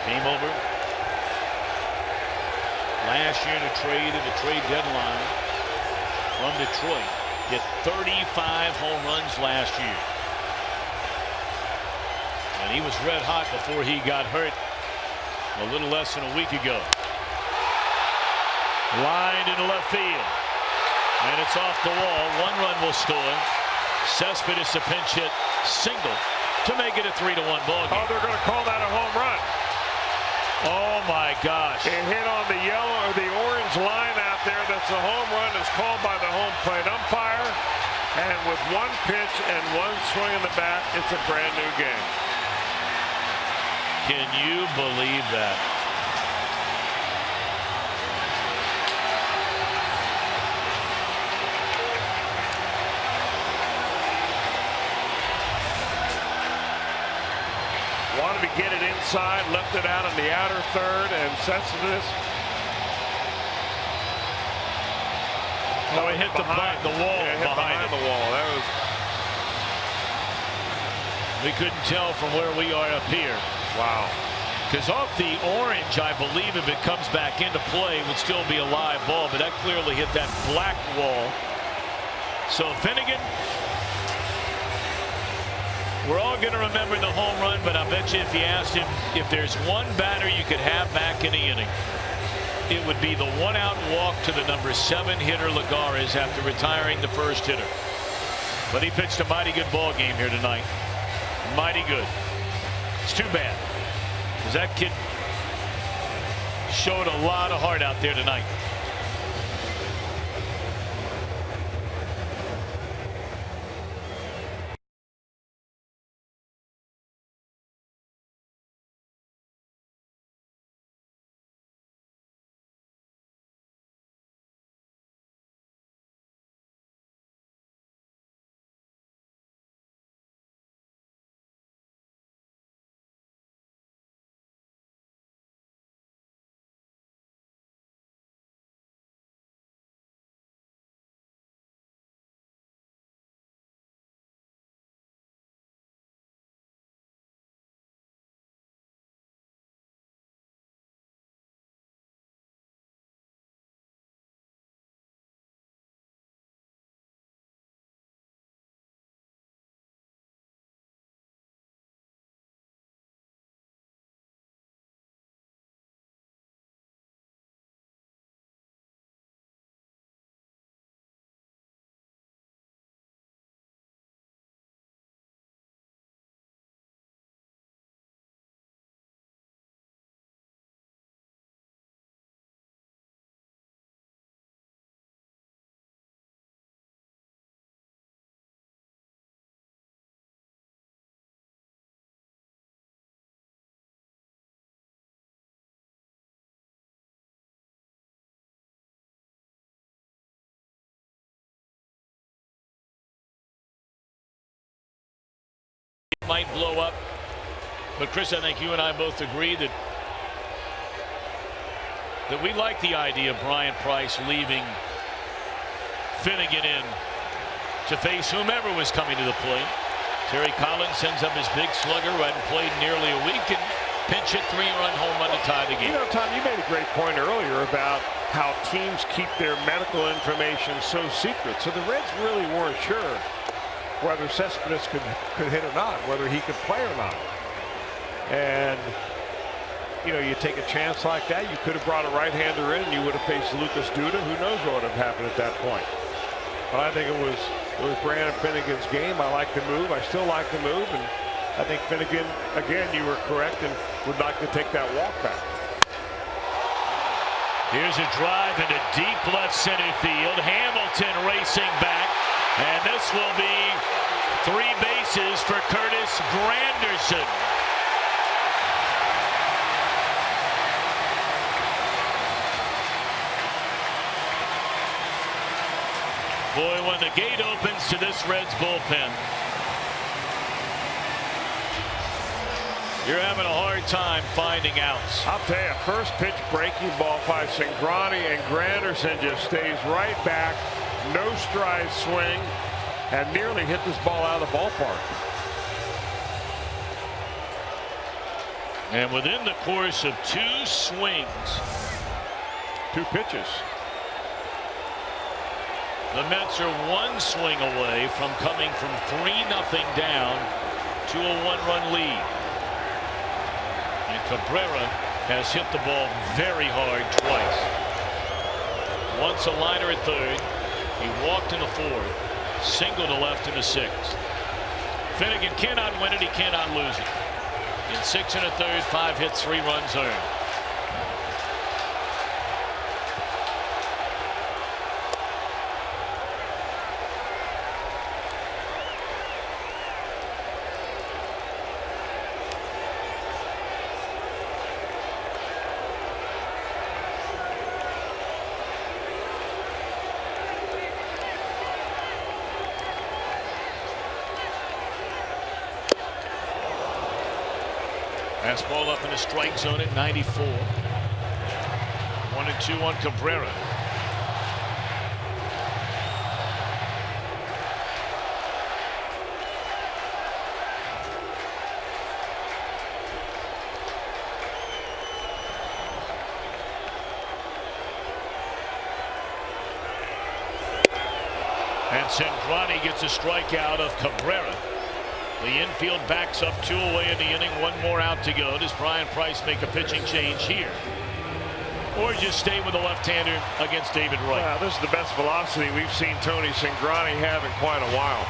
[SPEAKER 3] Game over. Last year in a trade at the trade deadline from Detroit. Hit 35 home runs last year. And he was red hot before he got hurt a little less than a week ago. Lined into left field. And it's off the wall. 1 run will score. Cespedes a pinch hit single to make it a 3-1 ball game.
[SPEAKER 8] Oh, they're going to call that a home run.
[SPEAKER 3] Oh my gosh.
[SPEAKER 8] It hit on the yellow or the orange line out there. That's a home run. Is called by the home plate umpire. And with 1 pitch and 1 swing in the bat, it's a brand new game.
[SPEAKER 3] Can you believe that?
[SPEAKER 8] Wanted to get it inside, left it out on the outer third, and Cespedes.
[SPEAKER 3] No, it hit the wall.
[SPEAKER 8] Yeah, it hit behind the wall. That was.
[SPEAKER 3] We couldn't tell from where we are up here.
[SPEAKER 8] Wow.
[SPEAKER 3] Because off the orange, I believe if it comes back into play, would still be a live ball, but that clearly hit that black wall. So Finnegan. We're all going to remember the home run, but I bet you if you asked him if there's one batter you could have back in the inning, it would be the 1-out walk to the number 7 hitter Lagares after retiring the first hitter. But he pitched a mighty good ball game here tonight. Mighty good. It's too bad, because that kid showed a lot of heart out there tonight. Might blow up, but Chris, I think you and I both agree that we like the idea of Brian Price leaving Finnegan in to face whomever was coming to the plate. Terry Collins sends up his big slugger, right, and played nearly a week, and pinch hit 3-run home run to tie the game.
[SPEAKER 8] You know, Tom, you made a great point earlier about how teams keep their medical information so secret. So the Reds really weren't sure whether Cespedes could hit or not, whether he could play or not. And, you know, you take a chance like that, you could have brought a right-hander in, and you would have faced Lucas Duda. Who knows what would have happened at that point. But I think it was Brandon Finnegan's game. I like the move. I still like the move. And I think Finnegan, again, you were correct, and would like to take that walk back.
[SPEAKER 3] Here's a drive into deep left center field. Hamilton racing back. And this will be 3 bases for Curtis Granderson. Boy, when the gate opens to this Reds bullpen, you're having a hard time finding outs.
[SPEAKER 8] I'll tell you, first pitch breaking ball by Cingrani, and Granderson just stays right back. No stride swing, and nearly hit this ball out of the ballpark.
[SPEAKER 3] And within the course of 2 swings,
[SPEAKER 8] 2 pitches.
[SPEAKER 3] The Mets are one swing away from coming from 3-0 down to a 1-run lead. And Cabrera has hit the ball very hard twice. Once a liner at third. He walked in the fourth, single to left in the sixth. Finnegan cannot win it. He cannot lose it. In 6 1/3, 5 hits, 3 runs earned. Fastball up in the strike zone at 94. 1-2 on Cabrera. And Cincinnati gets a strikeout of Cabrera. The infield backs up 2 away in the inning. 1 more out to go. Does Brian Price make a pitching change here? Or just stay with the left-hander against David Wright?
[SPEAKER 8] Yeah, this is the best velocity we've seen Tony Cingrani have in quite a while.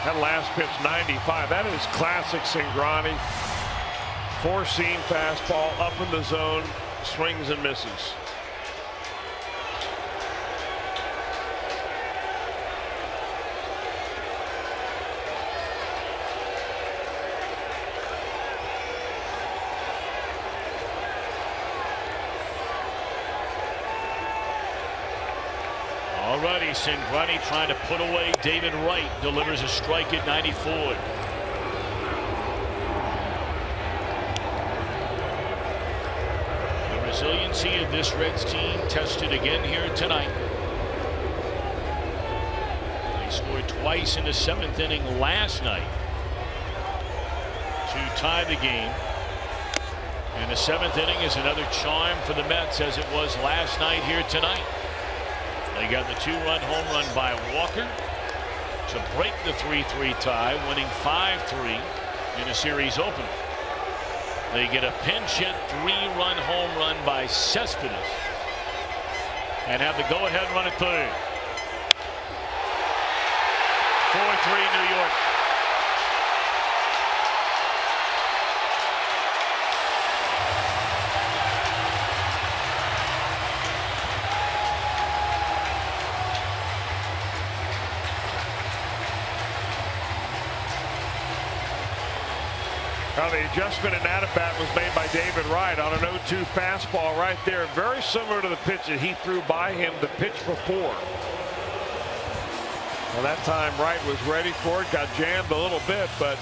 [SPEAKER 8] That last pitch, 95. That is classic Cingrani. 4-seam fastball up in the zone, swings and misses.
[SPEAKER 3] Alrighty, Cingrani trying to put away David Wright. Delivers a strike at 94. The resiliency of this Reds team tested again here tonight. They scored twice in the 7th inning last night to tie the game. And the 7th inning is another charm for the Mets, as it was last night here tonight. They got the 2-run home run by Walker to break the 3-3 tie, winning 5-3 in a series opener. They get a pinch hit 3-run home run by Cespedes and have the go-ahead run at third. 4-3 New York.
[SPEAKER 8] Now the adjustment in that at bat was made by David Wright on an 0-2 fastball right there, very similar to the pitch that he threw by him the pitch before. Well, that time Wright was ready for it, got jammed a little bit, but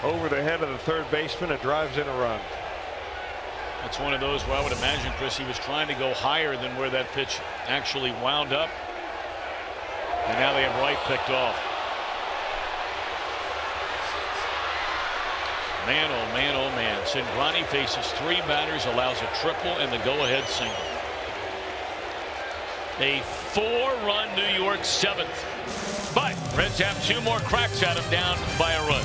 [SPEAKER 8] over the head of the third baseman, it drives in a run.
[SPEAKER 3] That's one of those where I would imagine, Chris, he was trying to go higher than where that pitch actually wound up. And now they have Wright picked off. Man, oh man, oh man. Cingrani faces 3 batters, allows a triple and the go-ahead single. A 4-run New York 7th. But Reds have 2 more cracks at him, down by a run.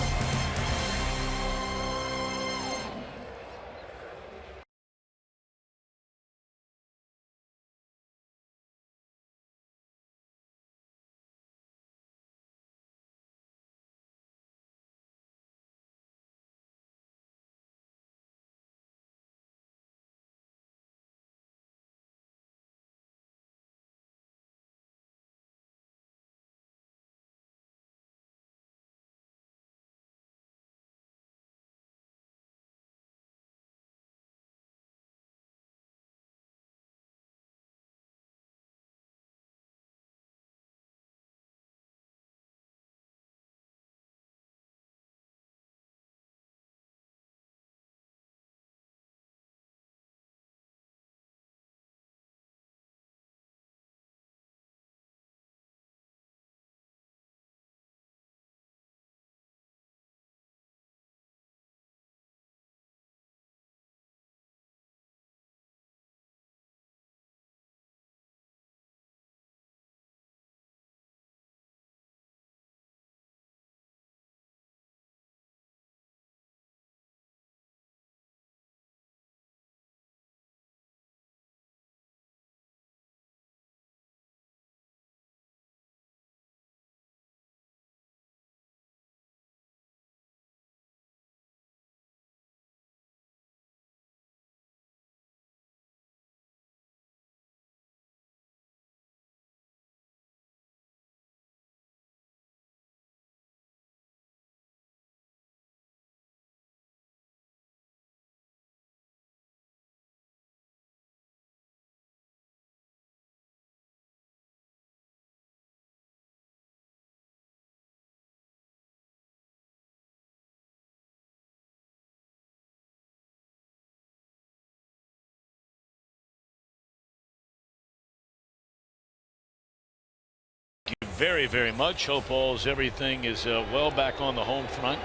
[SPEAKER 3] very, very much. Hope everything is well back on the home front.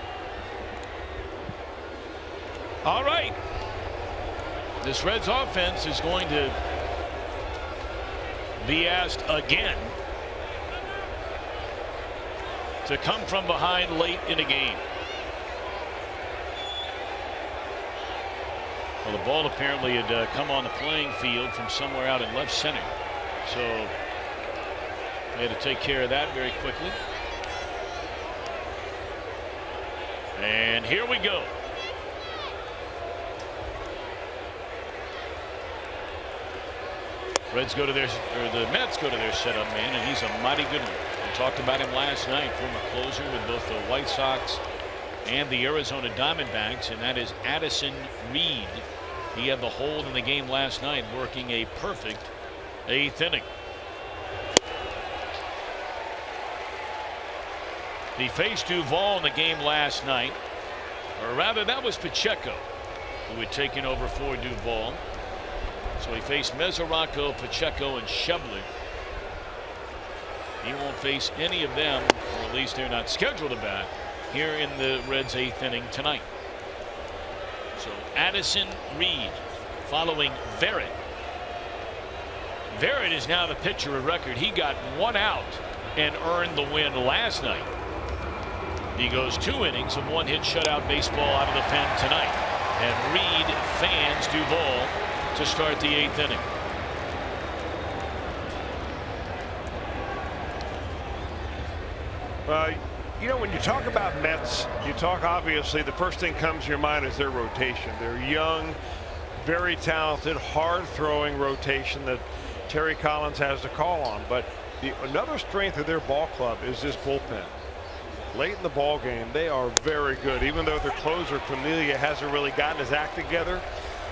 [SPEAKER 3] All right. This Reds offense is going to be asked again to come from behind late in a game. Well, the ball apparently had come on the playing field from somewhere out in left center. So they had to take care of that very quickly. And here we go. Reds go to their, or the Mets go to their setup man, and he's a mighty good one. We talked about him last night, former closer with both the White Sox and the Arizona Diamondbacks, and that is Addison Reed. He had the hold in the game last night, working a perfect 8th inning. He faced Duvall in the game last night, or rather that was Pacheco who had taken over for Duvall. So he faced Mesoraco, Pacheco, and Schebler. He won't face any of them, or at least they're not scheduled to bat here in the Reds' 8th inning tonight. So Addison Reed following Verrett. Verrett is now the pitcher of record. He got 1 out and earned the win last night. He goes 2 innings of 1-hit shutout baseball out of the pen tonight. And Reed fans Duvall to start the 8th inning.
[SPEAKER 8] You know, when you talk about Mets, you talk, obviously the first thing comes to your mind is their rotation. They're young, very talented, hard throwing rotation that Terry Collins has to call on. But another strength of their ball club is this bullpen. Late in the ball game, they are very good. Even though their closer Familia hasn't really gotten his act together,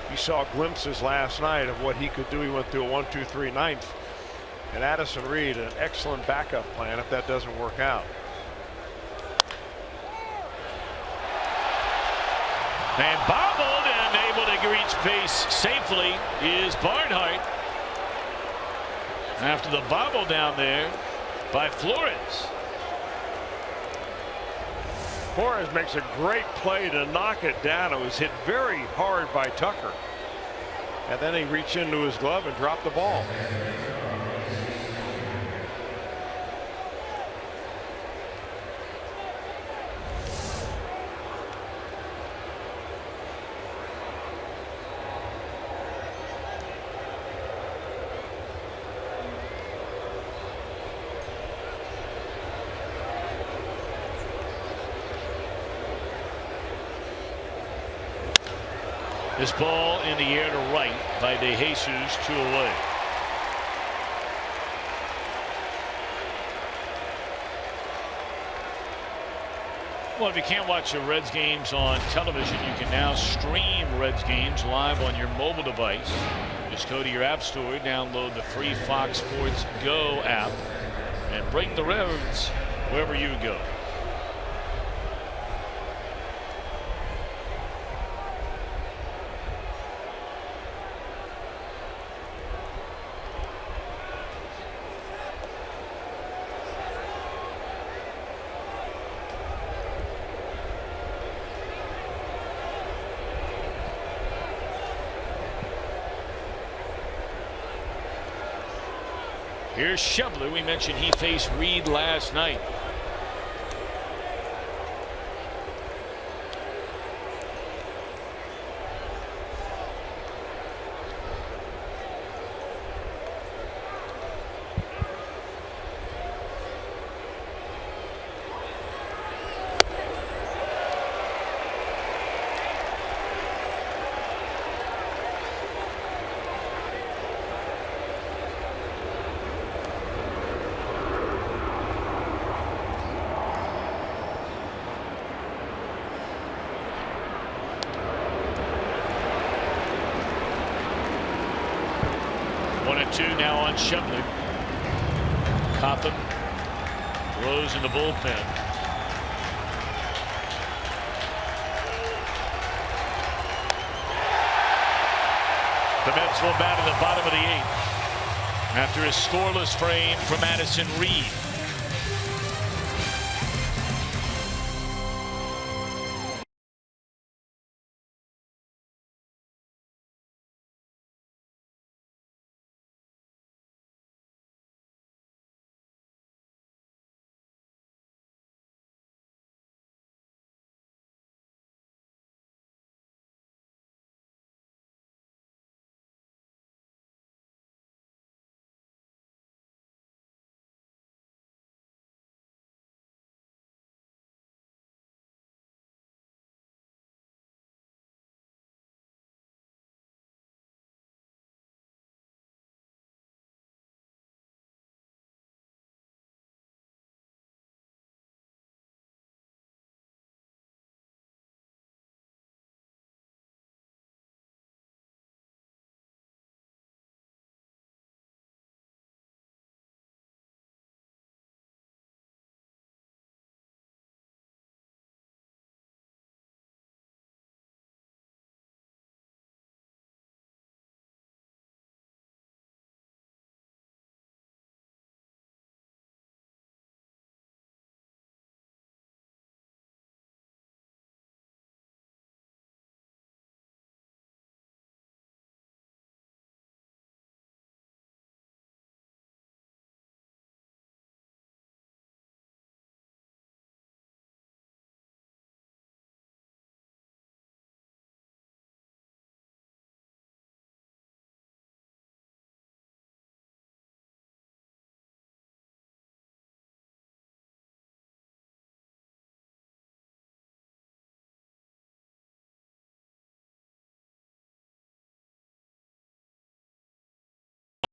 [SPEAKER 8] you saw glimpses last night of what he could do. He went through a 1-2-3 ninth, and Addison Reed, an excellent backup plan if that doesn't work out.
[SPEAKER 3] And bobbled, and able to reach base safely is Barnhart after the bobble down there by Flores.
[SPEAKER 8] Flores makes a great play to knock it down. It was hit very hard by Tucker, and then he reached into his glove and dropped the ball.
[SPEAKER 3] This ball in the air to right by De Jesus, 2 away. Well, if you can't watch the Reds games on television, you can now stream Reds games live on your mobile device. Just go to your app store, download the free Fox Sports Go app, and bring the Reds wherever you go. Here's Schebler. We mentioned he faced Reed last night. Now on Schebler. Coppin throws in the bullpen. The Mets will bat in the bottom of the 8th after a scoreless frame from Addison Reed.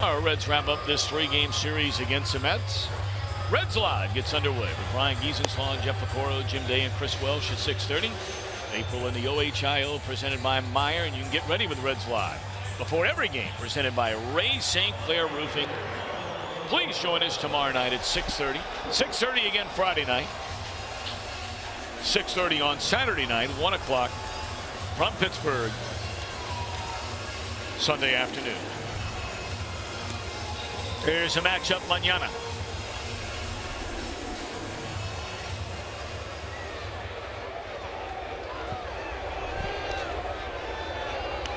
[SPEAKER 3] tomorrow, Reds wrap up this 3-game series against the Mets. Reds Live gets underway with Brian Giesenslaw, Jeff Pecoro, Jim Day, and Chris Welsh at 6:30. April in the OHIO presented by Meyer, and you can get ready with Reds Live before every game presented by Ray St. Clair Roofing. Please join us tomorrow night at 6:30. 6:30 again Friday night. 6:30 on Saturday night, 1 o'clock from Pittsburgh, Sunday afternoon. Here's a matchup mañana.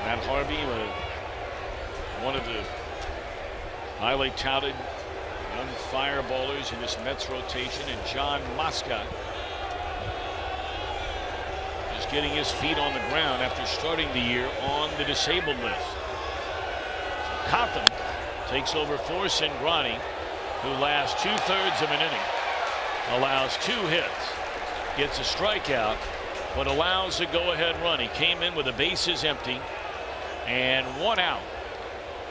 [SPEAKER 3] Matt Harvey, one of the highly touted young fireballers in this Mets rotation, and John Moscott is getting his feet on the ground after starting the year on the disabled list. So Cotham takes over for Cingrani, who lasts 2/3 of an inning, allows 2 hits, gets a strikeout, but allows a go-ahead run. He came in with the bases empty and 1 out.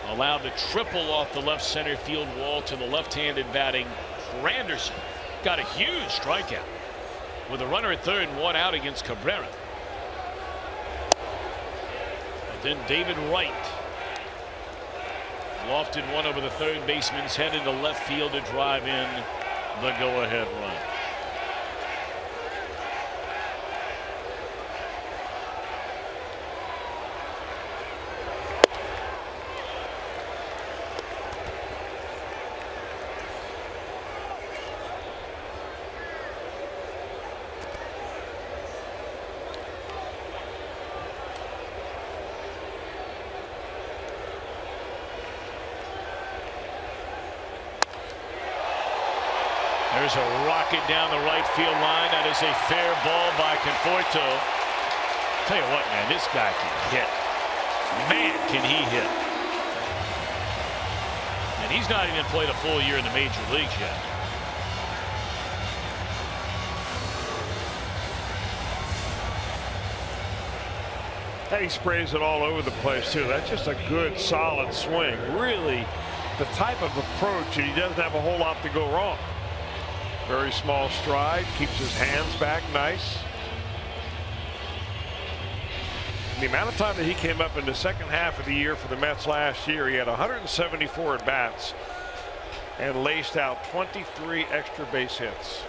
[SPEAKER 3] Allowed the triple off the left center field wall to the left-handed batting Granderson. Got a huge strikeout with a runner at third and 1 out against Cabrera. But then David Wright lofted one over the third baseman's head into left field to drive in the go-ahead run. There's a rocket down the right field line. That is a fair ball by Conforto. Tell you what, man, this guy can hit. Man, can he hit. And he's not even played a full year in the major leagues yet.
[SPEAKER 8] And he sprays it all over the place, too. That's just a good, solid swing. Really, the type of approach, and he doesn't have a whole lot to go wrong. Very small stride, keeps his hands back nice. The amount of time that he came up in the second half of the year for the Mets last year, he had 174 at bats and laced out 23 extra base hits.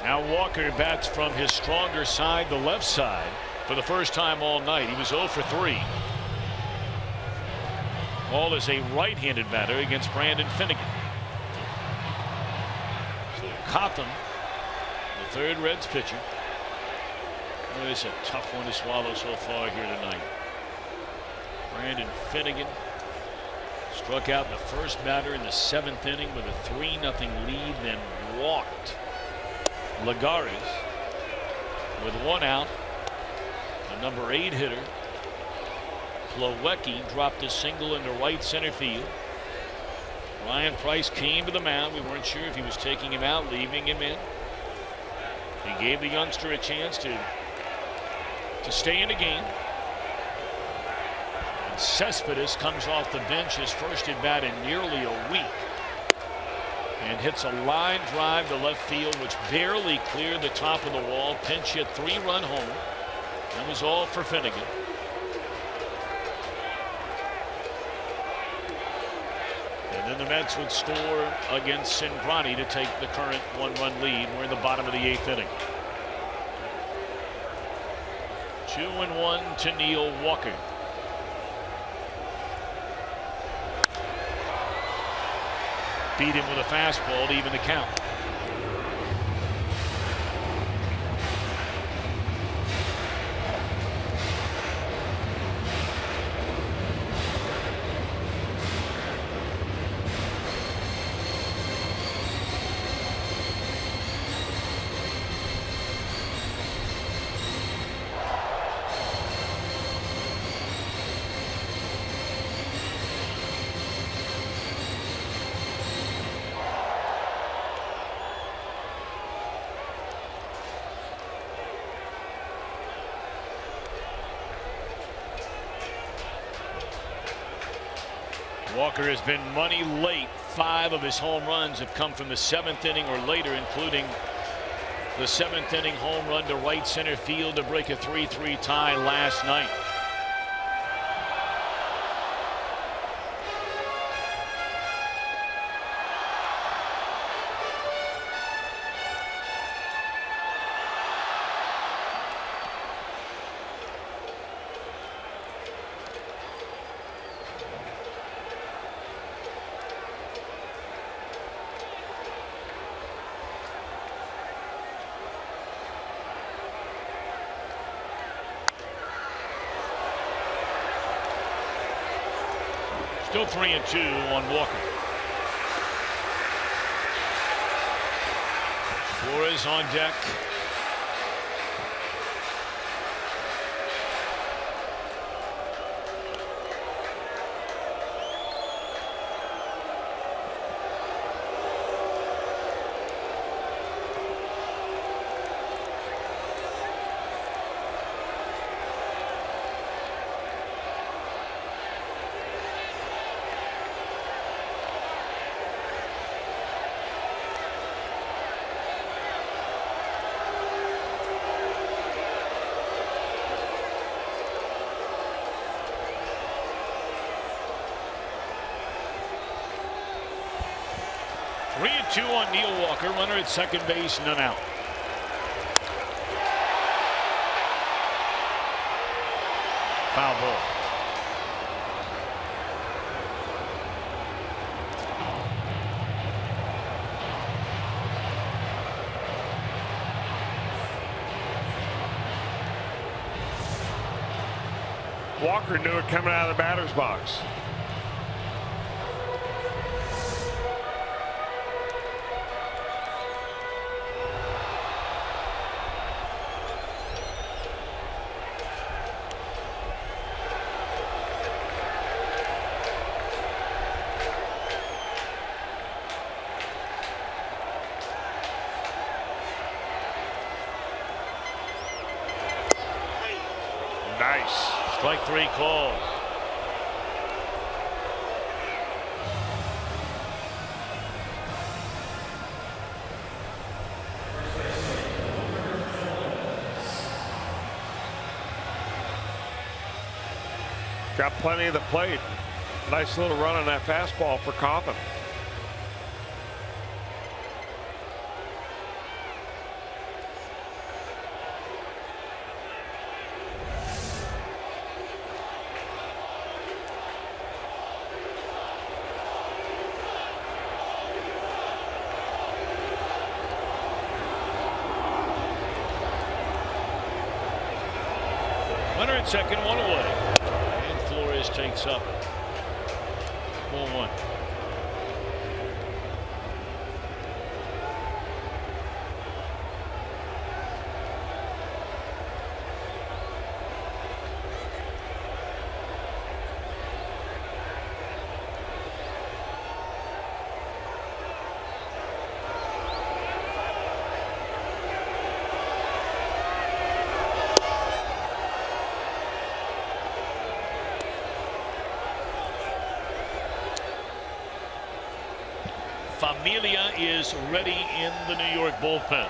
[SPEAKER 3] Now Walker bats from his stronger side, the left side, for the first time all night. He was 0 for 3. Ball is a right-handed batter against Brandon Finnegan. So Cotham, the third Reds pitcher. Oh, it's a tough one to swallow so far here tonight. Brandon Finnegan struck out the first batter in the 7th inning with a 3-0 lead, then walked Lagares with 1 out. The number 8 hitter Plawecki dropped a single into right center field. Ryan Price came to the mound. We weren't sure if he was taking him out, leaving him in. He gave the youngster a chance to stay in the game. And Cespedes comes off the bench, his first at bat in nearly a week, and hits a line drive to left field, which barely cleared the top of the wall. Pinch hit, 3-run home. That was all for Finnegan. And then the Mets would score against Cingrani to take the current 1-run lead. We're in the bottom of the 8th inning. 2-1 to Neil Walker. Beat him with a fastball to even the count. Walker has been money late. 5 of his home runs have come from the 7th inning or later, including the 7th inning home run to right center field to break a 3-3 tie last night. Still 3-2 on Walker. Flores on deck. Two on Neil Walker, runner at second base, none out. Foul ball.
[SPEAKER 8] Walker knew it coming out of the batter's box.
[SPEAKER 3] Nice. Strike 3 call.
[SPEAKER 8] Got plenty of the plate. Nice little run on that fastball for Coffin.
[SPEAKER 3] Runner at second, 1 away. And Flores takes up 1-1. Familia is ready in the New York bullpen.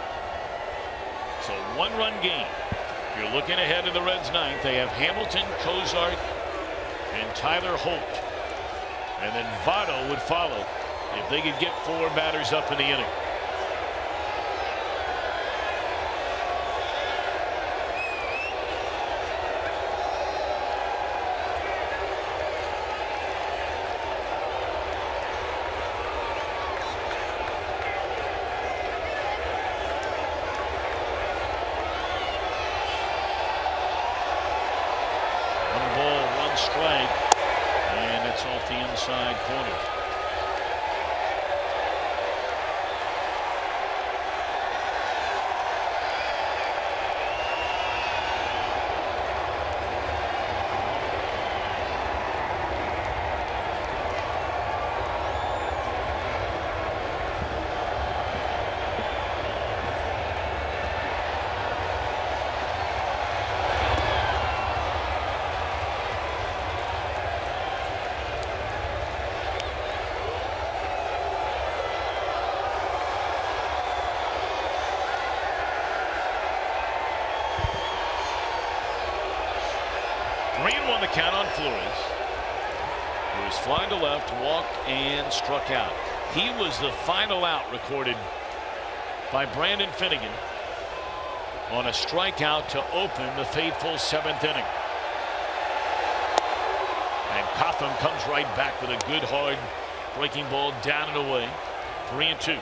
[SPEAKER 3] It's a 1-run game. You're looking ahead to the Reds' ninth. They have Hamilton, Cozart, and Tyler Holt. And then Votto would follow if they could get 4 batters up in the inning. Strike, and it's off the inside corner. 3-1 the count on Flores, who was flying to left, walked, and struck out. He was the final out recorded by Brandon Finnegan on a strikeout to open the fateful 7th inning. And Cotham comes right back with a good hard breaking ball down and away. 3-2.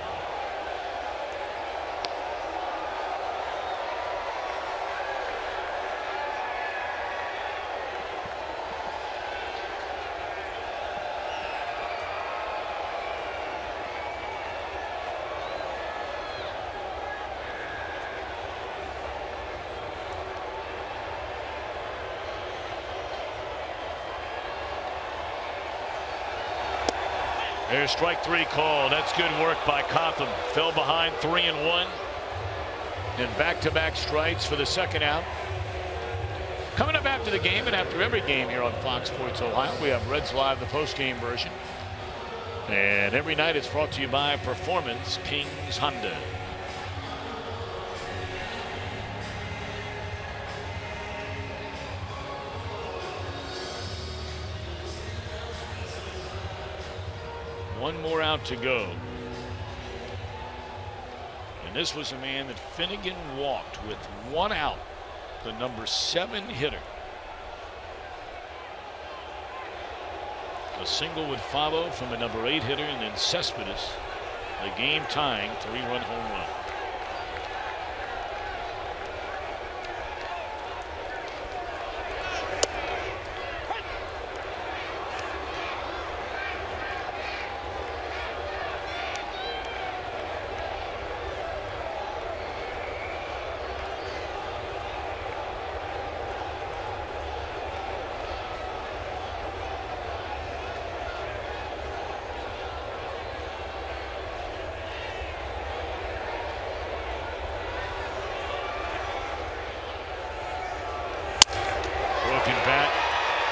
[SPEAKER 3] There's strike 3 called. That's good work by Cotham. Fell behind 3-1. And back-to-back strikes for the second out. Coming up after the game and after every game here on Fox Sports Ohio, we have Reds Live, the post-game version. And every night it's brought to you by Performance Kings Honda. One more out to go. And this was a man that Finnegan walked with 1 out, the number 7 hitter. A single would follow from a number 8 hitter, and then Cespedes, the game tying 3-run home run.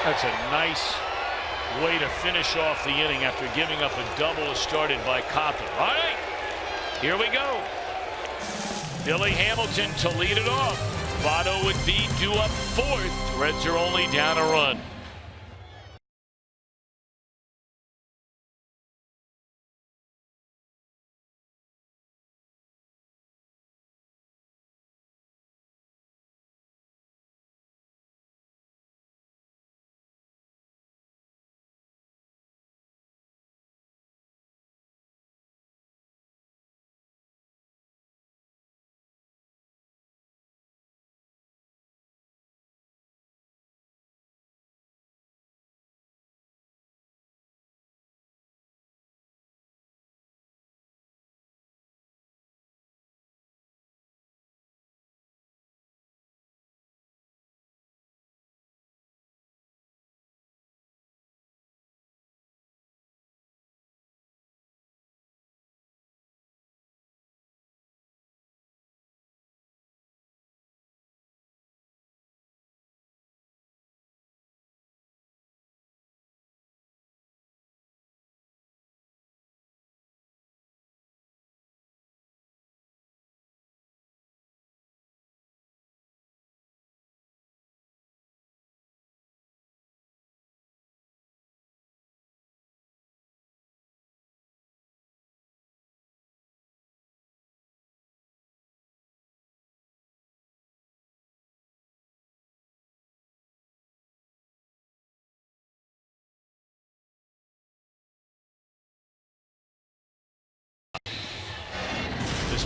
[SPEAKER 3] That's a nice way to finish off the inning after giving up a double started by Cotham. All right, here we go. Billy Hamilton to lead it off. Votto would be due up 4th. Reds are only down a run.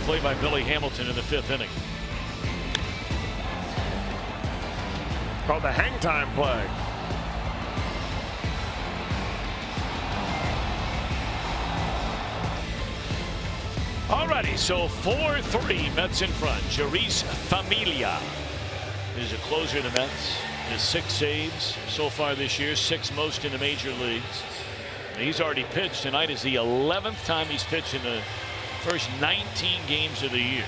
[SPEAKER 3] Play by Billy Hamilton in the 5th inning.
[SPEAKER 4] Called the hang time play.
[SPEAKER 3] Alrighty, so 4-3 Mets in front. Jeurys Familia is a closer of the Mets. His 6 saves so far this year, 6 most in the major leagues. And he's already pitched. Tonight is the 11th time he's pitched in the first 19 games of the year.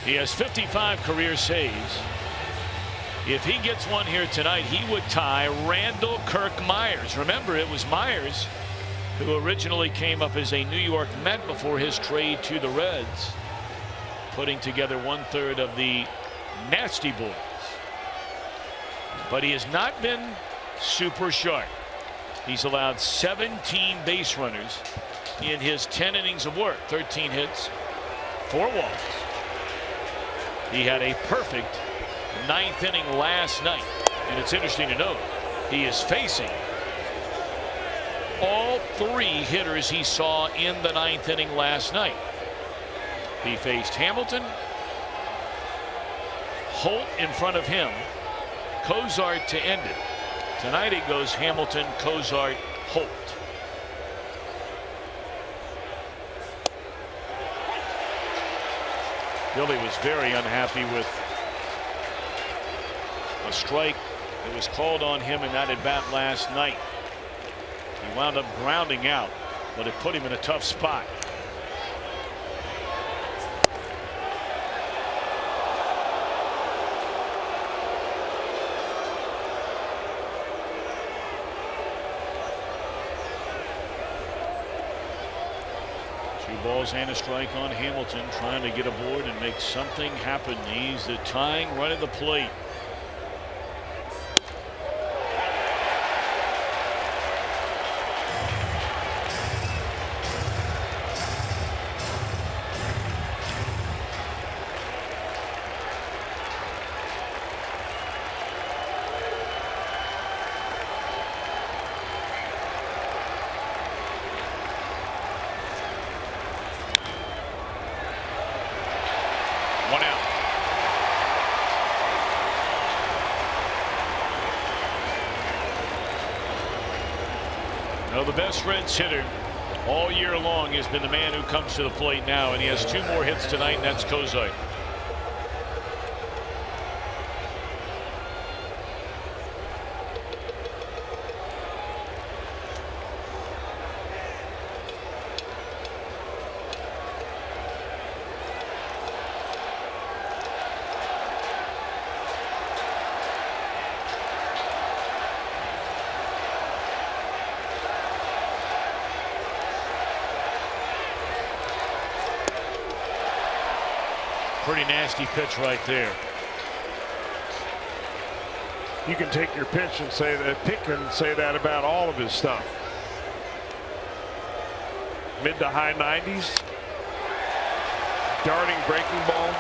[SPEAKER 3] He has 55 career saves. If he gets one here tonight, he would tie Randall Kirk Myers. Remember, it was Myers who originally came up as a New York Met before his trade to the Reds, putting together 1/3 of the Nasty Boys. but he has not been super sharp. He's allowed 17 base runners in his 10 innings of work. 13 hits, 4 walks. He had a perfect 9th inning last night. And it's interesting to note, he is facing all 3 hitters he saw in the 9th inning last night. He faced Hamilton, Holt in front of him, Cozart to end it. Tonight it goes Hamilton, Cozart, Holt. Billy was very unhappy with a strike that was called on him in that at bat last night. He wound up grounding out, but it put him in a tough spot. Balls and a strike on Hamilton, trying to get aboard and make something happen. He's the tying run at the plate. The best Reds hitter all year long has been the man who comes to the plate now, and he has 2 more hits tonight, and that's Cozart. Pretty nasty pitch right there.
[SPEAKER 8] You can take your pitch and say that Pick can say that about all of his stuff. Mid to high 90s. Darting breaking ball.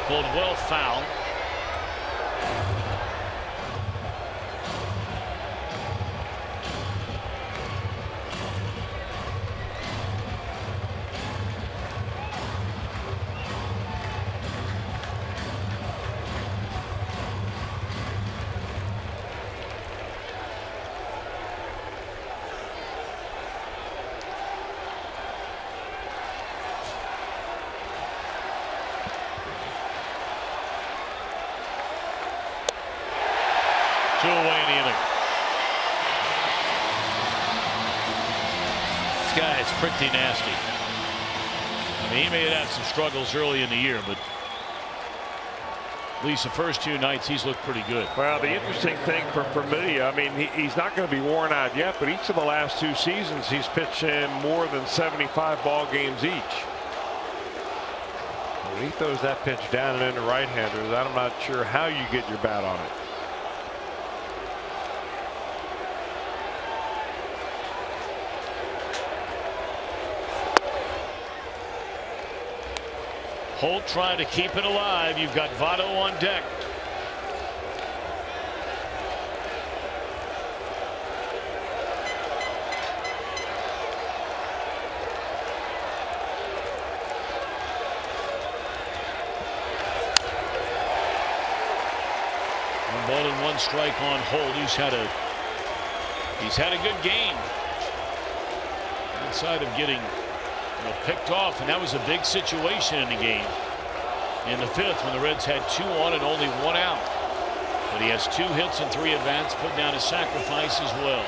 [SPEAKER 3] Pulled well foul. Two away in the inning. This guy is pretty nasty. I mean, he may have had some struggles early in the year, but at least the first 2 nights he's looked pretty good.
[SPEAKER 8] Well, the interesting thing for Familia, I mean, he's not going to be worn out yet, but each of the last 2 seasons he's pitched in more than 75 ball games each. When he throws that pitch down and into right-handers, I'm not sure how you get your bat on it.
[SPEAKER 3] Holt trying to keep it alive. You've got Votto on deck. One ball and 1 strike on Holt. He's had a He's had a good game outside of getting picked off, and that was a big situation in the game in the 5th when the Reds had 2 on and only 1 out. But he has 2 hits and 3 at-bats, put down a sacrifice as well.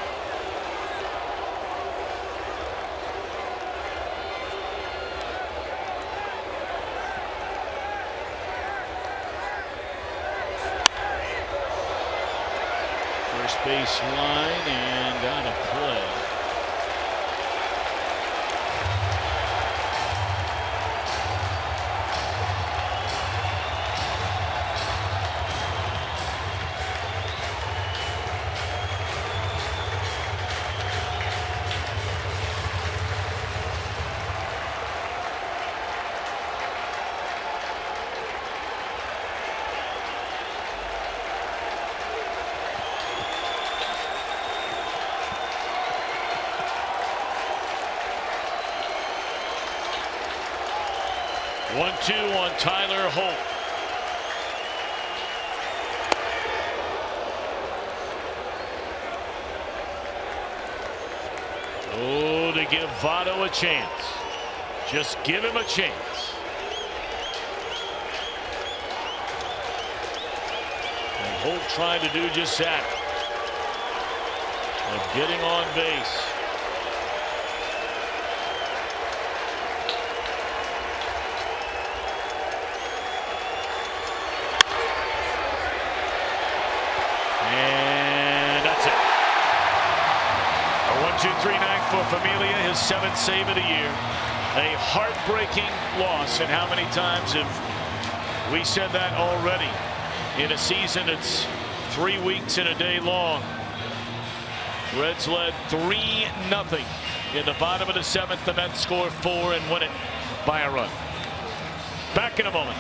[SPEAKER 3] First base line and out of play. One-two on Tyler Holt. Oh, to give Votto a chance. Just give him a chance. And Holt trying to do just that. Of getting on base. And that's it. A 1-2-3 night for Familia, his 7th save of the year. A heartbreaking loss. And how many times have we said that already in a season that's 3 weeks and a day long? Reds led 3-0 in the bottom of the 7th. The Mets score 4 and win it by a run. Back in a moment.